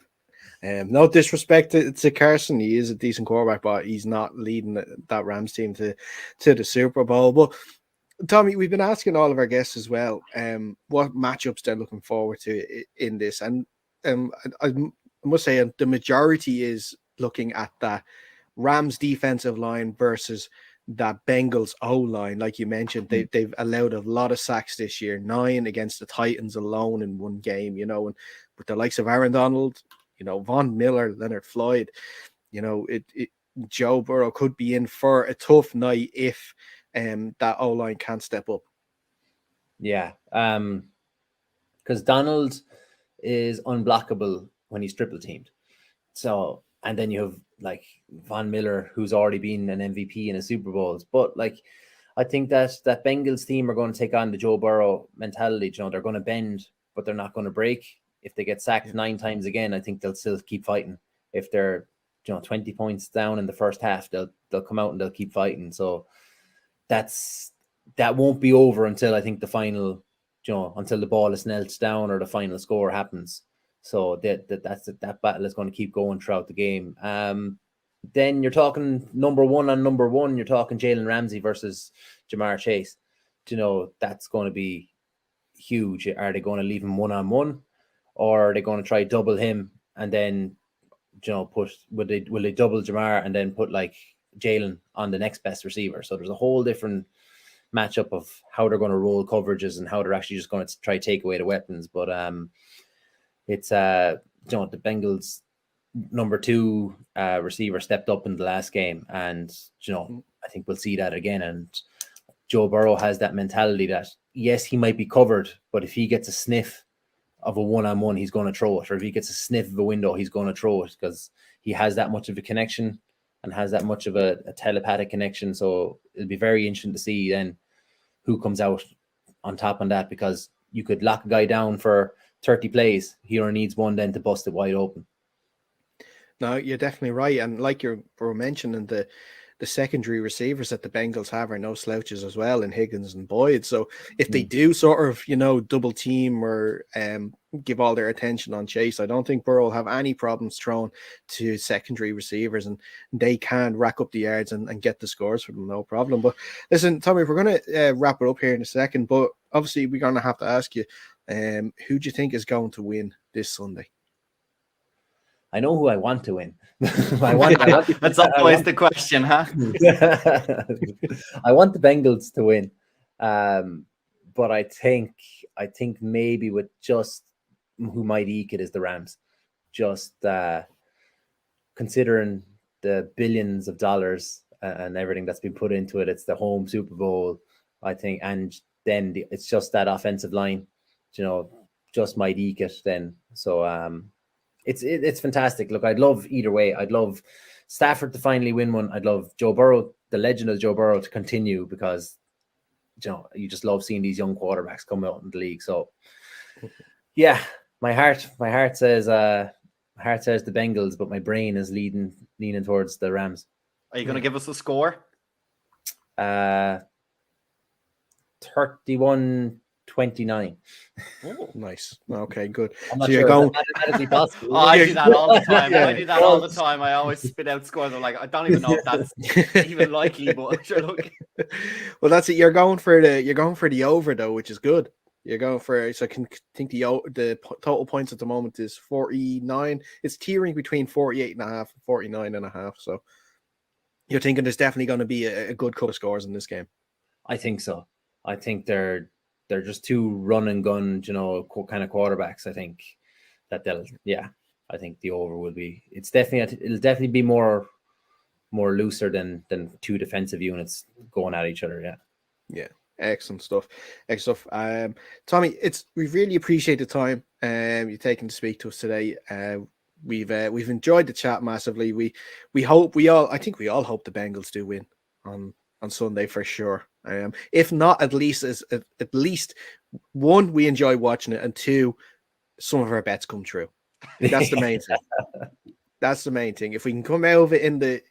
No disrespect to Carson, he is a decent quarterback, but he's not leading that Rams team to the Super Bowl. But Tommy, we've been asking all of our guests as well what matchups they're looking forward to in this, and I must say the majority is looking at that Rams defensive line versus that Bengals O-line. Like you mentioned, they've allowed a lot of sacks this year, 9 against the Titans alone in one game, and with the likes of Aaron Donald, Von Miller, Leonard Floyd, Joe Burrow could be in for a tough night if that O-line can't step up. Yeah, because Donald is unblockable when he's triple teamed. So, and then you have like Von Miller, who's already been an MVP in a Super Bowls. But like, I think that Bengals team are going to take on the Joe Burrow mentality. They're going to bend, but they're not going to break. If they get sacked 9 times again, I think they'll still keep fighting. If they're 20 points down in the first half, they'll come out and they'll keep fighting. So that won't be over until I think the final, until the ball is knelt down or the final score happens. So that battle is going to keep going throughout the game. Then you're talking number one on number one. You're talking Jalen Ramsey versus Jamar Chase. That's going to be huge. Are they going to leave him one-on-one? or are they going to try double him and then, will they double Jamar and then put like Jalen on the next best receiver? So there's a whole different matchup of how they're going to roll coverages and how they're actually just going to try to take away the weapons. But it's the Bengals number 2 receiver stepped up in the last game, and I think we'll see that again. And Joe Burrow has that mentality that yes, he might be covered, but if he gets a sniff of a one-on-one, he's going to throw it, or if he gets a sniff of a window, he's going to throw it, because he has that much of a connection and has that much of a telepathic connection. So it'll be very interesting to see then who comes out on top on that, because you could lock a guy down for 30 plays. He only needs one then to bust it wide open. No, you're definitely right. And like you were mentioning, the secondary receivers that the Bengals have are no slouches as well, in Higgins and Boyd. So if they do sort of, double team or give all their attention on Chase, I don't think Burrow will have any problems thrown to secondary receivers, and they can rack up the yards and get the scores for them, no problem. But listen, Tommy, we're going to wrap it up here in a second, but obviously we're going to have to ask you, who do you think is going to win this Sunday? I know who I want to win. That's always the question, huh? I want the Bengals to win. But I think maybe with just who might eke it is the Rams. Just considering the billions of dollars and everything that's been put into it. It's the home Super Bowl, I think. And then it's just that offensive line, just might eke it then. So, it's fantastic. Look, I'd love either way. I'd love Stafford to finally win one. I'd love Joe Burrow, the legend of Joe Burrow, to continue, because you just love seeing these young quarterbacks come out in the league. So yeah, my heart says the Bengals, but my brain is leaning towards the Rams. Are you going to give us a score? 31-29. Oh, nice. Okay, good. I'm not so sure you're going. I do that all the time. I do that all the time. I always spit out scores. I'm like, I don't even know if that's even likely, but sure, look. Well, that's it. You're going for the over though, which is good. You're going for, so I can think the total points at the moment is 49. It's tearing between 48.5 and 49.5. So you're thinking there's definitely going to be a good couple of scores in this game. I think so. I think they're just two run and gun, kind of quarterbacks. I think that I think the over will be. It'll definitely be more looser than two defensive units going at each other. Yeah. Excellent stuff. Tommy, we really appreciate the time you taking to speak to us today. We've enjoyed the chat massively. I think we all hope the Bengals do win on Sunday for sure. If not, at least one, we enjoy watching it, and two, some of our bets come true. That's the main thing. That's the main thing. If we can come out of it in the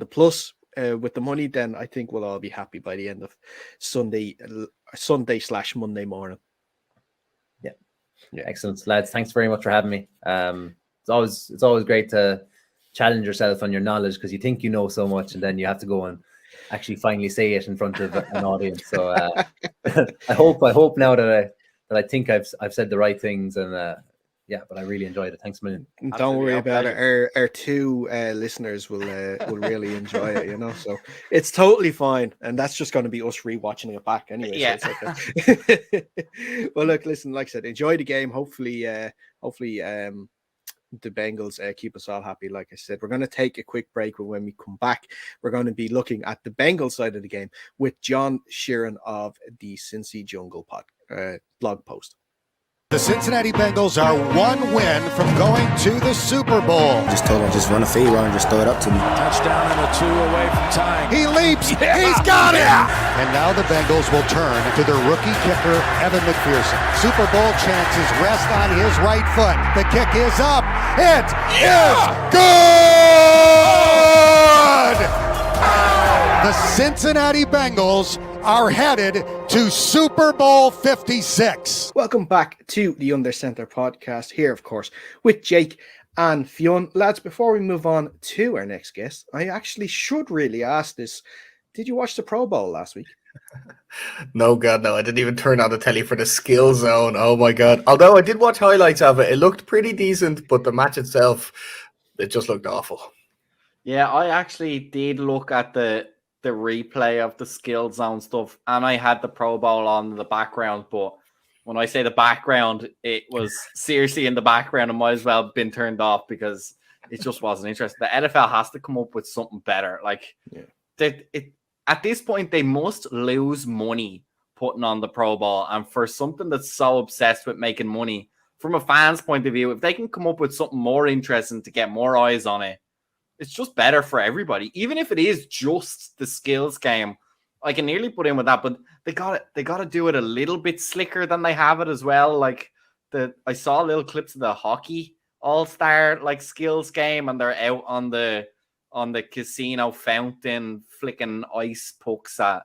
plus with the money, then I think we'll all be happy by the end of Sunday/Monday morning. Yeah. Excellent, lads. Thanks very much for having me. It's always great to challenge yourself on your knowledge, because you think you know so much, and then you have to go and actually finally say it in front of an audience. So I hope now that I think I've said the right things, and but I really enjoyed it. Thanks a million. Don't worry about it. Our two listeners will really enjoy it, so it's totally fine, and that's just going to be us rewatching it back anyway. Yeah. So it's okay. Well, look, listen, like I said, enjoy the game. Hopefully the Bengals keep us all happy. Like I said, we're going to take a quick break, but when we come back, we're going to be looking at the Bengals side of the game with John Sheeran of the Cincy Jungle blog post. The Cincinnati Bengals are one win from going to the Super Bowl. Just told him, just run a fade route and just throw it up to me. Touchdown and a 2 away from tying. He leaps. Yeah. He's got it. Yeah. And now the Bengals will turn to their rookie kicker, Evan McPherson. Super Bowl chances rest on his right foot. The kick is up. It is good. The Cincinnati Bengals are headed to Super Bowl 56. Welcome back to the Under Center podcast here, of course, with Jake and Fionn. Lads, before we move on to our next guest, I actually should really ask this. Did you watch the Pro Bowl last week? No, God, no. I didn't even turn on the telly for the skill zone. Oh, my God. Although I did watch highlights of it. It looked pretty decent, but the match itself, it just looked awful. Yeah, I actually did look at the replay of the skill zone stuff, and I had the Pro Bowl on in the background, but when I say the background, it was seriously in the background and might as well have been turned off because it just wasn't interesting. The NFL has to come up with something better. Like, at this point, they must lose money putting on the Pro Bowl. And for something that's so obsessed with making money, from a fan's point of view, if they can come up with something more interesting to get more eyes on it, it's just better for everybody. Even if it is just the skills game, I can nearly put in with that. But they got to do it a little bit slicker than they have it as well. Like I saw little clips of the hockey all-star like skills game, and they're out on the casino fountain flicking ice pucks at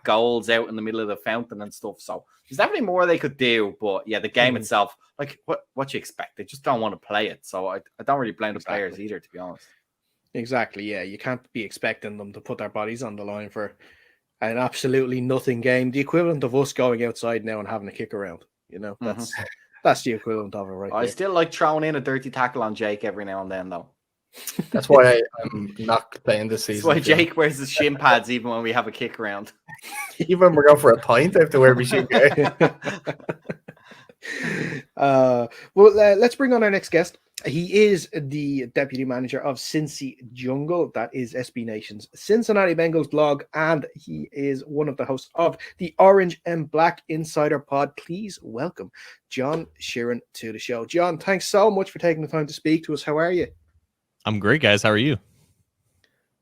goals out in the middle of the fountain and stuff. So there's definitely more they could do. But yeah, the game itself, like what you expect, they just don't want to play it. So I don't really blame the players either, to be honest. Exactly. Yeah, you can't be expecting them to put their bodies on the line for an absolutely nothing game. The equivalent of us going outside now and having a kick around. You know, that's the equivalent of it, right? I still like throwing in a dirty tackle on Jake every now and then, though. That's why I'm not playing this season. That's why Jake wears his shin pads even when we have a kick around. Even when we're going for a pint, I have to wear my shin guard. Let's bring on our next guest. He is the deputy manager of Cincy Jungle. That is SB Nation's Cincinnati Bengals blog, and he is one of the hosts of the Orange and Black Insider Pod. Please welcome John Sheeran to the show. John, thanks so much for taking the time to speak to us. How are you? I'm great, guys. How are you?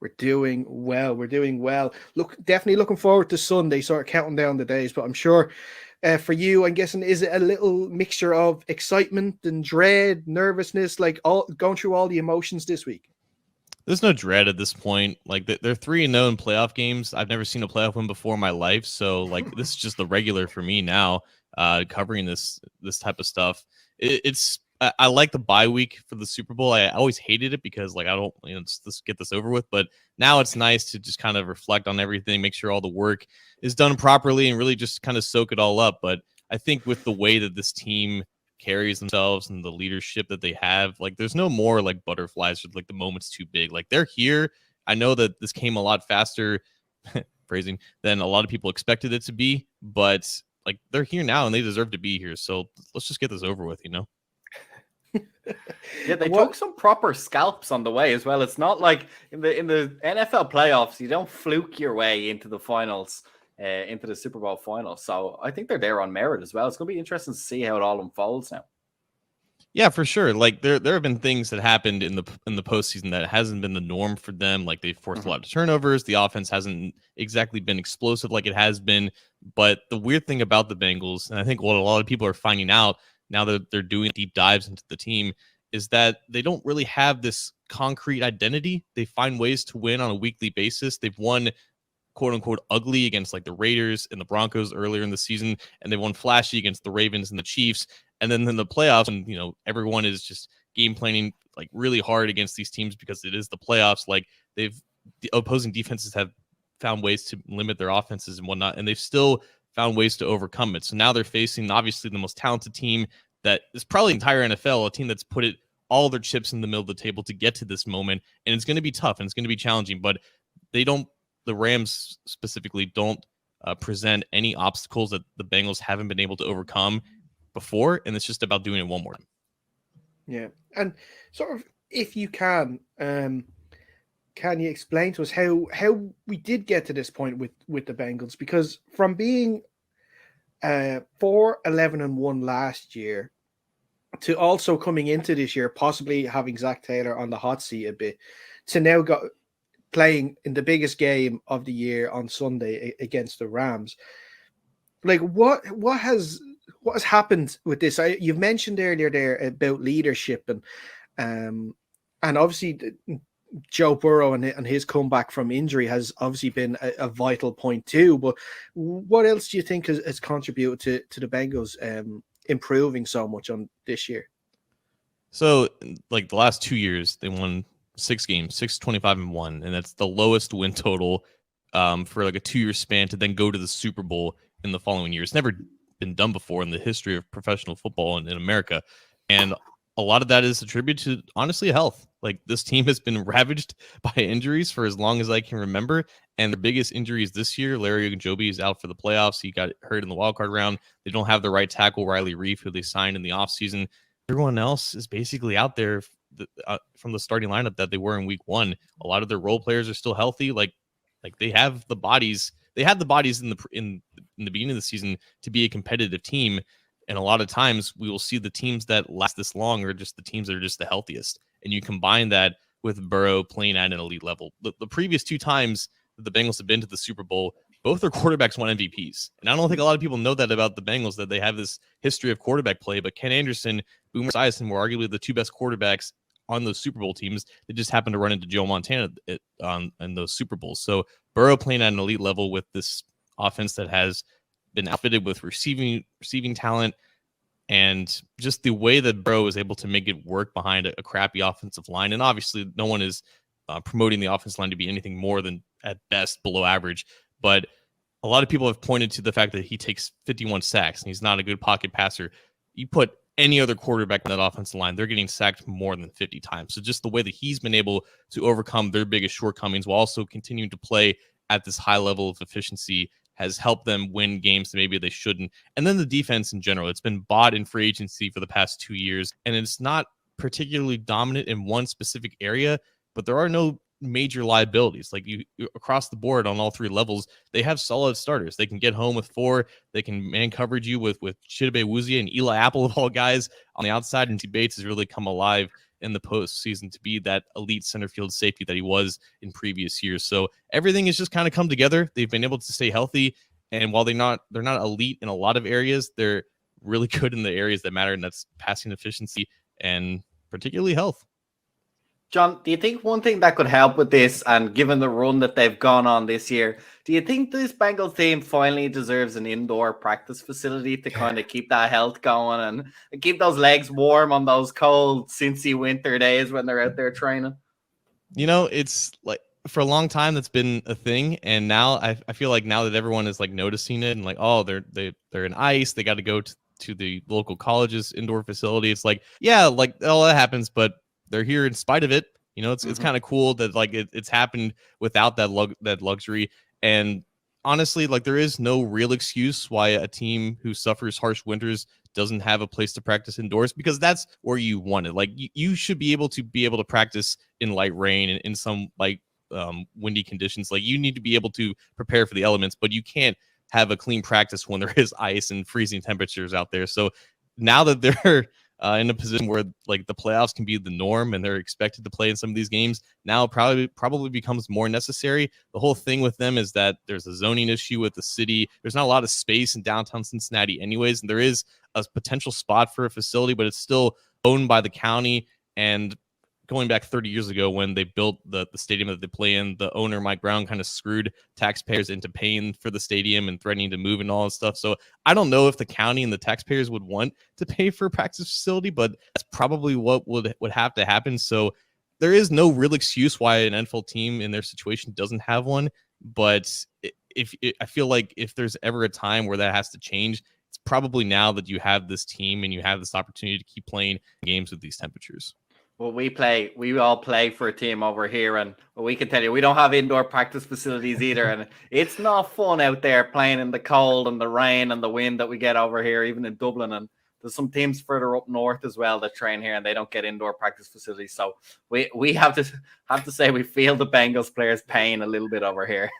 We're doing well. Look, definitely looking forward to Sunday, sort of counting down the days, but I'm sure for you, I'm guessing, is it a little mixture of excitement and dread, nervousness, like all going through all the emotions this week? There's no dread at this point. Like they're 3-0 in playoff games. I've never seen a playoff win before in my life. So like this is just the regular for me now, covering this type of stuff. I like the bye week for the Super Bowl. I always hated it because like I don't, let's get this over with. But now it's nice to just kind of reflect on everything, make sure all the work is done properly, and really just kind of soak it all up. But I think with the way that this team carries themselves and the leadership that they have, like there's no more like butterflies or like the moment's too big. Like they're here. I know that this came a lot faster, phrasing, than a lot of people expected it to be. But like they're here now and they deserve to be here. So let's just get this over with, Yeah, they took some proper scalps on the way as well. It's not like in the NFL playoffs, you don't fluke your way into the finals, into the Super Bowl final. So I think they're there on merit as well. It's going to be interesting to see how it all unfolds now. Yeah, for sure. Like there have been things that happened in the postseason that hasn't been the norm for them. Like they've forced a lot of turnovers. The offense hasn't exactly been explosive like it has been. But the weird thing about the Bengals, and I think what a lot of people are finding out now that they're doing deep dives into the team, is that they don't really have this concrete identity. They find ways to win on a weekly basis. They've won, quote unquote, ugly against like the Raiders and the Broncos earlier in the season, and they won flashy against the Ravens and the Chiefs. And then in the playoffs, and everyone is just game planning like really hard against these teams because it is the playoffs. Like the opposing defenses have found ways to limit their offenses and whatnot, and they've still found ways to overcome it. So now they're facing obviously the most talented team that is probably the entire NFL, a team that's put all their chips in the middle of the table to get to this moment. And it's going to be tough and it's going to be challenging, but the Rams specifically don't present any obstacles that the Bengals haven't been able to overcome before. And it's just about doing it one more time. Yeah. And sort of, if you can you explain to us how we did get to this point with the Bengals? Because from being 4-11-1 last year to also coming into this year, possibly having Zach Taylor on the hot seat a bit, to now playing in the biggest game of the year on Sunday against the Rams. Like what has happened with this? You've mentioned earlier there about leadership and obviously Joe Burrow and his comeback from injury has obviously been a vital point too. But what else do you think has contributed to the Bengals improving so much on this year? So like the last 2 years, they won 6 games, 6-25-1, and that's the lowest win total for like a 2-year span to then go to the Super Bowl in the following year. It's never been done before in the history of professional football in America. And a lot of that is attributed to, honestly, health. Like, this team has been ravaged by injuries for as long as I can remember. And the biggest injuries this year, Larry Ogunjobi is out for the playoffs. He got hurt in the wildcard round. They don't have the right tackle, Riley Reef, who they signed in the offseason. Everyone else is basically out there from the starting lineup that they were in week 1. A lot of their role players are still healthy. Like they have the bodies. They had the bodies in the beginning of the season to be a competitive team. And a lot of times we will see the teams that last this long are just the teams that are just the healthiest. And you combine that with Burrow playing at an elite level. The previous 2 times that the Bengals have been to the Super Bowl, both their quarterbacks won MVPs. And I don't think a lot of people know that about the Bengals, that they have this history of quarterback play. But Ken Anderson, Boomer Esiason were arguably the 2 best quarterbacks on those Super Bowl teams. They just happened to run into Joe Montana in those Super Bowls. So Burrow playing at an elite level with this offense that has been outfitted with receiving talent, and just the way that Burrow is able to make it work behind a crappy offensive line. And obviously no one is promoting the offensive line to be anything more than at best below average. But a lot of people have pointed to the fact that he takes 51 sacks and he's not a good pocket passer. You put any other quarterback on that offensive line, they're getting sacked more than 50 times. So just the way that he's been able to overcome their biggest shortcomings while also continuing to play at this high level of efficiency has helped them win games that maybe they shouldn't. And then the defense in general, it's been bought in free agency for the past 2 years, and it's not particularly dominant in one specific area, but there are no major liabilities. Like, you across the board on all 3 levels, they have solid starters. They can get home with 4. They can man coverage you with Chidobe Awuzie and Eli Apple of all guys on the outside. And T. Bates has really come alive in the postseason to be that elite center field safety that he was in previous years. So everything has just kind of come together. They've been able to stay healthy, and while they're not elite in a lot of areas, they're really good in the areas that matter, and that's passing efficiency and particularly health. John, do you think one thing that could help with this, and given the run that they've gone on this year, do you think this Bengals team finally deserves an indoor practice facility to kind of keep that health going and keep those legs warm on those cold, Cincy winter days when they're out there training? You know, it's like, for a long time that's been a thing, and now I feel like now that everyone is like noticing it and like, oh, they're in ice, they got to go to the local college's indoor facility. It's like, yeah, like all that happens, but they're here in spite of it. You know, it's kind of cool that like it's happened without that luxury. And honestly, like, there is no real excuse why a team who suffers harsh winters doesn't have a place to practice indoors, because that's where you want it. Like, you should be able to practice in light rain and in some like windy conditions. Like, you need to be able to prepare for the elements, but you can't have a clean practice when there is ice and freezing temperatures out there. So now that they're in a position where like the playoffs can be the norm and they're expected to play in some of these games, now probably becomes more necessary. The whole thing with them is that there's a zoning issue with the city. There's not a lot of space in downtown Cincinnati anyways, and there is a potential spot for a facility, but it's still owned by the county. And going back 30 years ago when they built the stadium that they play in, the owner, Mike Brown, kind of screwed taxpayers into paying for the stadium and threatening to move and all that stuff. So I don't know if the county and the taxpayers would want to pay for a practice facility, but that's probably what would have to happen. So there is no real excuse why an NFL team in their situation doesn't have one. But I feel like if there's ever a time where that has to change, it's probably now that you have this team and you have this opportunity to keep playing games with these temperatures. Well, we all play for a team over here, and we can tell you we don't have indoor practice facilities either, and it's not fun out there playing in the cold and the rain and the wind that we get over here, even in Dublin. And there's some teams further up north as well that train here, and they don't get indoor practice facilities. So we have to say we feel the Bengals players' pain a little bit over here.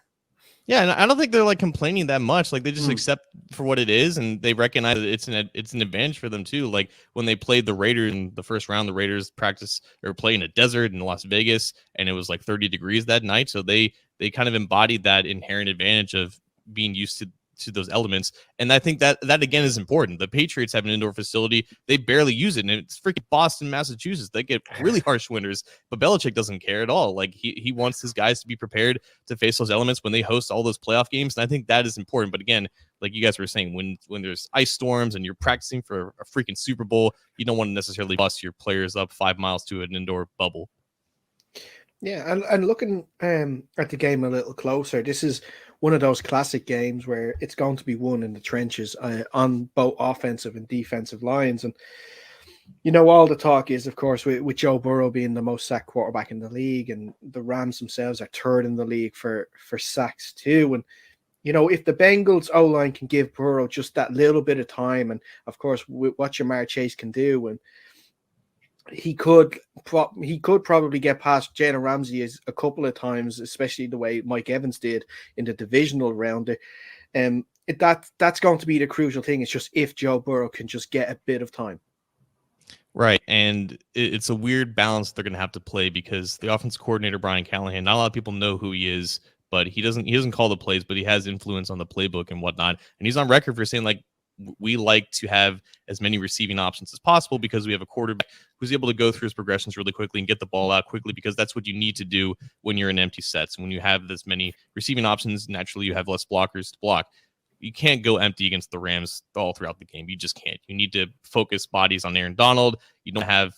Yeah, and I don't think they're like complaining that much. Like, they just accept for what it is, and they recognize that it's an advantage for them too. Like, when they played the Raiders in the first round, the Raiders practice or play in a desert in Las Vegas, and it was like 30 degrees that night. So they kind of embodied that inherent advantage of being used to those elements. And I think that again is important. The Patriots have an indoor facility. They barely use it. And it's freaking Boston, Massachusetts. They get really harsh winters, but Belichick doesn't care at all. Like, he wants his guys to be prepared to face those elements when they host all those playoff games. And I think that is important. But again, like you guys were saying, when there's ice storms and you're practicing for a freaking Super Bowl, you don't want to necessarily bust your players up 5 miles to an indoor bubble. Yeah, and looking at the game a little closer, this is one of those classic games where it's going to be won in the trenches on both offensive and defensive lines. And, all the talk is, of course, with Joe Burrow being the most sacked quarterback in the league, and the Rams themselves are third in the league for sacks too. And, if the Bengals O-line can give Burrow just that little bit of time, and, of course, with what Jamar Chase can do, and he could probably get past Jalen Ramsey a couple of times, especially the way Mike Evans did in the divisional round. That's going to be the crucial thing. It's just if Joe Burrow can just get a bit of time. Right, and it's a weird balance they're going to have to play because the offense coordinator Brian Callahan, not a lot of people know who he is, but he doesn't call the plays, but he has influence on the playbook and whatnot. And he's on record for saying, like, we like to have as many receiving options as possible because we have a quarterback who's able to go through his progressions really quickly and get the ball out quickly, because that's what you need to do when you're in empty sets. When you have this many receiving options, naturally you have less blockers to block. You can't go empty against the Rams all throughout the game. You just can't. You need to focus bodies on Aaron Donald. You don't have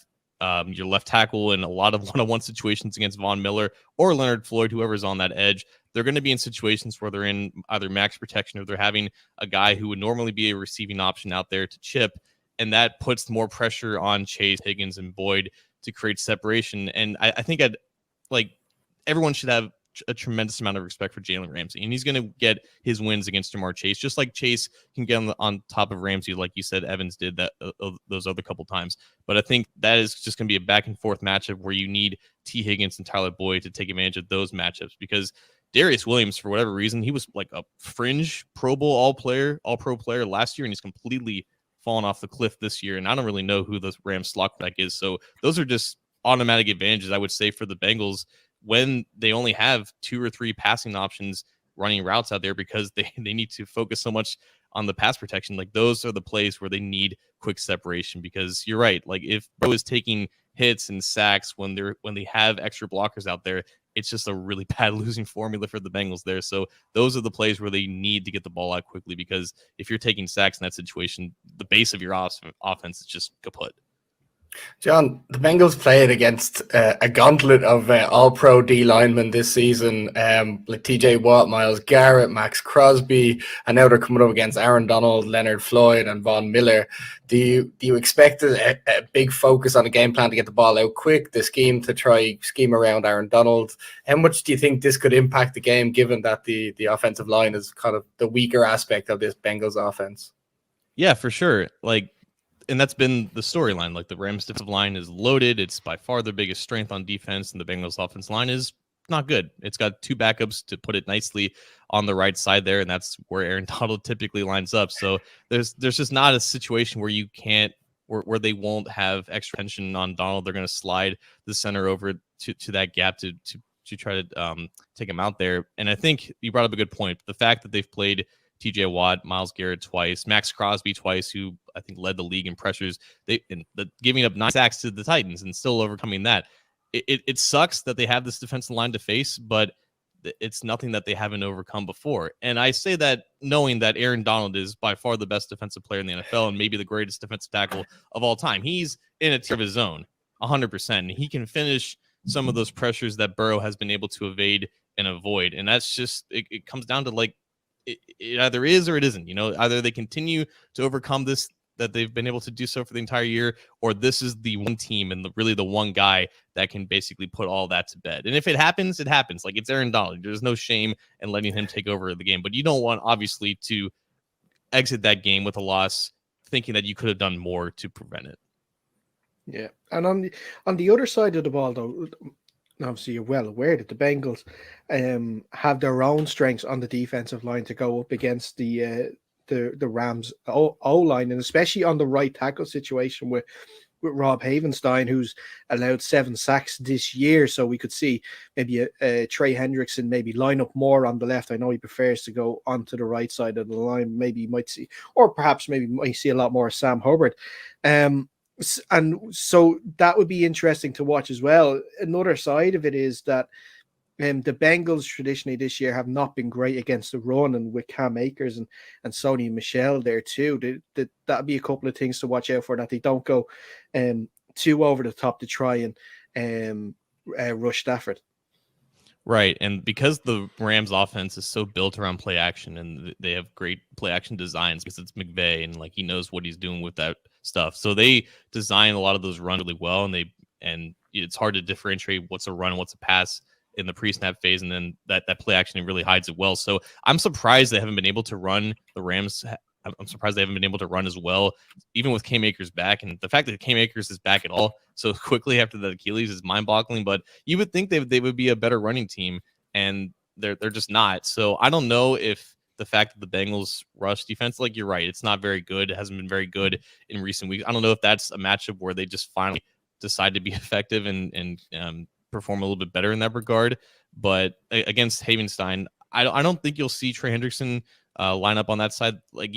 your left tackle in a lot of one-on-one situations against Von Miller or Leonard Floyd, whoever's on that edge. They're going to be in situations where they're in either max protection or they're having a guy who would normally be a receiving option out there to chip, and that puts more pressure on Chase, Higgins, and Boyd to create separation. And I think everyone should have a tremendous amount of respect for Jalen Ramsey, and he's going to get his wins against Jamar Chase, just like Chase can get on top of Ramsey, like you said, Evans did that those other couple times. But I think that is just going to be a back and forth matchup where you need T. Higgins and Tyler Boyd to take advantage of those matchups, because Darius Williams, for whatever reason, he was like a fringe Pro Bowl all-pro player last year, and he's completely fallen off the cliff this year. And I don't really know who the Rams slot back is. So those are just automatic advantages, I would say, for the Bengals when they only have 2 or 3 passing options running routes out there, because they need to focus so much on the pass protection. Like, those are the plays where they need quick separation, because you're right. Like, if Bo is taking hits and sacks when they have extra blockers out there, it's just a really bad losing formula for the Bengals there. So those are the plays where they need to get the ball out quickly, because if you're taking sacks in that situation, the base of your offense is just kaput. John, the Bengals played against a gauntlet of all-pro D linemen this season, like TJ Watt, Myles Garrett, Max Crosby, and now they're coming up against Aaron Donald, Leonard Floyd, and Von Miller. Do you expect a big focus on a game plan to get the ball out quick, the scheme to try scheme around Aaron Donald? How much do you think this could impact the game, given that the offensive line is kind of the weaker aspect of this Bengals offense? Yeah, for sure. And that's been the storyline. Like, the Rams defensive line is loaded. It's by far their biggest strength on defense, and the Bengals offense line is not good. It's got 2 backups, to put it nicely, on the right side there, and that's where Aaron Donald typically lines up. So there's just not a situation where you can't, where they won't have extra tension on Donald. They're going to slide the center over to that gap to try to take him out there. And I think you brought up a good point. The fact that they've played TJ Watt, Myles Garrett twice, Max Crosby twice, who I think led the league in pressures, giving up 9 sacks to the Titans and still overcoming that. It sucks that they have this defensive line to face, but it's nothing that they haven't overcome before. And I say that knowing that Aaron Donald is by far the best defensive player in the NFL and maybe the greatest defensive tackle of all time. He's in a tier of his own, 100%. And he can finish some of those pressures that Burrow has been able to evade and avoid. And that's just, it comes down to, like, it either is or it isn't. Either they continue to overcome this, that they've been able to do so for the entire year, or this is the one team and really the one guy that can basically put all that to bed. And if it happens, it happens. Like, it's Aaron Donald. There's no shame in letting him take over the game, but you don't want, obviously, to exit that game with a loss thinking that you could have done more to prevent it. Yeah. And on the other side of the ball, though, obviously you're well aware that the Bengals have their own strengths on the defensive line to go up against the Rams O-line, and especially on the right tackle situation with Rob Havenstein, who's allowed 7 sacks this year. So we could see maybe Trey Hendrickson maybe line up more on the left. I know he prefers to go onto the right side of the line. Maybe you might see, or perhaps maybe you might see a lot more of Sam Hubbard. And so that would be interesting to watch as well. Another side of it is that the Bengals traditionally this year have not been great against the run, and with Cam Akers and Sony Michel there too, that'd be a couple of things to watch out for, that they don't go too over the top to try and rush Stafford. Right. And because the Rams offense is so built around play action and they have great play action designs because it's McVay and like he knows what he's doing with that stuff. So they design a lot of those runs really well and it's hard to differentiate what's a run, what's a pass in the pre-snap phase, and then that play action really hides it well. So I'm surprised they haven't been able to run the Rams. I'm surprised they haven't been able to run as well, even with Cam Akers back. And the fact that Cam Akers is back at all so quickly after the Achilles is mind-boggling. But you would think they would be a better running team, and they're just not. So I don't know if the fact that the Bengals rush defense, like you're right, it's not very good. It hasn't been very good in recent weeks. I don't know if that's a matchup where they just finally decide to be effective and perform a little bit better in that regard. But against Havenstein, I don't think you'll see Trey Hendrickson line up on that side. Like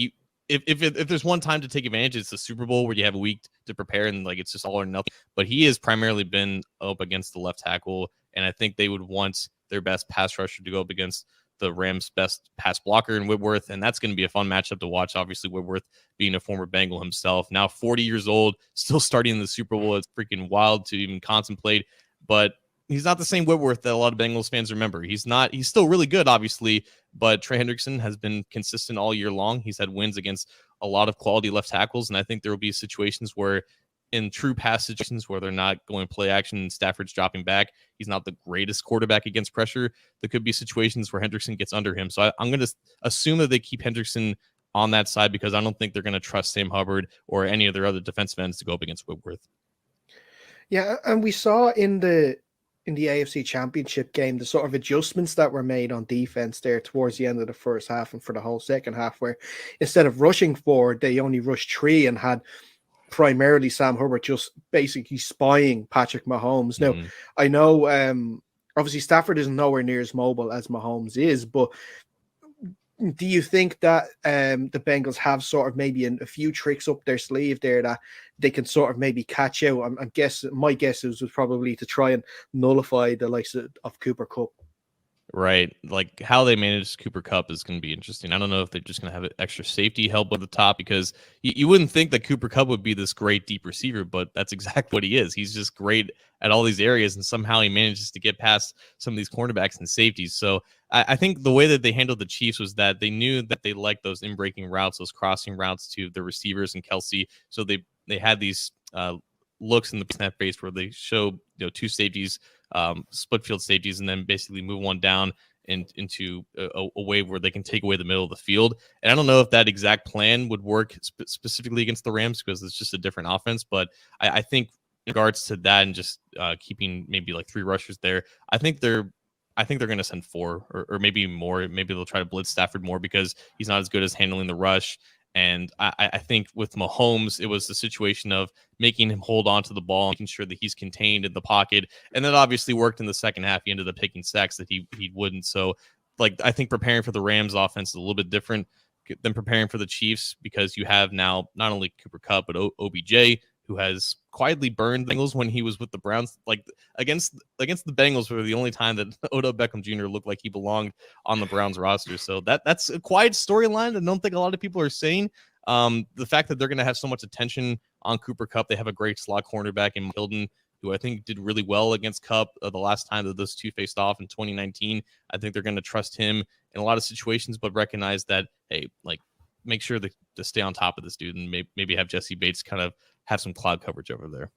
if there's one time to take advantage, it's the Super Bowl where you have a week to prepare and like it's just all or nothing. But he has primarily been up against the left tackle, and I think they would want their best pass rusher to go up against the Rams' best pass blocker in Whitworth, and that's going to be a fun matchup to watch. Obviously, Whitworth being a former Bengal himself, now 40 years old, still starting in the Super Bowl. It's freaking wild to even contemplate, but he's not the same Whitworth that a lot of Bengals fans remember. He's still really good, obviously, but Trey Hendrickson has been consistent all year long. He's had wins against a lot of quality left tackles, and I think there will be situations where in true pass situations where they're not going play action and Stafford's dropping back, he's not the greatest quarterback against pressure. There could be situations where Hendrickson gets under him. So I'm going to assume that they keep Hendrickson on that side because I don't think they're going to trust Sam Hubbard or any of their other defensive ends to go up against Whitworth. Yeah, and we saw in the AFC Championship game the sort of adjustments that were made on defense there towards the end of the first half and for the whole second half, where instead of rushing forward, they only rushed 3 and had primarily Sam Hubbard just basically spying Patrick Mahomes. Now, I know obviously Stafford is nowhere near as mobile as Mahomes is, but do you think that the Bengals have sort of maybe a few tricks up their sleeve there that they can sort of maybe catch out? My guess was probably to try and nullify the likes of Cooper Kupp. Right. Like how they manage Cooper Kupp is going to be interesting. I don't know if they're just going to have extra safety help at the top because you wouldn't think that Cooper Kupp would be this great deep receiver, but that's exactly what he is. He's just great at all these areas, and somehow he manages to get past some of these cornerbacks and safeties. So I think the way that they handled the Chiefs was that they knew that they liked those in-breaking routes, those crossing routes to the receivers and Kelsey. So they had these looks in the snap phase where they show 2 safeties, split field safeties, and then basically move one down into a way where they can take away the middle of the field. And I don't know if that exact plan would work specifically against the Rams because it's just a different offense. But I think in regards to that and just keeping maybe like 3 rushers there, I think they're going to send 4 or maybe more. Maybe they'll try to blitz Stafford more because he's not as good as handling the rush. And I think with Mahomes, it was the situation of making him hold on to the ball, making sure that he's contained in the pocket. And that obviously worked in the second half. He ended up picking sacks that he wouldn't. So, like, I think preparing for the Rams offense is a little bit different than preparing for the Chiefs because you have now not only Cooper Kupp, but OBJ, who has quietly burned the Bengals when he was with the Browns. Like against the Bengals were the only time that Odell Beckham Jr. looked like he belonged on the Browns roster. So that's a quiet storyline that I don't think a lot of people are saying. The fact that they're going to have so much attention on Cooper Kupp, they have a great slot cornerback in Hilton, who I think did really well against Kupp the last time that those two faced off in 2019. I think they're going to trust him in a lot of situations, but recognize that, hey, like, make sure to stay on top of this dude and maybe have Jesse Bates kind of have some cloud coverage over there.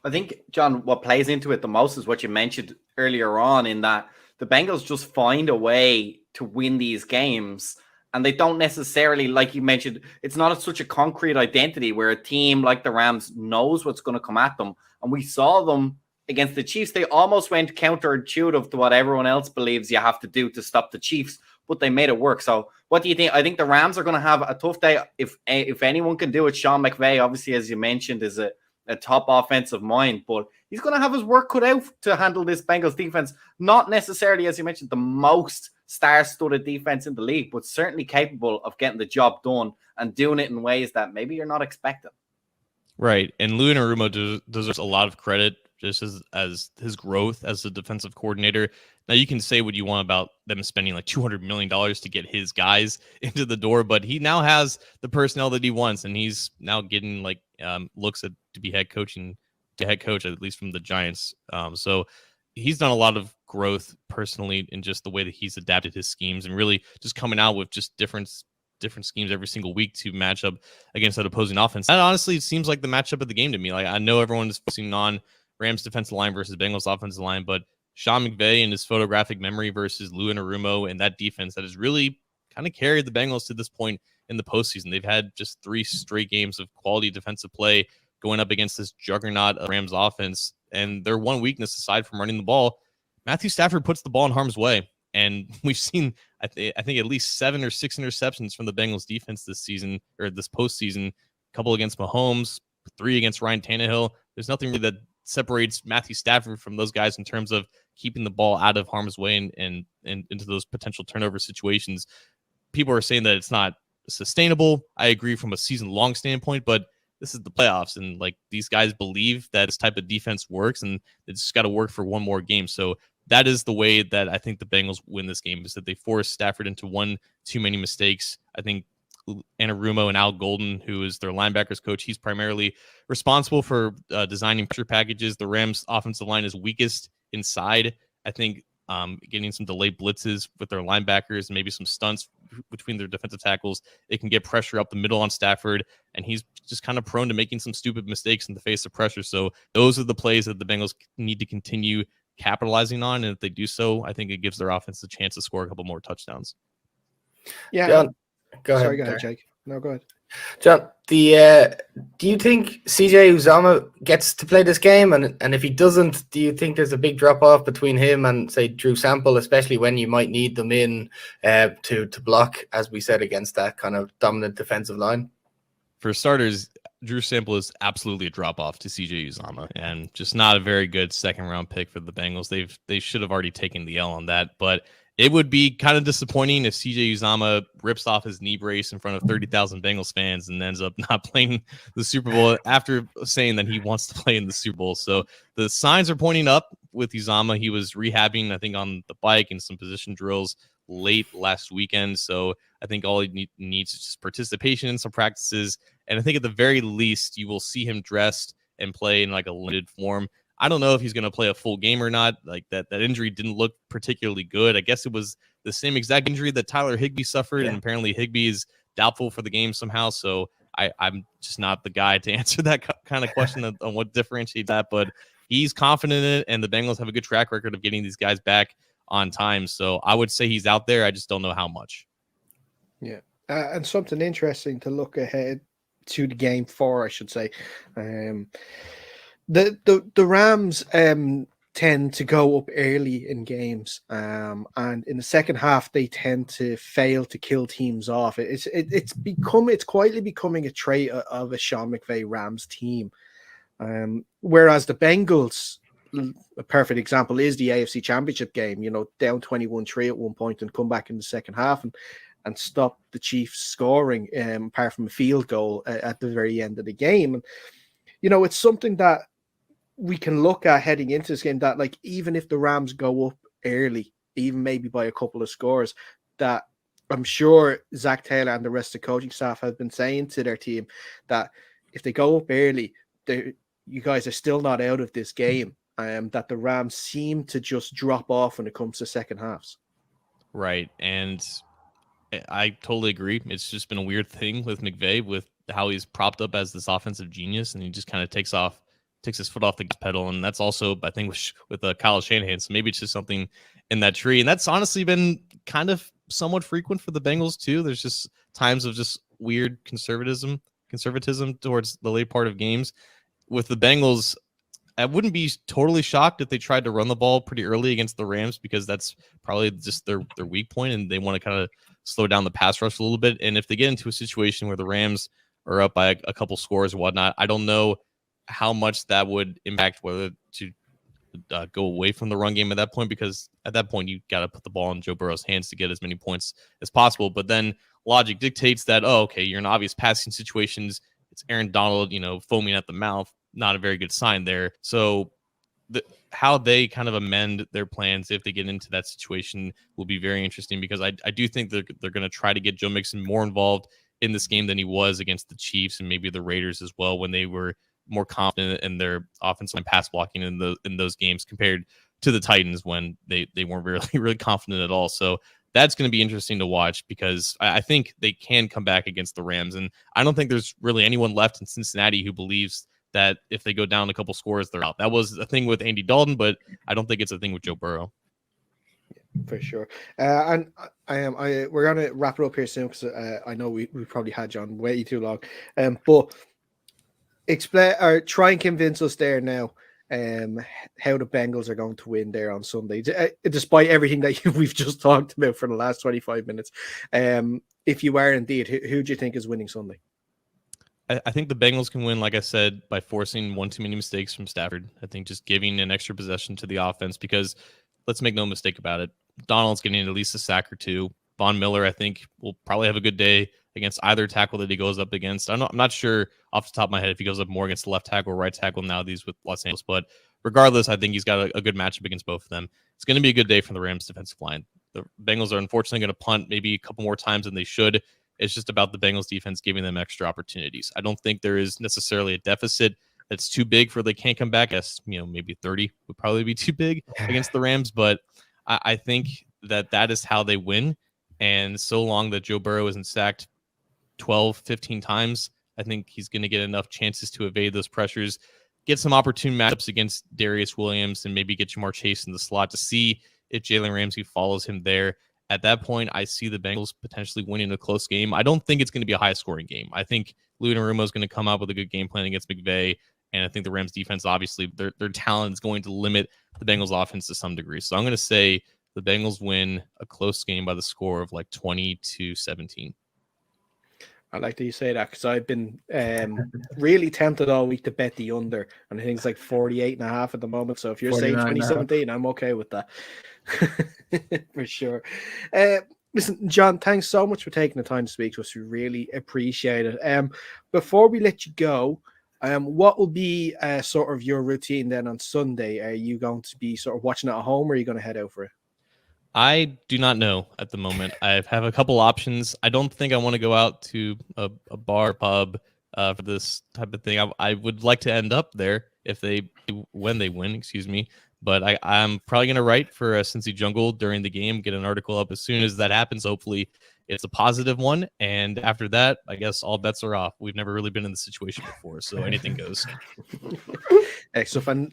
I think, John, what plays into it the most is what you mentioned earlier on, in that the Bengals just find a way to win these games. And they don't necessarily, like you mentioned, it's not such a concrete identity where a team like the Rams knows what's going to come at them. And we saw them against the Chiefs. They almost went counterintuitive to what everyone else believes you have to do to stop the Chiefs, but they made it work. So what do you think? I think the Rams are going to have a tough day. If anyone can do it, Sean McVay, obviously, as you mentioned, is a top offensive mind, but he's going to have his work cut out to handle this Bengals defense. Not necessarily, as you mentioned, the most star-studded defense in the league, but certainly capable of getting the job done and doing it in ways that maybe you're not expecting. Right. And Lou Anarumo deserves a lot of credit just as his growth as a defensive coordinator. Now, you can say what you want about them spending like $200 million to get his guys into the door, but he now has the personnel that he wants, and he's now getting like looks to be head coach, at least from the Giants. So he's done a lot of growth personally in just the way that he's adapted his schemes and really just coming out with just different schemes every single week to match up against that opposing offense. That honestly seems like the matchup of the game to me. Like, I know everyone is focusing on Rams defensive line versus Bengals offensive line, but Sean McVay and his photographic memory versus Lou Anarumo and that defense that has really kind of carried the Bengals to this point in the postseason. They've had just 3 straight games of quality defensive play going up against this juggernaut of Rams offense. And their one weakness, aside from running the ball, Matthew Stafford puts the ball in harm's way. And we've seen, I think, at least 7 or 6 interceptions from the Bengals defense this season, or this postseason. A couple against Mahomes, 3 against Ryan Tannehill. There's nothing really that separates Matthew Stafford from those guys in terms of keeping the ball out of harm's way and into those potential turnover situations. People are saying that it's not sustainable. I agree from a season-long standpoint, but this is the playoffs, and like these guys believe that this type of defense works, and it's just got to work for one more game. So that is the way that I think the Bengals win this game, is that they force Stafford into one too many mistakes. I think Anarumo and Al Golden, who is their linebackers coach, he's primarily responsible for designing pressure packages. The Rams offensive line is weakest inside. I think getting some delayed blitzes with their linebackers and maybe some stunts between their defensive tackles, it can get pressure up the middle on Stafford, and he's just kind of prone to making some stupid mistakes in the face of pressure. So those are the plays that the Bengals need to continue capitalizing on, and if they do so, I think it gives their offense a chance to score a couple more touchdowns. Yeah. John, go ahead. Sorry, go ahead, Jake. No, go ahead. John, do you think CJ Uzomah gets to play this game? And if he doesn't, do you think there's a big drop off between him and, say, Drew Sample, especially when you might need them in to block, as we said, against that kind of dominant defensive line? For starters, Drew Sample is absolutely a drop off to CJ Uzomah, and just not a very good second round pick for the Bengals. They should have already taken the L on that, but it would be kind of disappointing if CJ Uzomah rips off his knee brace in front of 30,000 Bengals fans and ends up not playing the Super Bowl after saying that he wants to play in the Super Bowl. So the signs are pointing up with Uzomah. He was rehabbing, I think, on the bike and some position drills late last weekend. So I think all he needs is just participation in some practices. And I think at the very least, you will see him dressed and play in like a limited form. I don't know if he's going to play a full game or not. Like that injury didn't look particularly good. I guess it was the same exact injury that Tyler Higbee suffered, and apparently Higbee is doubtful for the game somehow. So I'm just not the guy to answer that kind of question on what differentiates that. But he's confident in it, and the Bengals have a good track record of getting these guys back on time. So I would say he's out there. I just don't know how much. Yeah, and something interesting to look ahead to the game for, I should say. The Rams tend to go up early in games, and in the second half they tend to fail to kill teams off. It's quietly becoming a trait of a Sean McVay Rams team. Whereas the Bengals, a perfect example is the AFC Championship game. You know, down 21-3 at one point and come back in the second half and stop the Chiefs scoring, apart from a field goal at the very end of the game. And you know, it's something that we can look at heading into this game, that like even if the Rams go up early, even maybe by a couple of scores, that I'm sure Zach Taylor and the rest of the coaching staff have been saying to their team that if they go up early, you guys are still not out of this game. That the Rams seem to just drop off when it comes to second halves. Right. And I totally agree. It's just been a weird thing with McVay, with how he's propped up as this offensive genius, and he just kind of takes his foot off the gas pedal. And that's also, I think, with Kyle Shanahan. So maybe it's just something in that tree. And that's honestly been kind of somewhat frequent for the Bengals too. There's just times of just weird conservatism towards the late part of games. With the Bengals, I wouldn't be totally shocked if they tried to run the ball pretty early against the Rams, because that's probably just their weak point, and they want to kind of slow down the pass rush a little bit. And if they get into a situation where the Rams are up by a couple scores and whatnot, I don't know how much that would impact whether to go away from the run game at that point, because at that point you got to put the ball in Joe Burrow's hands to get as many points as possible. But then logic dictates that, okay, you're in obvious passing situations. It's Aaron Donald, foaming at the mouth. Not a very good sign there. So how they kind of amend their plans if they get into that situation will be very interesting, because I do think they're going to try to get Joe Mixon more involved in this game than he was against the Chiefs and maybe the Raiders as well, when they were more confident in their offensive and pass blocking in those games compared to the Titans when they weren't really confident at all. So that's going to be interesting to watch, because I think they can come back against the Rams. And I don't think there's really anyone left in Cincinnati who believes that if they go down a couple scores, they're out. That was a thing with Andy Dalton, but I don't think it's a thing with Joe Burrow. For sure. And we're gonna wrap it up here soon, because I know we probably had you on way too long. But explain or try and convince us there now how the Bengals are going to win there on Sunday, despite everything that we've just talked about for the last 25 minutes. If you are indeed, who do you think is winning Sunday? I think the Bengals can win, like I said, by forcing one too many mistakes from Stafford. I think just giving an extra possession to the offense, because let's make no mistake about it, Donald's getting at least a sack or two. Von Miller, I think, will probably have a good day against either tackle that he goes up against. I'm not sure off the top of my head if he goes up more against the left tackle or right tackle now these with Los Angeles, but regardless, I think he's got a good matchup against both of them. It's going to be a good day for the Rams defensive line. The Bengals are unfortunately going to punt maybe a couple more times than they should. It's just about the Bengals defense giving them extra opportunities. I don't think there is necessarily a deficit that's too big for they can't come back. As maybe 30 would probably be too big against the Rams, but I think that is how they win. And so long that Joe Burrow isn't sacked 12, 15 times, I think he's going to get enough chances to evade those pressures, get some opportune matchups against Darius Williams, and maybe get Jamar Chase in the slot to see if Jalen Ramsey follows him there. At that point, I see the Bengals potentially winning a close game. I don't think it's going to be a high-scoring game. I think Lou Anarumo is going to come out with a good game plan against McVay, and I think the Rams defense, obviously, their talent is going to limit the Bengals offense to some degree. So I'm going to say the Bengals win a close game by the score of like 20-17. I like that you say that, because I've been really tempted all week to bet the under, and I think it's like 48.5 at the moment. So if you're saying 2017, I'm okay with that. For sure. Listen, John, thanks so much for taking the time to speak to us. We really appreciate it. Before we let you go, what will be sort of your routine then on Sunday? Are you going to be sort of watching it at home, or are you going to head out for it? I do not know at the moment. I have a couple options. I don't think I want to go out to a bar, pub for this type of thing. I would like to end up there when they win, excuse me. But I'm probably going to write for Cincy Jungle during the game, get an article up as soon as that happens. Hopefully it's a positive one. And after that, I guess all bets are off. We've never really been in this situation before, so anything goes. Excellent.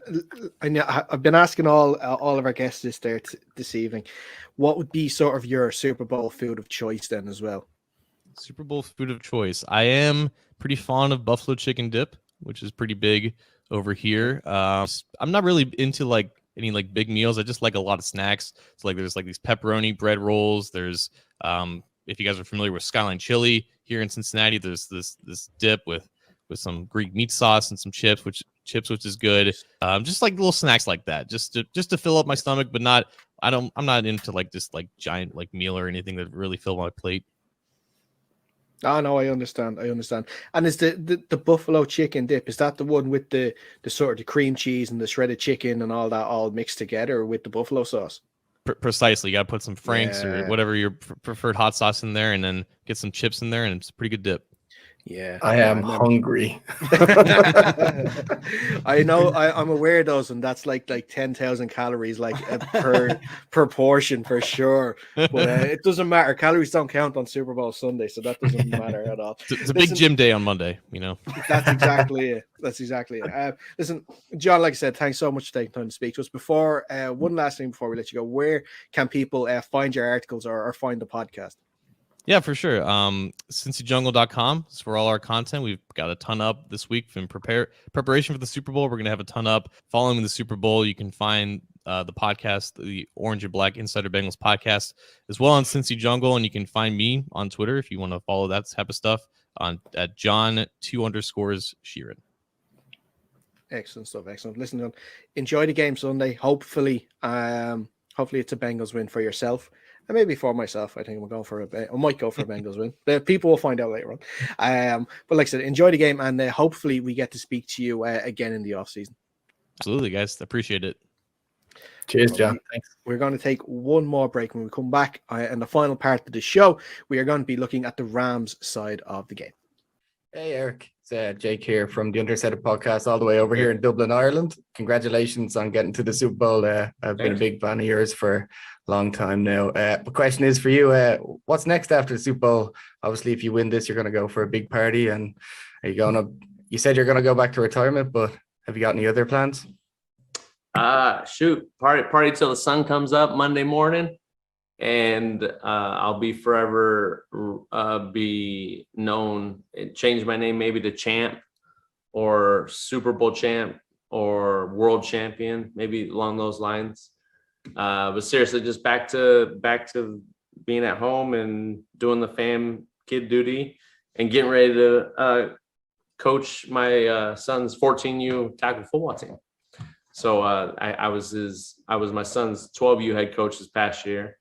I've been asking all of our guests this evening, what would be sort of your Super Bowl food of choice then as well? Super Bowl food of choice. I am pretty fond of buffalo chicken dip, which is pretty big over here. I'm not really into like any like big meals. I just like a lot of snacks. So like there's like these pepperoni bread rolls. There's if you guys are familiar with Skyline Chili here in Cincinnati, there's this dip with some Greek meat sauce and some chips, which is good. Just like little snacks like that, just to fill up my stomach, but I'm not into like this like giant like meal or anything that really fill my plate. Oh no, I understand. And is the buffalo chicken dip, is that the one with the sort of the cream cheese and the shredded chicken and all that all mixed together with the buffalo sauce? Precisely. You got to put some Frank's or whatever your preferred hot sauce in there, and then get some chips in there, and it's a pretty good dip. Yeah, I am hungry. I know. I'm aware of those, and that's like 10,000 calories, like per portion for sure. But it doesn't matter. Calories don't count on Super Bowl Sunday, so that doesn't matter at all. It's a big gym day on Monday, you know. That's exactly it. Listen, John, like I said, thanks so much for taking time to speak to us. Before one last thing before we let you go, where can people find your articles or find the podcast? Yeah, for sure. CincyJungle.com is for all our content. We've got a ton up this week in preparation for the Super Bowl. We're going to have a ton up following the Super Bowl. You can find the podcast, the Orange and Black Insider Bengals podcast, as well on Cincy Jungle. And you can find me on Twitter if you want to follow that type of stuff at John2_Sheeran. Excellent stuff. Excellent. Listen, John, enjoy the game Sunday. Hopefully it's a Bengals win for yourself. And maybe for myself, I think I might go for a Bengals win. The people will find out later on. But like I said, enjoy the game, and hopefully we get to speak to you again in the off season. Absolutely, guys. Appreciate it. Cheers, John. Thanks. We're going to take one more break. When we come back in the final part of the show, we are going to be looking at the Rams side of the game. Hey, Eric. It's Jake here from the Untitled podcast, all the way over here in Dublin, Ireland. Congratulations on getting to the Super Bowl. I've been a big fan of yours for a long time now. The question is for you, what's next after the Super Bowl? Obviously, if you win this, you're going to go for a big party. And are you going to, you said you're going to go back to retirement, but have you got any other plans? Party till the sun comes up Monday morning. And I'll be forever be known, change my name maybe to champ or Super Bowl champ or world champion, maybe along those lines. But seriously, just back to being at home and doing the fam kid duty and getting ready to coach my son's 14U tackle football team. So I was my son's 12U head coach this past year.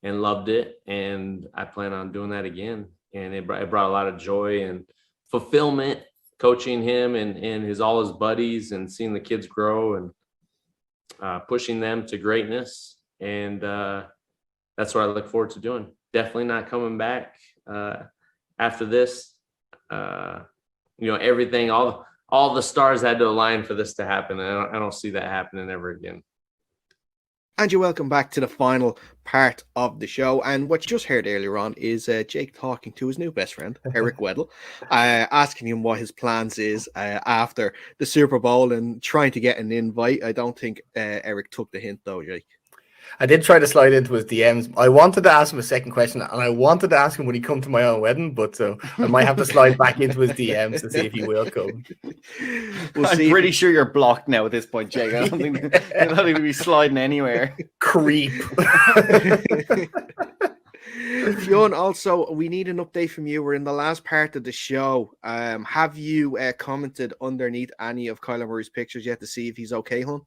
And loved it, and I plan on doing that again. And it brought a lot of joy and fulfillment coaching him and all his buddies and seeing the kids grow and pushing them to greatness. And that's what I look forward to doing. Definitely not coming back after this. Everything, all the stars had to align for this to happen. I don't see that happening ever again. And you're welcome back to the final part of the show. And what you just heard earlier on is Jake talking to his new best friend, Eric Weddle, asking him what his plans is after the Super Bowl and trying to get an invite. I don't think Eric took the hint, though, Jake. I did try to slide into his DMs. I wanted to ask him a second question, and I wanted to ask him would he come to my own wedding, but I might have to slide back into his DMs to see if he will come. I'm pretty sure you're blocked now at this point, Jake. I don't think you're not even be sliding anywhere. Creep. Fionn, also, we need an update from you. We're in the last part of the show. Have you commented underneath any of Kyler Murray's pictures yet to see if he's okay, hon?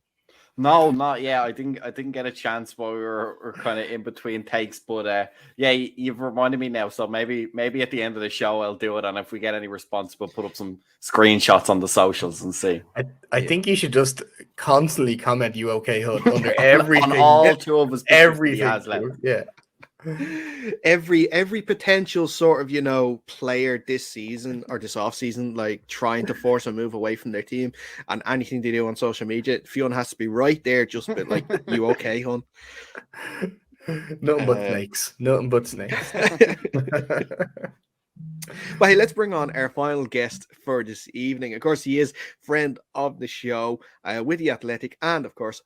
No, not yet. I didn't get a chance while we were kind of in between takes, but you've reminded me now. So maybe at the end of the show I'll do it, and if we get any response, we'll put up some screenshots on the socials and see. I think you should just constantly comment "you okay, hon" under everything. on all two of us, everything. He has left. Yeah. Every potential sort of player this season or this off season, like trying to force a move away from their team, and anything they do on social media, Fionn has to be right there, just a bit like, "You okay, hon?" Nothing but snakes. Nothing but snakes. But hey, let's bring on our final guest for this evening. Of course, he is friend of the show with The Athletic and, of course,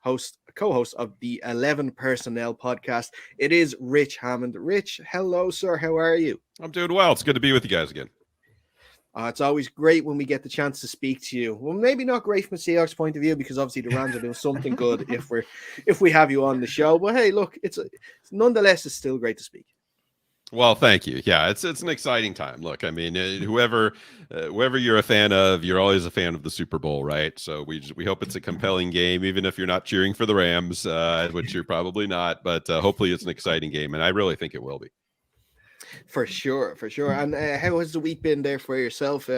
co-host of the 11 Personnel podcast. It is Rich Hammond. Rich, hello, sir. How are you? I'm doing well. It's good to be with you guys again. It's always great when we get the chance to speak to you. Well, maybe not great from a Seahawks point of view, because obviously the Rams are doing something good if we have you on the show. But hey, look, nonetheless, it's still great to speak. Well, thank you. Yeah, it's an exciting time. Look, I mean, whoever you're a fan of, you're always a fan of the Super Bowl, right? So we hope it's a compelling game, even if you're not cheering for the Rams, which you're probably not. But hopefully, it's an exciting game, and I really think it will be. For sure. And how has the week been there for yourself?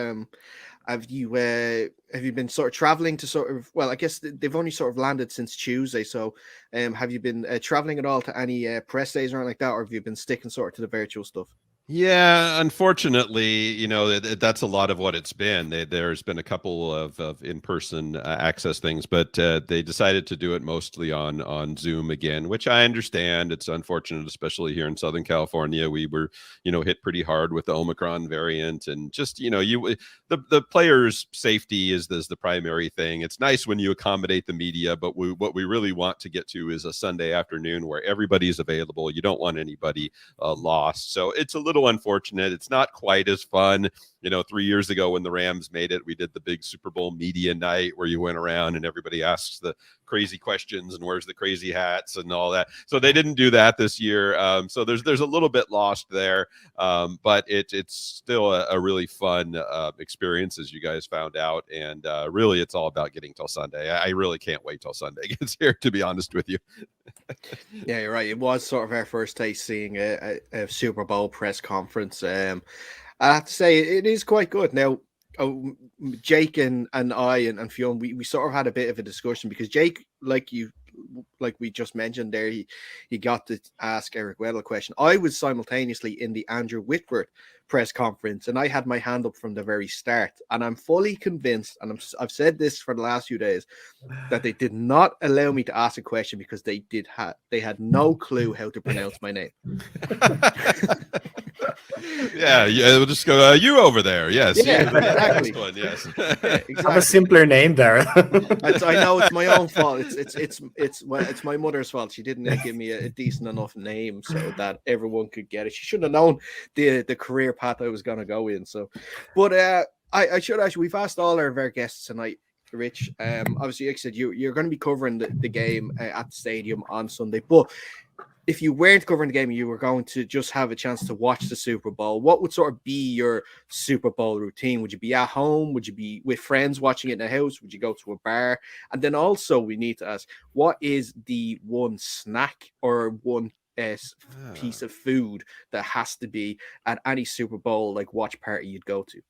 Have you been sort of traveling to I guess they've only sort of landed since Tuesday. So have you been traveling at all to any press days or anything like that, or have you been sticking sort of to the virtual stuff? Yeah, unfortunately, that's a lot of what it's been. There's been a couple of in-person access things, but they decided to do it mostly on Zoom again, which I understand. It's unfortunate, especially here in Southern California. We were, hit pretty hard with the Omicron variant, and just, the players' safety is the primary thing. It's nice when you accommodate the media, but what we really want to get to is a Sunday afternoon where everybody's available. You don't want anybody lost. So it's a little unfortunate. It's not quite as fun. 3 years ago when the Rams made it, we did the big Super Bowl media night where you went around and everybody asks the crazy questions and where's the crazy hats and all that. So they didn't do that this year. So there's a little bit lost there. But it's still a really fun experience, as you guys found out. And really, it's all about getting till Sunday. I really can't wait till Sunday gets here, to be honest with you. Yeah, you're right. It was sort of our first taste seeing a Super Bowl press conference. I have to say it is quite good. Now, Jake and I and Fionn, we sort of had a bit of a discussion because Jake, like like we just mentioned there, he got to ask Eric Weddle a question. I was simultaneously in the Andrew Whitworth press conference, and I had my hand up from the very start. And I'm fully convinced, and I've said this for the last few days, that they did not allow me to ask a question because they had no clue how to pronounce my name. Yeah, we'll just go. You over there? Yes. Yeah, exactly. One, yes. Yeah, exactly. Have a simpler name there. I know it's my own fault. It's my mother's fault. She didn't give me a decent enough name so that everyone could get it. She should have known the career path I was going to go in. So, but I should actually. We've asked all our guests tonight. Rich, obviously, like I said, you're going to be covering the game at the stadium on Sunday, but if you weren't covering the game, you were going to just have a chance to watch the Super Bowl. What would sort of be your Super Bowl routine? Would you be at home? Would you be with friends watching it in the house? Would you go to a bar? And then also we need to ask, what is the one snack or one piece of food that has to be at any Super Bowl like watch party you'd go to?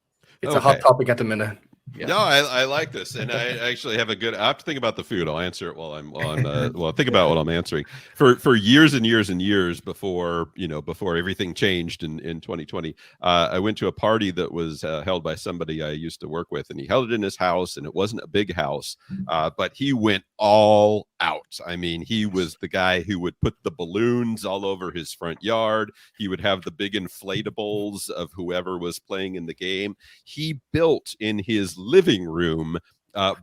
It's a hot topic at the minute. Yeah. No, I like this, and I actually have a good. I have to think about the food. I'll answer it while I'm on. Think about what I'm answering. For years and years and years before everything changed in 2020, I went to a party that was held by somebody I used to work with, and he held it in his house, and it wasn't a big house, but he went all out. I mean, he was the guy who would put the balloons all over his front yard. He would have the big inflatables of whoever was playing in the game. He built in his living room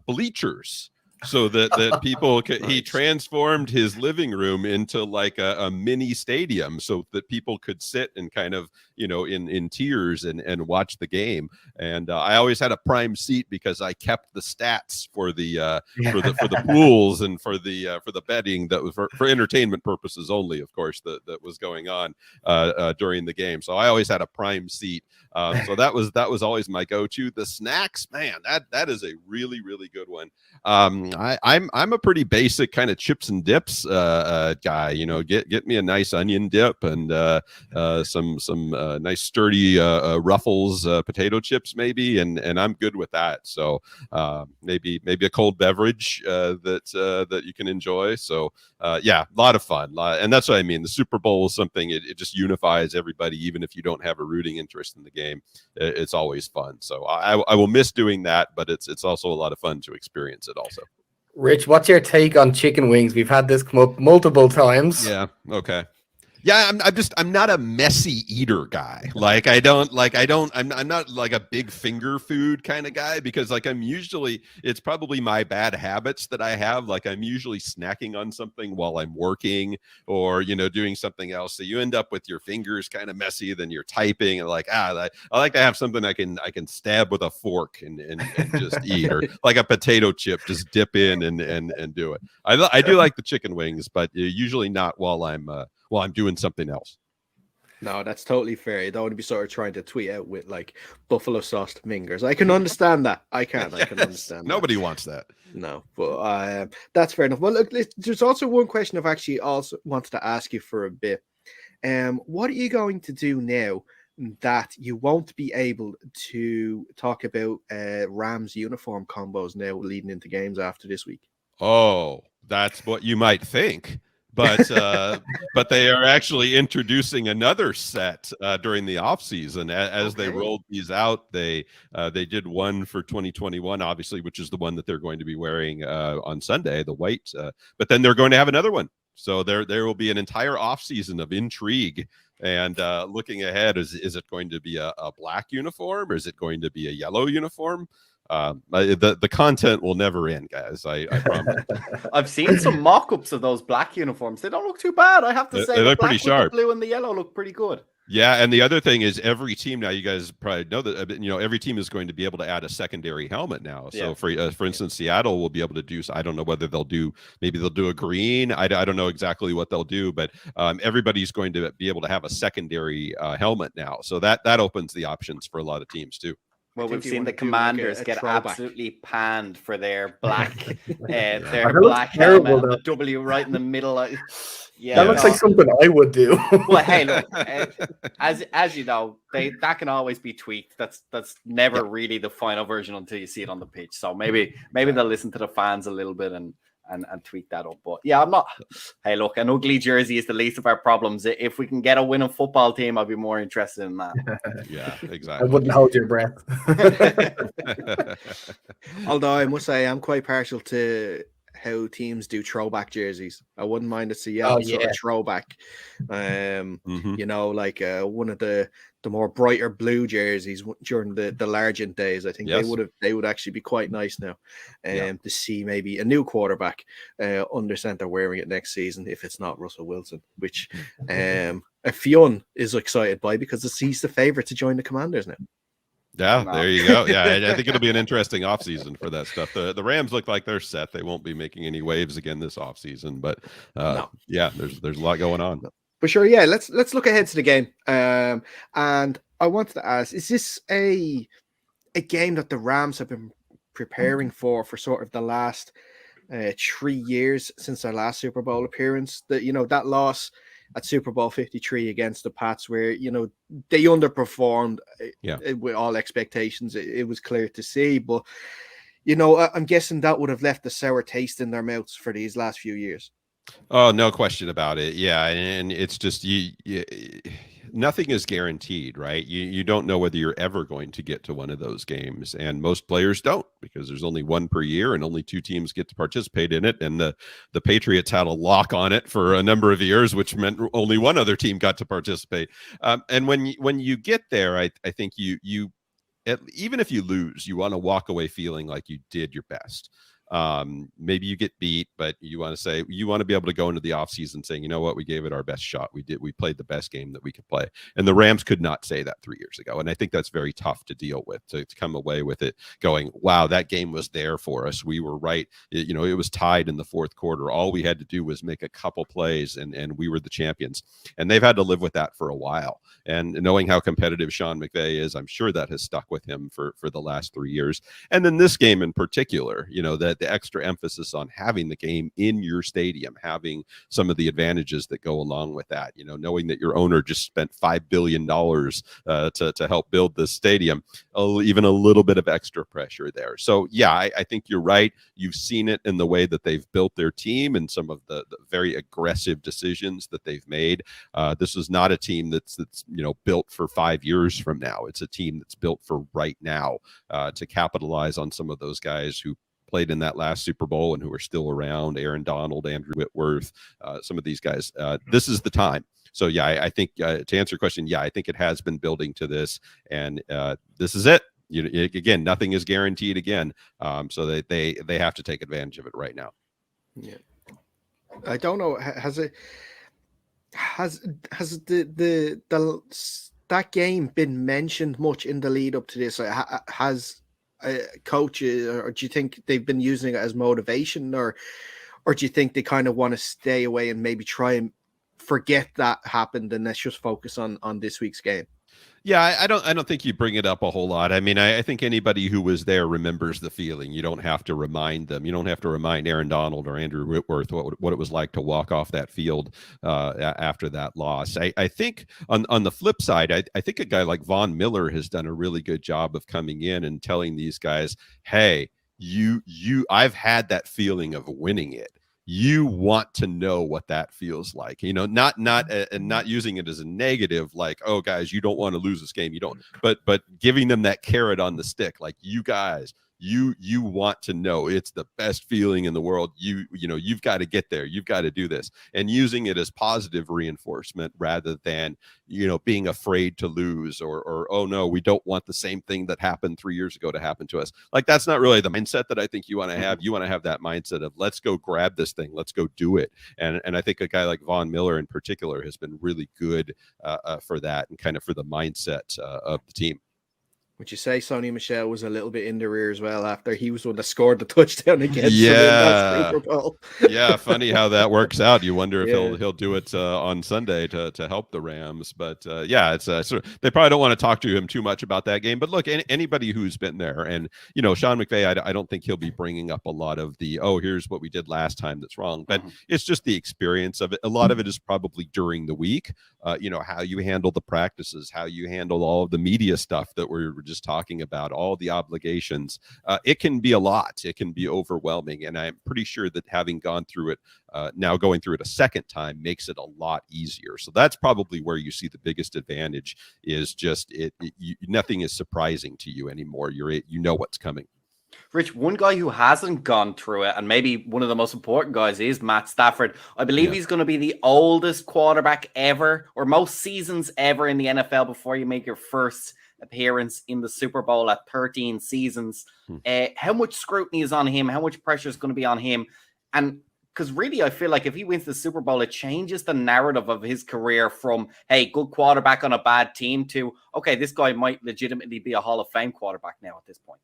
bleachers so that people could, he transformed his living room into like a mini stadium so that people could sit and kind of in tiers and watch the game. And I always had a prime seat because I kept the stats for the pools and for the betting that was for entertainment purposes only, of course, that was going on during the game. So I always had a prime seat. So that was always my go-to. The snacks, man, that is a really, really good one. I'm a pretty basic kind of chips and dips guy. Get me a nice onion dip and some nice sturdy Ruffles potato chips maybe, and I'm good with that. So maybe a cold beverage that you can enjoy. So yeah, a lot of fun, and that's what I mean. The Super Bowl is something it just unifies everybody, even if you don't have a rooting interest in the game. It's always fun. So I will miss doing that, but it's also a lot of fun to experience it also. Rich, what's your take on chicken wings? We've had this come up multiple times. Yeah. Okay. Yeah, I'm not a messy eater guy. I'm not like a big finger food kind of guy because it's probably my bad habits that I have. Like I'm usually snacking on something while I'm working or, doing something else. So you end up with your fingers kind of messy, then you're typing and I like to have something I can stab with a fork and just eat, or like a potato chip, just dip in and do it. I do like the chicken wings, but usually not while I'm doing something else. No, that's totally fair. You don't want to be sort of trying to tweet out with like buffalo sauce fingers. I can understand that. I can understand. Nobody wants that. No, but that's fair enough. Well, look, there's also one question I've actually also wanted to ask you for a bit. What are you going to do now that you won't be able to talk about Rams uniform combos now leading into games after this week? Oh, that's what you might think. But they are actually introducing another set during the offseason. As they rolled these out, they did one for 2021, obviously, which is the one that they're going to be wearing on Sunday, the white. But then they're going to have another one. So there will be an entire offseason of intrigue. And looking ahead, is it going to be a black uniform or is it going to be a yellow uniform? The content will never end, guys. I promise. I've seen some mock-ups of those black uniforms. They don't look too bad, I have to say. They're pretty sharp. The blue and the yellow look pretty good. Yeah, and the other thing is every team now, you guys probably know that every team is going to be able to add a secondary helmet now. So for instance, Seattle will be able to do. I don't know whether they'll do a green. I don't know exactly what they'll do, but everybody's going to be able to have a secondary helmet now. So that opens the options for a lot of teams too. Well, we've seen the Commanders get absolutely panned for their black, black helmet, the W right in the middle. Yeah, that looks like something I would do. Well, hey, look, as you know, that can always be tweaked. That's never really the final version until you see it on the pitch. So maybe they'll listen to the fans a little bit and and tweak that up. But yeah, I'm not. Hey, look, an ugly jersey is the least of our problems. If we can get a winning football team, I'd be more interested in that. Yeah, I exactly. wouldn't hold your breath. Although I must say I'm quite partial to how teams do throwback jerseys. I wouldn't mind a Seattle sort of throwback. You know, like one of the more brighter blue jerseys during the Largent days. I think they would actually be quite nice now. To see maybe a new quarterback under center wearing it next season if it's not Russell Wilson, which Fionn is excited by because he's the favorite to join the Commanders now. Yeah, there you go. Yeah, I think it'll be an interesting offseason for that stuff. The Rams look like they're set. They won't be making any waves again this offseason, but yeah, there's a lot going on. But sure, yeah, let's look ahead to the game. And I wanted to ask, is this a game that the Rams have been preparing for sort of the last 3 years since their last Super Bowl appearance? That, you know, that loss at Super Bowl 53 against the Pats, where, you know, they underperformed with all expectations. It was clear to see, but, you know, I'm guessing that would have left a sour taste in their mouths for these last few years. Oh, no question about it. Yeah, and it's just nothing is guaranteed, right? You don't know whether you're ever going to get to one of those games, and most players don't, because there's only one per year and only 2 teams get to participate in it. And the Patriots had a lock on it for a number of years, which meant only one other team got to participate. And when you get there, I think you even if you lose, you want to walk away feeling like you did your best. Maybe you get beat, but you want to be able to go into the offseason saying, you know what, we gave it our best shot. We played the best game that we could play. And the Rams could not say that 3 years ago. And I think that's very tough to deal with, to come away with it going, wow, that game was there for us. We were right. It was tied in the fourth quarter. All we had to do was make a couple plays and we were the champions. And they've had to live with that for a while. And knowing how competitive Sean McVay is, I'm sure that has stuck with him for the last 3 years. And then this game in particular, that the extra emphasis on having the game in your stadium, having some of the advantages that go along with that, knowing that your owner just spent $5 billion to help build this stadium, even a little bit of extra pressure there. So yeah, I think you're right. You've seen it in the way that they've built their team and some of the very aggressive decisions that they've made. This is not a team that's built for 5 years from now. It's a team that's built for right now, to capitalize on some of those guys who played in that last Super Bowl and who are still around, Aaron Donald, Andrew Whitworth, some of these guys. This is the time. So yeah, I think to answer your question, yeah, I think it has been building to this, and this is it. Again, nothing is guaranteed again. So they have to take advantage of it right now. Yeah, I don't know. Has that game been mentioned much in the lead up to this? Has coaches, or do you think they've been using it as motivation, or do you think they kind of want to stay away and maybe try and forget that happened and let's just focus on this week's game? Yeah, I don't think you bring it up a whole lot. I mean, I think anybody who was there remembers the feeling. You don't have to remind them. You don't have to remind Aaron Donald or Andrew Whitworth what it was like to walk off that field after that loss. I think on the flip side, I think a guy like Von Miller has done a really good job of coming in and telling these guys, hey, I've had that feeling of winning it. You want to know what that feels like, not using it as a negative, like, oh guys, you don't want to lose this game. You don't, but giving them that carrot on the stick. Like, you guys, you want to know it's the best feeling in the world. You've got to get there. You've got to do this, and using it as positive reinforcement rather than, being afraid to lose or, oh no, we don't want the same thing that happened 3 years ago to happen to us. Like, that's not really the mindset that I think you want to have. You want to have that mindset of, let's go grab this thing. Let's go do it. And I think a guy like Von Miller in particular has been really good for that, and kind of for the mindset of the team. Would you say Sonny Michel was a little bit in the rear as well after he was the one that scored the touchdown against them in that Super Bowl? Yeah, funny how that works out. You wonder if he'll do it on Sunday to help the Rams. But yeah, it's they probably don't want to talk to him too much about that game. But look, anybody who's been there, and Sean McVay, I don't think he'll be bringing up a lot of the, oh, here's what we did last time that's wrong. But it's just the experience of it. A lot of it is probably during the week. How you handle the practices, how you handle all of the media stuff that we're just talking about all the obligations, it can be a lot. It can be overwhelming. And I'm pretty sure that having gone through it, now going through it a second time makes it a lot easier. So that's probably where you see the biggest advantage, is just nothing is surprising to you anymore. You know what's coming. Rich, one guy who hasn't gone through it, and maybe one of the most important guys, is Matt Stafford. I believe he's going to be the oldest quarterback ever, or most seasons ever in the NFL before you make your first appearance in the Super Bowl at 13 seasons. How much scrutiny is on him? How much pressure is going to be on him? And because really, I feel like if he wins the Super Bowl, it changes the narrative of his career from, hey, good quarterback on a bad team, to, okay, this guy might legitimately be a Hall of Fame quarterback now at this point.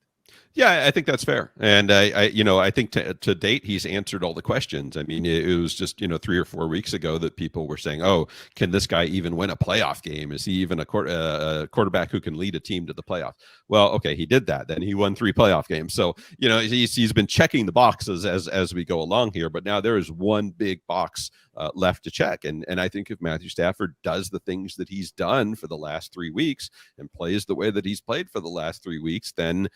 Yeah, I think that's fair. And I think to date, he's answered all the questions. I mean, it was just, 3 or 4 weeks ago that people were saying, oh, can this guy even win a playoff game? Is he even a quarterback who can lead a team to the playoffs? Well, okay, he did that. Then he won 3 playoff games. So, he's been checking the boxes as we go along here. But now there is one big box left to check. And I think if Matthew Stafford does the things that he's done for the last 3 weeks and plays the way that he's played for the last 3 weeks, then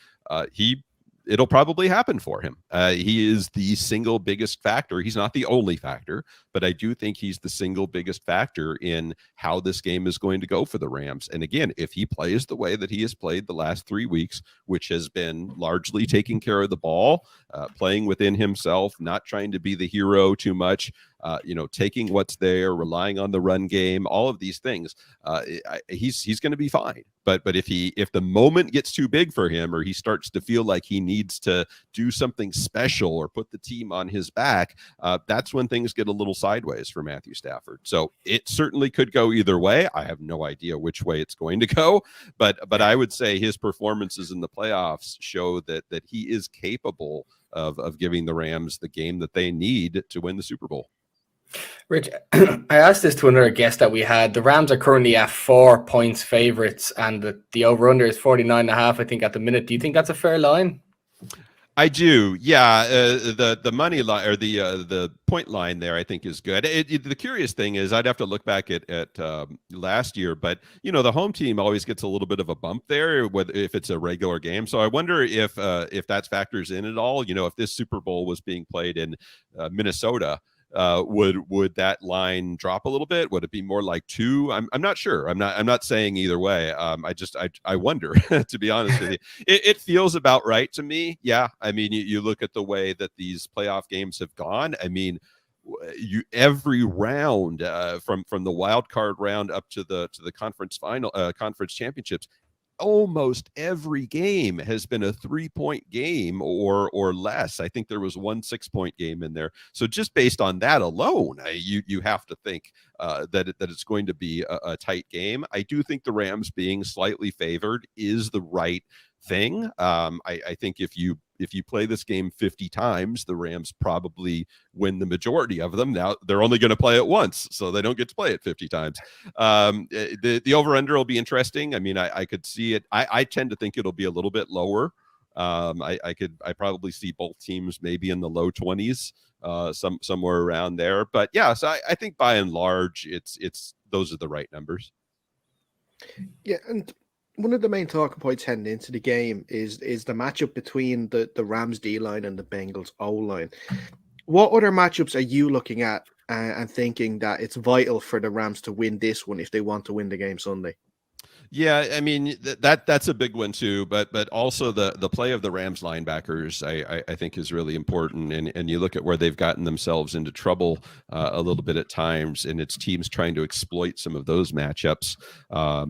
it'll probably happen for him. He is the single biggest factor. He's not the only factor, but I do think he's the single biggest factor in how this game is going to go for the Rams. And again, if he plays the way that he has played the last 3 weeks, which has been largely taking care of the ball, playing within himself, not trying to be the hero too much, taking what's there, relying on the run game, all of these things, he's going to be fine. But if the moment gets too big for him, or he starts to feel like he needs to do something special or put the team on his back, that's when things get a little sideways for Matthew Stafford. So it certainly could go either way. I have no idea which way it's going to go, but I would say his performances in the playoffs show that he is capable of giving the Rams the game that they need to win the Super Bowl. Rich, I asked this to another guest that we had. The Rams are currently at 4 points favorites, and the over-under is 49.5, I think, at the minute. Do you think that's a fair line? I do. Yeah. The money line, or the point line there, I think is good. The curious thing is, I'd have to look back at last year, but the home team always gets a little bit of a bump there, if it's a regular game. So I wonder if that factors in at all. If this Super Bowl was being played in Minnesota, would that line drop a little bit? Would it be more like 2? I'm not sure. I'm not saying either way. I wonder, to be honest with you. It feels about right to me. Yeah. I mean, you look at the way that these playoff games have gone. I mean, every round, from the wild card round up to the conference final, conference championships, almost every game has been a 3-point game or less. I think there was 1 6-point game in there. So just based on that alone, you have to think that it's going to be a tight game. I do think the Rams being slightly favored is the right thing. I think if you play this game 50 times, the Rams probably win the majority of them. Now they're only going to play it once, so they don't get to play it 50 times. The over-under will be interesting. I mean, I could see it. I tend to think it'll be a little bit lower. I probably see both teams maybe in the low 20s, somewhere around there. But yeah, so I think by and large, it's those are the right numbers. Yeah, and one of the main talking points heading into the game is the matchup between the Rams D line and the Bengals O line. What other matchups are you looking at and thinking that it's vital for the Rams to win this one if they want to win the game Sunday? Yeah, I mean that's a big one too, but also the play of the Rams linebackers I think is really important, and you look at where they've gotten themselves into trouble a little bit at times, and it's teams trying to exploit some of those matchups.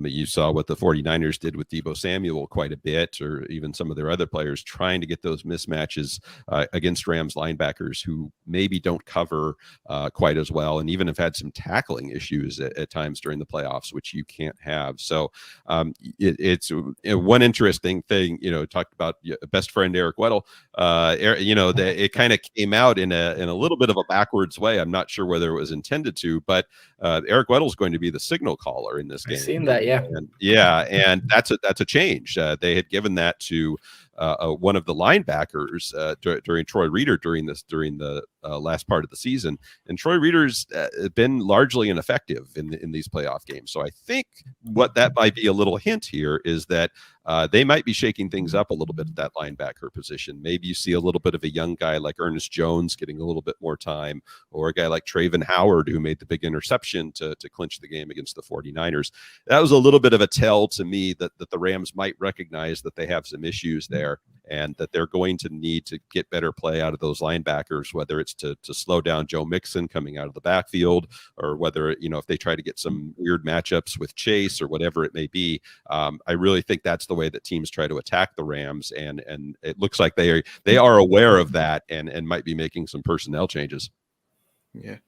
You saw what the 49ers did with Deebo Samuel quite a bit, or even some of their other players trying to get those mismatches against Rams linebackers who maybe don't cover quite as well, and even have had some tackling issues at times during the playoffs, which you can't have. So it's one interesting thing, talked about best friend Eric Weddle. It kind of came out in a little bit of a backwards way. I'm not sure whether it was intended to, but Eric Weddle's going to be the signal caller in this game. I've seen that, yeah. And that's a change. They had given that to one of the linebackers during Troy Reader during the last part of the season, and Troy Reader's been largely ineffective in these playoff games. So I think what that might be a little hint here is that they might be shaking things up a little bit at that linebacker position. Maybe you see a little bit of a young guy like Ernest Jones getting a little bit more time, or a guy like Traven Howard who made the big interception to clinch the game against the 49ers. That was a little bit of a tell to me that the Rams might recognize that they have some issues there, and that they're going to need to get better play out of those linebackers, whether it's to slow down Joe Mixon coming out of the backfield, or whether, if they try to get some weird matchups with Chase or whatever it may be. I really think that's the way that teams try to attack the Rams, and it looks like they are aware of that and might be making some personnel changes. Yeah,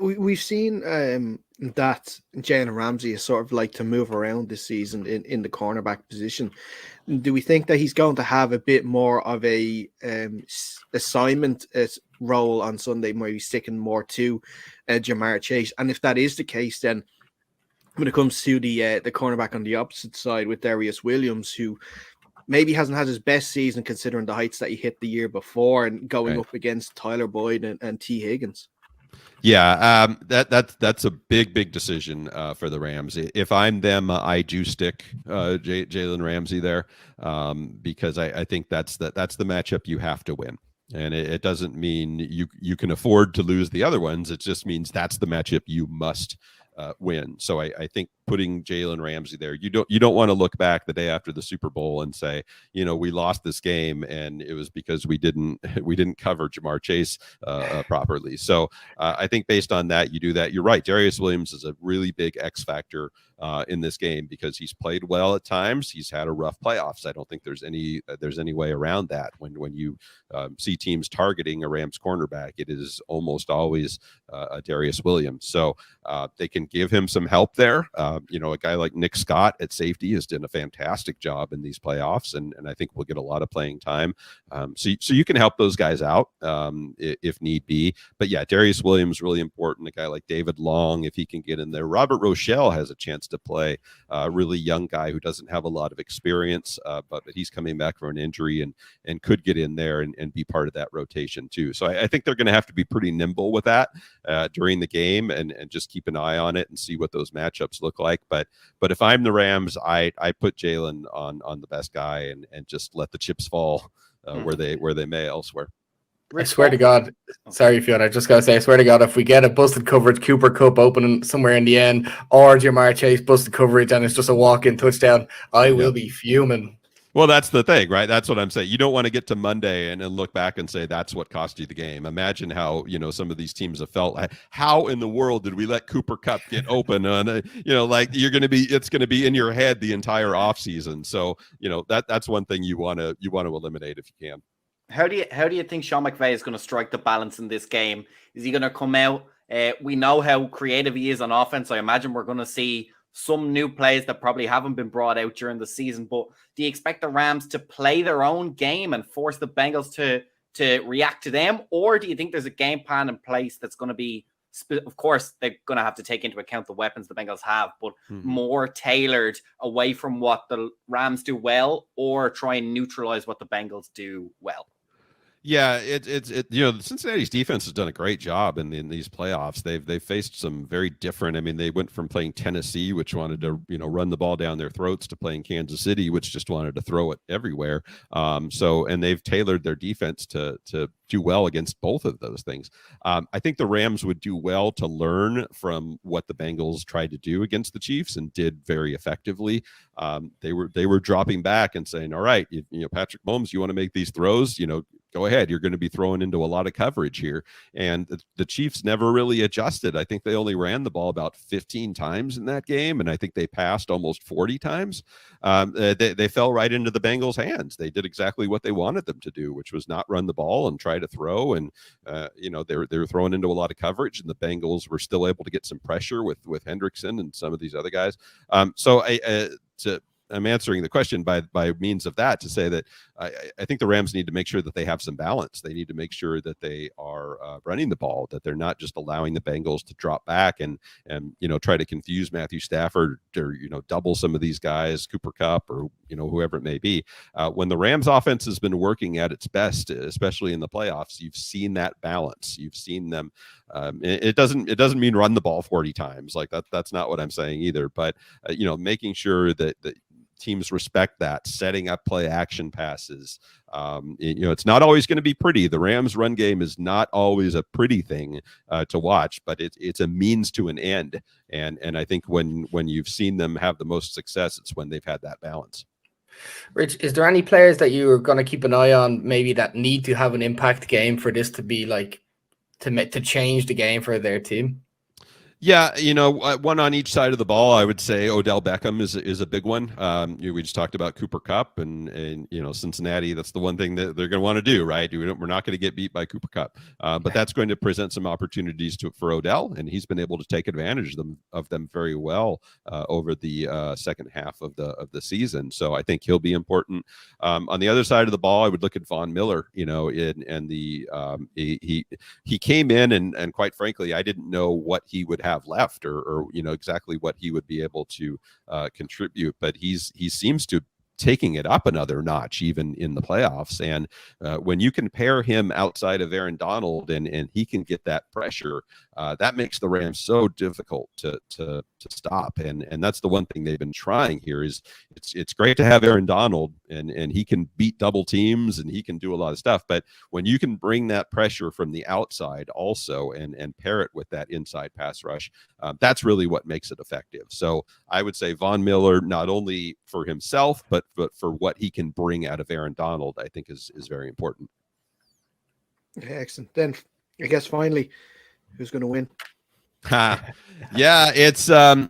we've seen that Jalen Ramsey is sort of like to move around this season in the cornerback position. Do we think that he's going to have a bit more of a assignment role on Sunday, where he's sticking more to Jamar Chase? And if that is the case, then when it comes to the cornerback on the opposite side with Darius Williams, who maybe hasn't had his best season considering the heights that he hit the year before, and going up against Tyler Boyd and T. Higgins. Yeah, that's a big decision for the Rams. If I'm them, I do stick Jalen Ramsey there, because I think that's the matchup you have to win. And it doesn't mean you can afford to lose the other ones. It just means that's the matchup you must win. So I think putting Jalen Ramsey there, you don't want to look back the day after the Super Bowl and say, we lost this game and it was because we didn't cover Jamar Chase properly. So I think based on that, you do that. You're right. Darius Williams is a really big X factor in this game, because he's played well at times. He's had a rough playoffs. I don't think there's any way around that. When you see teams targeting a Rams cornerback, it is almost always a Darius Williams. So they can give him some help there. A guy like Nick Scott at safety has done a fantastic job in these playoffs, and I think we'll get a lot of playing time. So you can help those guys out if need be. But yeah, Darius Williams really important. A guy like David Long, if he can get in there. Robert Rochelle has a chance to play. A really young guy who doesn't have a lot of experience, but he's coming back from an injury and could get in there and be part of that rotation too. So I think they're going to have to be pretty nimble with that during the game, and just keep an eye on it and see what those matchups look like. But if I'm the Rams, I put Jalen on the best guy and just let the chips fall where they may elsewhere. I swear to God, sorry, Fiona, I just got to say, I swear to God, if we get a busted coverage, Cooper Kupp opening somewhere in the end, or Jamar Chase busted coverage and it's just a walk-in touchdown, I will be fuming. Well, that's the thing, right? That's what I'm saying. You don't want to get to Monday and then look back and say that's what cost you the game. Imagine how, some of these teams have felt. How in the world did we let Cooper Kupp get open? It's going to be in your head the entire offseason. So, that's one thing you want to eliminate if you can. How do you think Sean McVay is going to strike the balance in this game? Is he going to come out? We know how creative he is on offense. I imagine we're going to see some new plays that probably haven't been brought out during the season. But do you expect the Rams to play their own game and force the Bengals to react to them? Or do you think there's a game plan in place that's going to be, of course, they're going to have to take into account the weapons the Bengals have, but more tailored away from what the Rams do well, or try and neutralize what the Bengals do well? Yeah, Cincinnati's defense has done a great job in these playoffs. They've faced some very different. I mean, they went from playing Tennessee, which wanted to run the ball down their throats, to playing Kansas City, which just wanted to throw it everywhere. And they've tailored their defense to do well against both of those things. I think the Rams would do well to learn from what the Bengals tried to do against the Chiefs and did very effectively. They were dropping back and saying, "All right, Patrick Mahomes, you want to make these throws? Go ahead. You're going to be thrown into a lot of coverage here." And the Chiefs never really adjusted. I think they only ran the ball about 15 times in that game, and I think they passed almost 40 times. They fell right into the Bengals' hands. They did exactly what they wanted them to do, which was not run the ball and try to throw. And they were thrown into a lot of coverage, and the Bengals were still able to get some pressure with Hendrickson and some of these other guys. I'm answering the question by means of that, to say that I think the Rams need to make sure that they have some balance. They need to make sure that they are running the ball, that they're not just allowing the Bengals to drop back and try to confuse Matthew Stafford or double some of these guys, Cooper Kupp or whoever it may be. When the Rams offense has been working at its best, especially in the playoffs, you've seen that balance. You've seen them. It doesn't mean run the ball 40 times. Like that's not what I'm saying either. But making sure that teams respect that, setting up play action passes. It's not always going to be pretty. The Rams run game is not always a pretty thing to watch, but it's a means to an end. And I think when you've seen them have the most success, it's when they've had that balance. Rich, is there any players that you are going to keep an eye on, maybe that need to have an impact game for this to be like to change the game for their team? Yeah, one on each side of the ball. I would say Odell Beckham is a big one. We just talked about Cooper Kupp and Cincinnati. That's the one thing that they're going to want to do, right? We're not going to get beat by Cooper Kupp, but that's going to present some opportunities for Odell, and he's been able to take advantage of them very well over the second half of the season. So I think he'll be important. On the other side of the ball, I would look at Von Miller. He came in and quite frankly, I didn't know what he would have left or exactly what he would be able to contribute, but he seems to taking it up another notch even in the playoffs. And when you compare him outside of Aaron Donald and he can get that pressure, that makes the Rams so difficult to stop. And that's the one thing they've been trying here is it's great to have Aaron Donald and he can beat double teams and he can do a lot of stuff. But when you can bring that pressure from the outside also and pair it with that inside pass rush, that's really what makes it effective. So I would say Von Miller, not only for himself, but for what he can bring out of Aaron Donald, I think is very important. Excellent. Then I guess finally, who's going to win? Yeah, it's I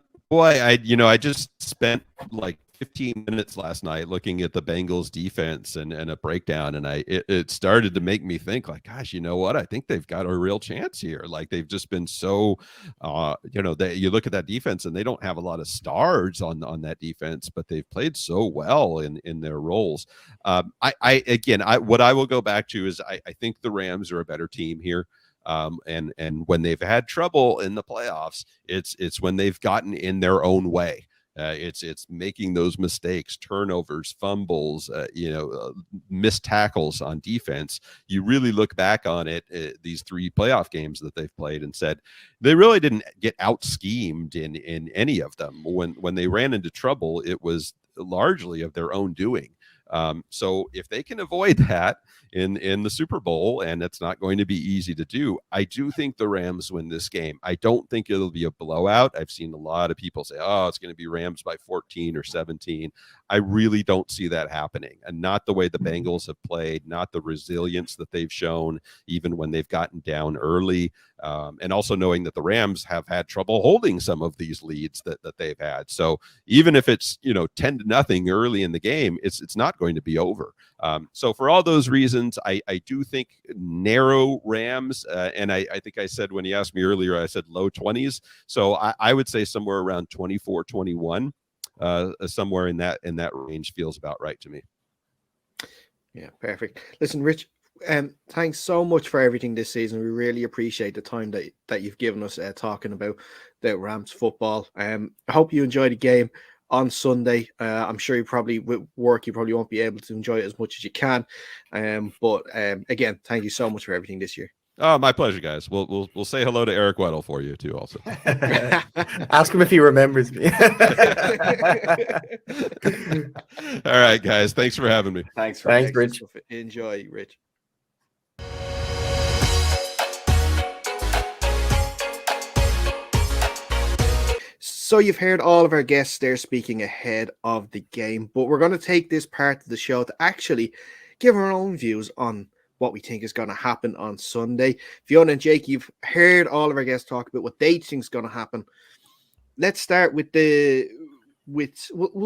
just spent like 15 minutes last night looking at the Bengals defense and a breakdown, and it started to make me think like, gosh, you know what? I think they've got a real chance here. Like they've just been so, you look at that defense and they don't have a lot of stars on that defense, but they've played so well in their roles. What I will go back to is I think the Rams are a better team here. And when they've had trouble in the playoffs, it's when they've gotten in their own way. It's making those mistakes, turnovers, fumbles, missed tackles on defense. You really look back on it, these three playoff games that they've played, and said they really didn't get out schemed in any of them. When they ran into trouble, it was largely of their own doing. So if they can avoid that in the Super Bowl, and it's not going to be easy to do, I do think the Rams win this game. I don't think it'll be a blowout. I've seen a lot of people say, oh, it's going to be Rams by 14 or 17. I really don't see that happening, and not the way the Bengals have played, not the resilience that they've shown, even when they've gotten down early. And also knowing that the Rams have had trouble holding some of these leads that they've had. So even if it's 10-0 early in the game, it's not going to be over. So for all those reasons, I do think narrow Rams, and I think I said when you asked me earlier, I said low 20s. So I would say somewhere around 24-21, somewhere in that range feels about right to me. Yeah, perfect. Listen, Rich, thanks so much for everything this season. We really appreciate the time that you've given us talking about the Rams football. I hope you enjoy the game on Sunday. I'm sure with work you probably won't be able to enjoy it as much as you can. But again, thank you so much for everything this year. Oh, my pleasure, guys. We'll say hello to Eric Weddle for you too, also. Ask him if he remembers me. All right, guys. Thanks for having me. Thanks, Rich. Enjoy, Rich. So you've heard all of our guests there speaking ahead of the game, but we're going to take this part of the show to actually give our own views on what we think is going to happen on Sunday. Fiona and Jake, you've heard all of our guests talk about what they think is going to happen. Let's start we'll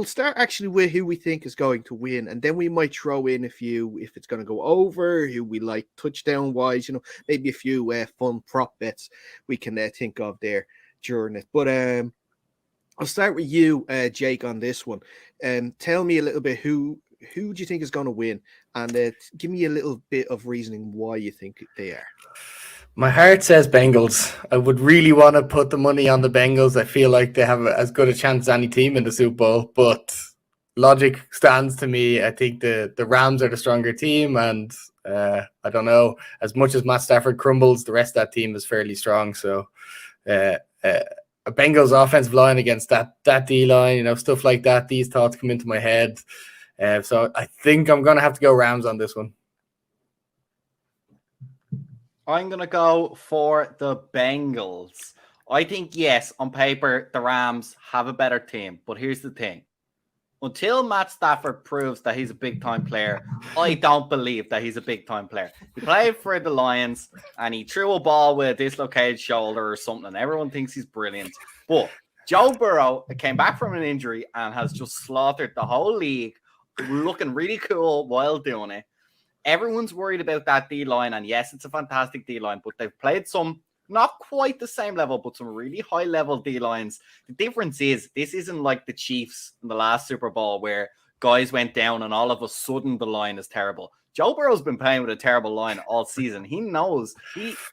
start actually with who we think is going to win, and then we might throw in a few if it's going to go over, who we like touchdown wise, maybe a few fun prop bets we can think of there during it. But I'll start with you, Jake, on this one. Tell me a little bit who who do you think is going to win? And give me a little bit of reasoning why you think they are. My heart says Bengals. I would really want to put the money on the Bengals. I feel like they have as good a chance as any team in the Super Bowl, but logic stands to me. I think the Rams are the stronger team, and I don't know. As much as Matt Stafford crumbles, the rest of that team is fairly strong. So a Bengals offensive line against that D-line, stuff like that, these thoughts come into my head. So I think I'm going to have to go Rams on this one. I'm going to go for the Bengals. I think, yes, on paper, the Rams have a better team. But here's the thing. Until Matt Stafford proves that he's a big-time player, I don't believe that he's a big-time player. He played for the Lions, and he threw a ball with a dislocated shoulder or something. Everyone thinks he's brilliant. But Joe Burrow came back from an injury and has just slaughtered the whole league, looking really cool while doing it. Everyone's worried about that D-line, and yes, it's a fantastic D-line, but they've played some not quite the same level, but some really high-level D-lines. The difference is this isn't like the Chiefs in the last Super Bowl where guys went down and all of a sudden the line is terrible. Joe Burrow's been playing with a terrible line all season. He knows.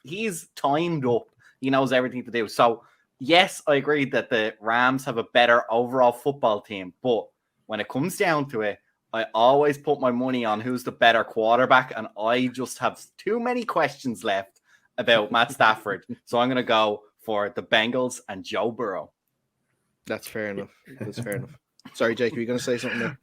He's timed up. He knows everything to do. So, yes, I agree that the Rams have a better overall football team, but when it comes down to it, I always put my money on who's the better quarterback, and I just have too many questions left about Matt Stafford. So I'm going to go for the Bengals and Joe Burrow. That's fair enough. That's fair enough. Sorry, Jake, were you going to say something there?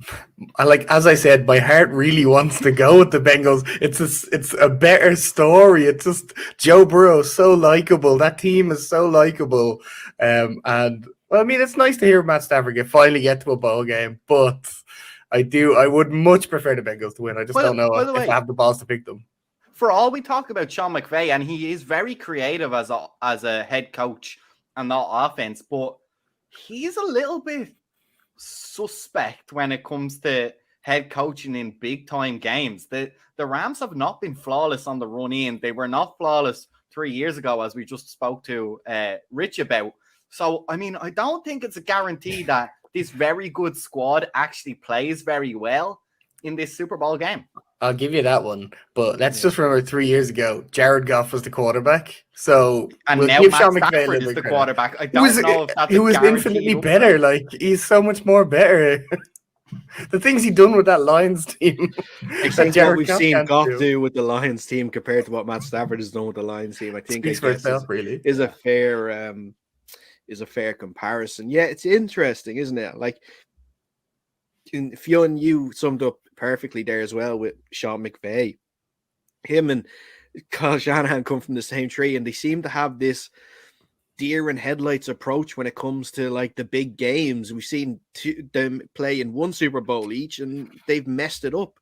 As I said, my heart really wants to go with the Bengals. It's a better story. It's just Joe Burrow is so likable. That team is so likable. And well, I mean, it's nice to hear Matt Stafford finally get to a bowl game, but I would much prefer the Bengals to win. I just don't know if I have the balls to pick them. For all we talk about Sean McVay, and he is very creative as a head coach and that offense, but he's a little bit suspect when it comes to head coaching in big time games. The Rams have not been flawless on the run in. They were not flawless 3 years ago, as we just spoke to Rich about. So, I mean, I don't think it's a guarantee that this very good squad actually plays very well in this Super Bowl game. I'll give you that one, but let's just remember 3 years ago, Jared Goff was the quarterback. So and now Matt Stafford is the quarterback. I don't know if that's he was infinitely better. Like, he's so much more better. The things he done with that Lions team. Exactly what we've seen Goff do with the Lions team compared to what Matt Stafford has done with the Lions team, I think speaks for itself, really. Is a fair comparison. Yeah, it's interesting, isn't it? Like, Fionn, you summed up perfectly there as well with Sean McVay. Him and Kyle Shanahan come from the same tree, and they seem to have this deer and headlights approach when it comes to like the big games. We've seen them play in one Super Bowl each, and they've messed it up.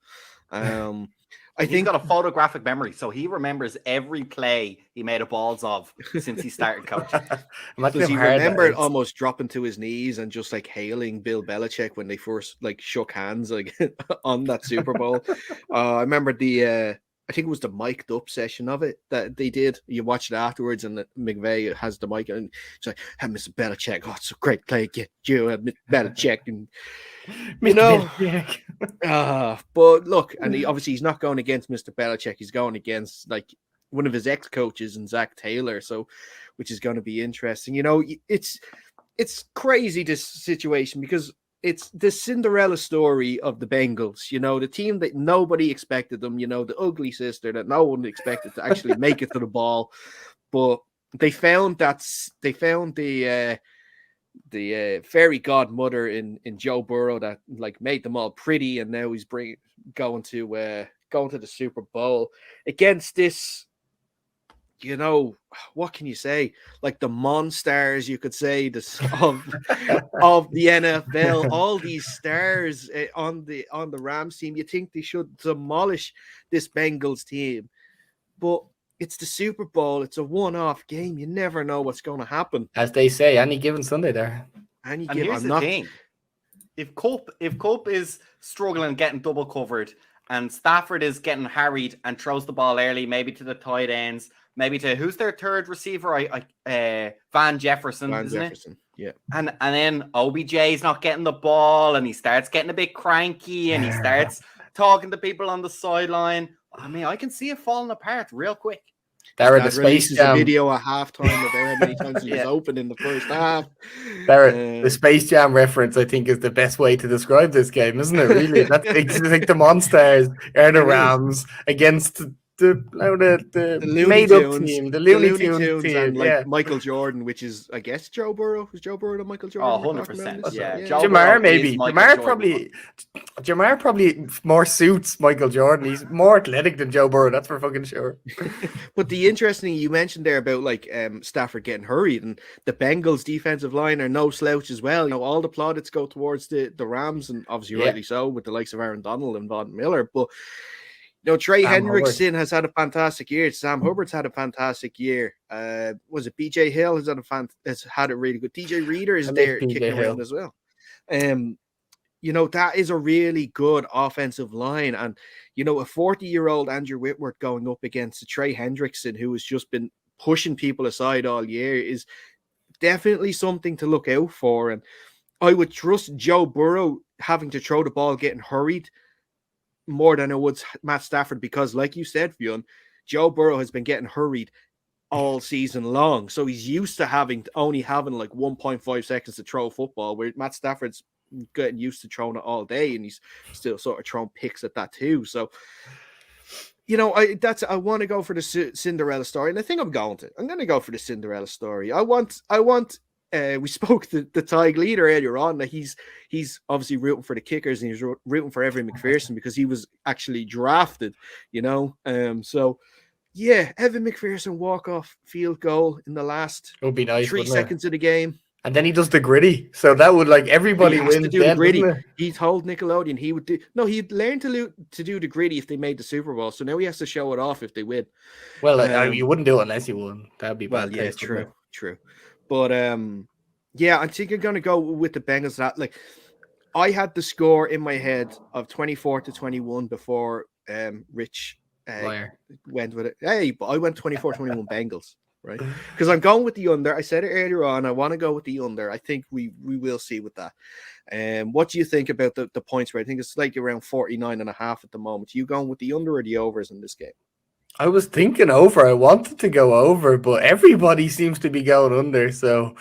I think he's got a photographic memory, so he remembers every play he made a balls of since he started coaching. Does he remember almost dropping to his knees and just like hailing Bill Belichick when they first like shook hands like on that Super Bowl? I remember I think it was the mic'd up session of it that they did. You watch it afterwards, and McVay has the mic, and it's like, "Hey, Mr. Belichick, oh, it's a great play, get you, Mr. Belichick," and you know. But look, and he's not going against Mr. Belichick. He's going against like one of his ex-coaches and Zach Taylor, so which is going to be interesting. You know, it's crazy, this situation, because it's the Cinderella story of the Bengals, you know, the team that nobody expected them, you know, the ugly sister that no one expected to actually make it to the ball. But they found the fairy godmother in Joe Burrow that like made them all pretty, and now he's going to the Super Bowl against this. You know, what can you say? Like the monsters, you could say, of the NFL, all these stars on the Rams team. You think they should demolish this Bengals team, but it's the Super Bowl. It's a one-off game. You never know what's going to happen. As they say, any given Sunday there. Here's the thing: if Cup is struggling getting double covered, and Stafford is getting harried and throws the ball early, maybe to the tight ends. Maybe to who's their third receiver? Van Jefferson, isn't it? Yeah. And then OBJ's not getting the ball, and he starts getting a bit cranky, and he starts talking to people on the sideline. I mean, I can see it falling apart real quick. Darren, the Dad Space releases Jam a video at halftime about how many times he was open in the first half. Darren, the Space Jam reference, I think, is the best way to describe this game, isn't it? Really, that's it's like the Monsters are the Rams against the Looney made-up Tunes, team, the Looney Tunes team, and like yeah. Michael Jordan, which is, I guess, Joe Burrow. Was Joe Burrow the Michael Jordan? 100%. Yeah. Jamar maybe. Jamar probably more suits Michael Jordan. He's more athletic than Joe Burrow. That's for fucking sure. But the interesting thing you mentioned there about like Stafford getting hurried, and the Bengals defensive line are no slouch as well. You know, all the plaudits go towards the Rams, and obviously rightly so, with the likes of Aaron Donald and Von Miller. But you know, Trey Hendrickson has had a fantastic year. Sam Hubbard's had a fantastic year. Was it BJ Hill has had a really good. DJ Reader is there kicking around as well. You know, that is a really good offensive line. And, you know, a 40-year-old Andrew Whitworth going up against a Trey Hendrickson, who has just been pushing people aside all year, is definitely something to look out for. And I would trust Joe Burrow having to throw the ball, getting hurried, more than I would Matt Stafford, because like you said, Fionn, Joe Burrow has been getting hurried all season long. So he's used to only having like 1.5 seconds to throw a football, where Matt Stafford's getting used to throwing it all day, and he's still sort of throwing picks at that too. So, you know, I want to go for the Cinderella story, and I think I'm going to go for the Cinderella story. I want we spoke to the Tadhg Leader earlier on, that he's obviously rooting for the kickers, and he's rooting for Evan McPherson because he was actually drafted, you know. So yeah, Evan McPherson walk-off field goal in the last it would be nice, 3 seconds of the game. And then he does the gritty. So that would, like, everybody wins. To do the gritty. He told Nickelodeon he would do. No, he'd learn to do the gritty if they made the Super Bowl. So now he has to show it off if they win. Well, you wouldn't do it unless you won. That'd be bad. Yeah, true. But yeah, I think I'm gonna go with the Bengals. That, like, I had the score in my head of 24-21 before Rich went with it. Hey, but I went 24-21 Bengals. Right, because I'm going with the under. I said it earlier on. I want to go with the under. I think we will see with that. What do you think about the points? Where I think it's like around 49.5 at the moment. You going with the under or the overs in this game? I was thinking over. I wanted to go over, but everybody seems to be going under. So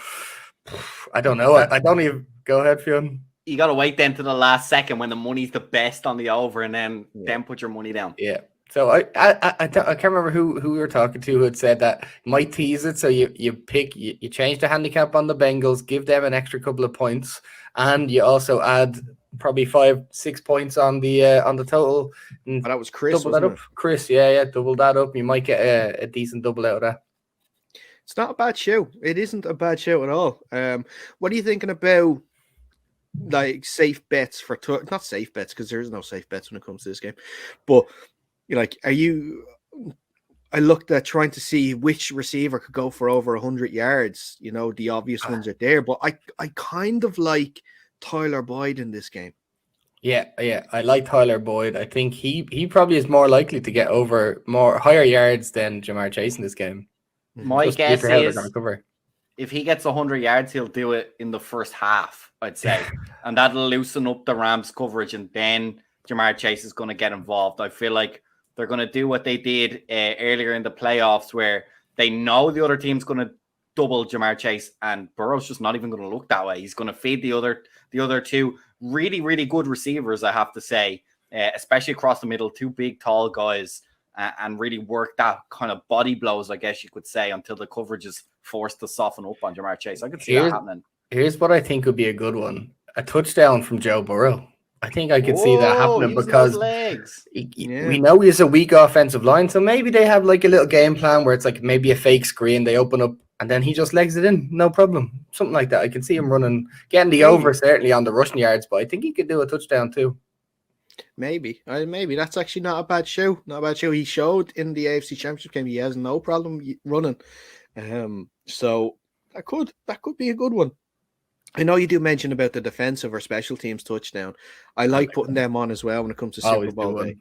I don't know. I don't even go ahead, Fionn. You got to wait then to the last second when the money's the best on the over, and then put your money down. Yeah. So I can't remember who we were talking to who had said that you might tease it. So you change the handicap on the Bengals, give them an extra couple of points, and you also add probably 5-6 points on the total. And that was Chris. Double that up, Chris. Yeah, double that up. You might get a decent double out of that. It's not a bad show. It isn't a bad show at all. What are you thinking about? Like safe bets for not safe bets, because there's no safe bets when it comes to this game, but. Like, I looked at trying to see which receiver could go for over 100 yards. You know, the obvious ones are there, but I kind of like Tyler Boyd in this game. Yeah, I like Tyler Boyd. I think he probably is more likely to get over higher yards than Jamar Chase in this game. My guess is if he gets 100 yards, he'll do it in the first half, I'd say, and that'll loosen up the Rams coverage, and then Jamar Chase is going to get involved. I feel like they're going to do what they did earlier in the playoffs, where they know the other team's going to double Jamar Chase, and Burrow's just not even going to look that way. He's going to feed the other two really, really good receivers, I have to say, especially across the middle, two big, tall guys, and really work that kind of body blows, I guess you could say, until the coverage is forced to soften up on Jamar Chase. I could see that happening. Here's what I think would be a good one. A touchdown from Joe Burrow. I think I could see that happening because we know he's a weak offensive line. So maybe they have like a little game plan where it's like maybe a fake screen. They open up and then he just legs it in. No problem. Something like that. I can see him running, getting the over certainly on the rushing yards, but I think he could do a touchdown too. Maybe that's actually not a bad show. Not a bad show. He showed in the AFC Championship game he has no problem running. So that could be a good one. I know you do mention about the defensive or special teams touchdown. I like putting them on as well when it comes to Super Bowl day.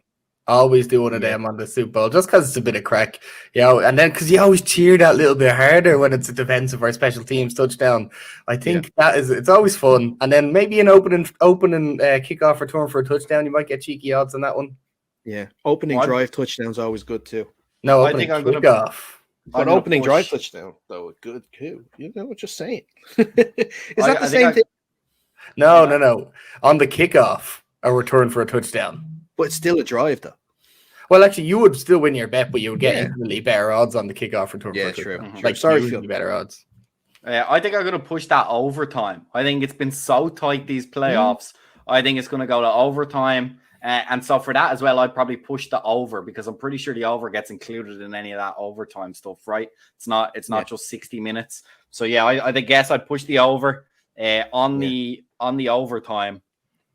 Always do one of them on the Super Bowl, just because it's a bit of crack, and then because you always cheer that little bit harder when it's a defensive or special teams touchdown. I think it's always fun. And then maybe an opening kickoff return for a touchdown, you might get cheeky odds on that one. Yeah, opening drive touchdown's alwaing always good too. No, opening kickoff. But opening drive touchdown, though, good too. You know, just saying. Is that the same thing? No. On the kickoff, a return for a touchdown. But it's still a drive, though. Well, actually, you would still win your bet, but you would get infinitely better odds on the kickoff return. Yeah, for true. Like, sorry, usually better odds. I think I'm going to push that overtime. I think it's been so tight these playoffs. I think it's going to go to overtime. And so for that as well, I'd probably push the over because I'm pretty sure the over gets included in any of that overtime stuff, right? It's not just 60 minutes. So yeah, I guess I'd push the over on the overtime.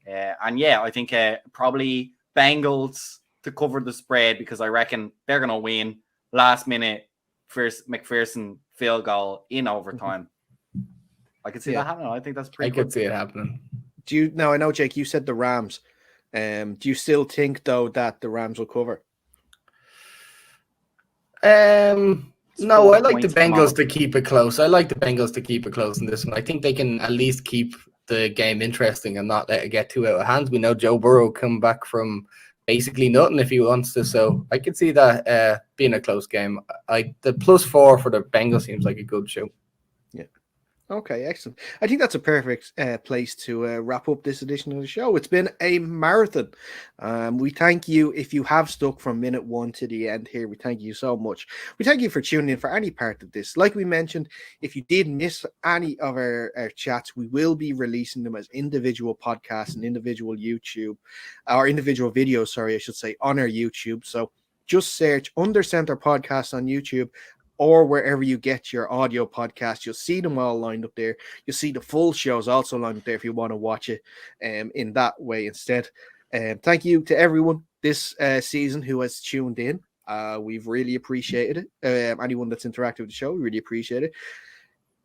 And yeah, I think probably Bengals to cover the spread because I reckon they're going to win last minute McPherson field goal in overtime. I could see that happening. I think that's pretty good. I could see it happening. I know, Jake, you said the Rams. Do you still think, though, that the Rams will cover? No, I like the Bengals to keep it close. I like the Bengals to keep it close in this one. I think they can at least keep the game interesting and not let it get too out of hand. We know Joe Burrow come back from basically nothing if he wants to, so I could see that being a close game. The +4 for the Bengals seems like a good show. Yeah. Okay, excellent. I think that's a perfect place to wrap up this edition of the show. It's been a marathon. We thank you if you have stuck from minute 1 to the end here. We thank you so much. We thank you for tuning in for any part of this. Like we mentioned, if you did miss any of our chats, we will be releasing them as individual podcasts and individual videos, on our YouTube. So just search Under Center Podcast on YouTube or wherever you get your audio podcast. You'll see them all lined up there. You'll see the full shows also lined up there if you want to watch it in that way instead. Thank you to everyone this season who has tuned in. We've really appreciated it. Anyone that's interacted with the show, we really appreciate it.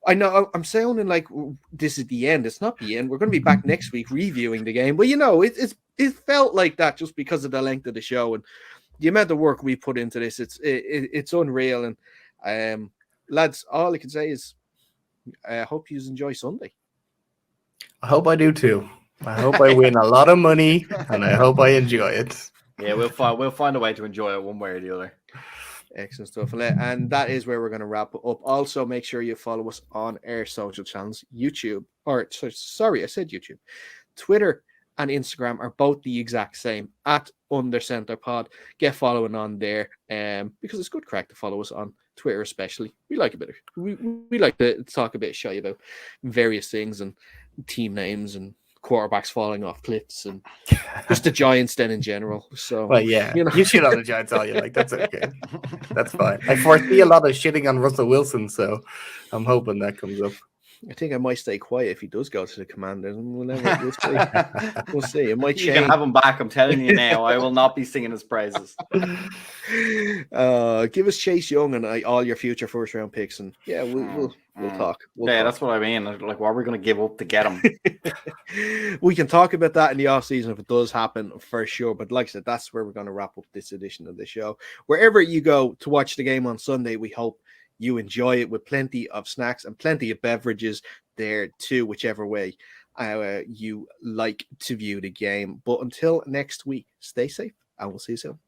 I know I'm sounding like this is the end. It's not the end. We're going to be back next week reviewing the game. But, it felt like that just because of the length of the show and the amount of work we put into this. It's unreal. And lads, all I can say is I hope you enjoy Sunday. I hope I do too. I hope I win a lot of money and I hope I enjoy it. Yeah, we'll find a way to enjoy it one way or the other. Excellent stuff. And that is where we're going to wrap it up. Also, make sure you follow us on our social channels, YouTube, I said YouTube, Twitter and Instagram are both the exact same at @UnderCenterPod. Get following on there because it's good crack to follow us on Twitter, especially. We like a bit of we like to talk a bit shy about various things and team names and quarterbacks falling off cliffs and just the Giants then in general. So well, yeah, you shit on the Giants all you like. That's okay. That's fine. I foresee a lot of shitting on Russell Wilson, so I'm hoping that comes up. I think I might stay quiet if he does go to the Commanders. We'll see. We'll see. It might change. You can have him back. I'm telling you now. I will not be singing his praises. Give us Chase Young and all your future first round picks, and yeah, we'll talk. That's what I mean. Like, what are we going to give up to get him? We can talk about that in the off season if it does happen for sure. But like I said, that's where we're going to wrap up this edition of the show. Wherever you go to watch the game on Sunday, we hope you enjoy it with plenty of snacks and plenty of beverages there too, whichever way you like to view the game. But until next week, stay safe and we'll see you soon.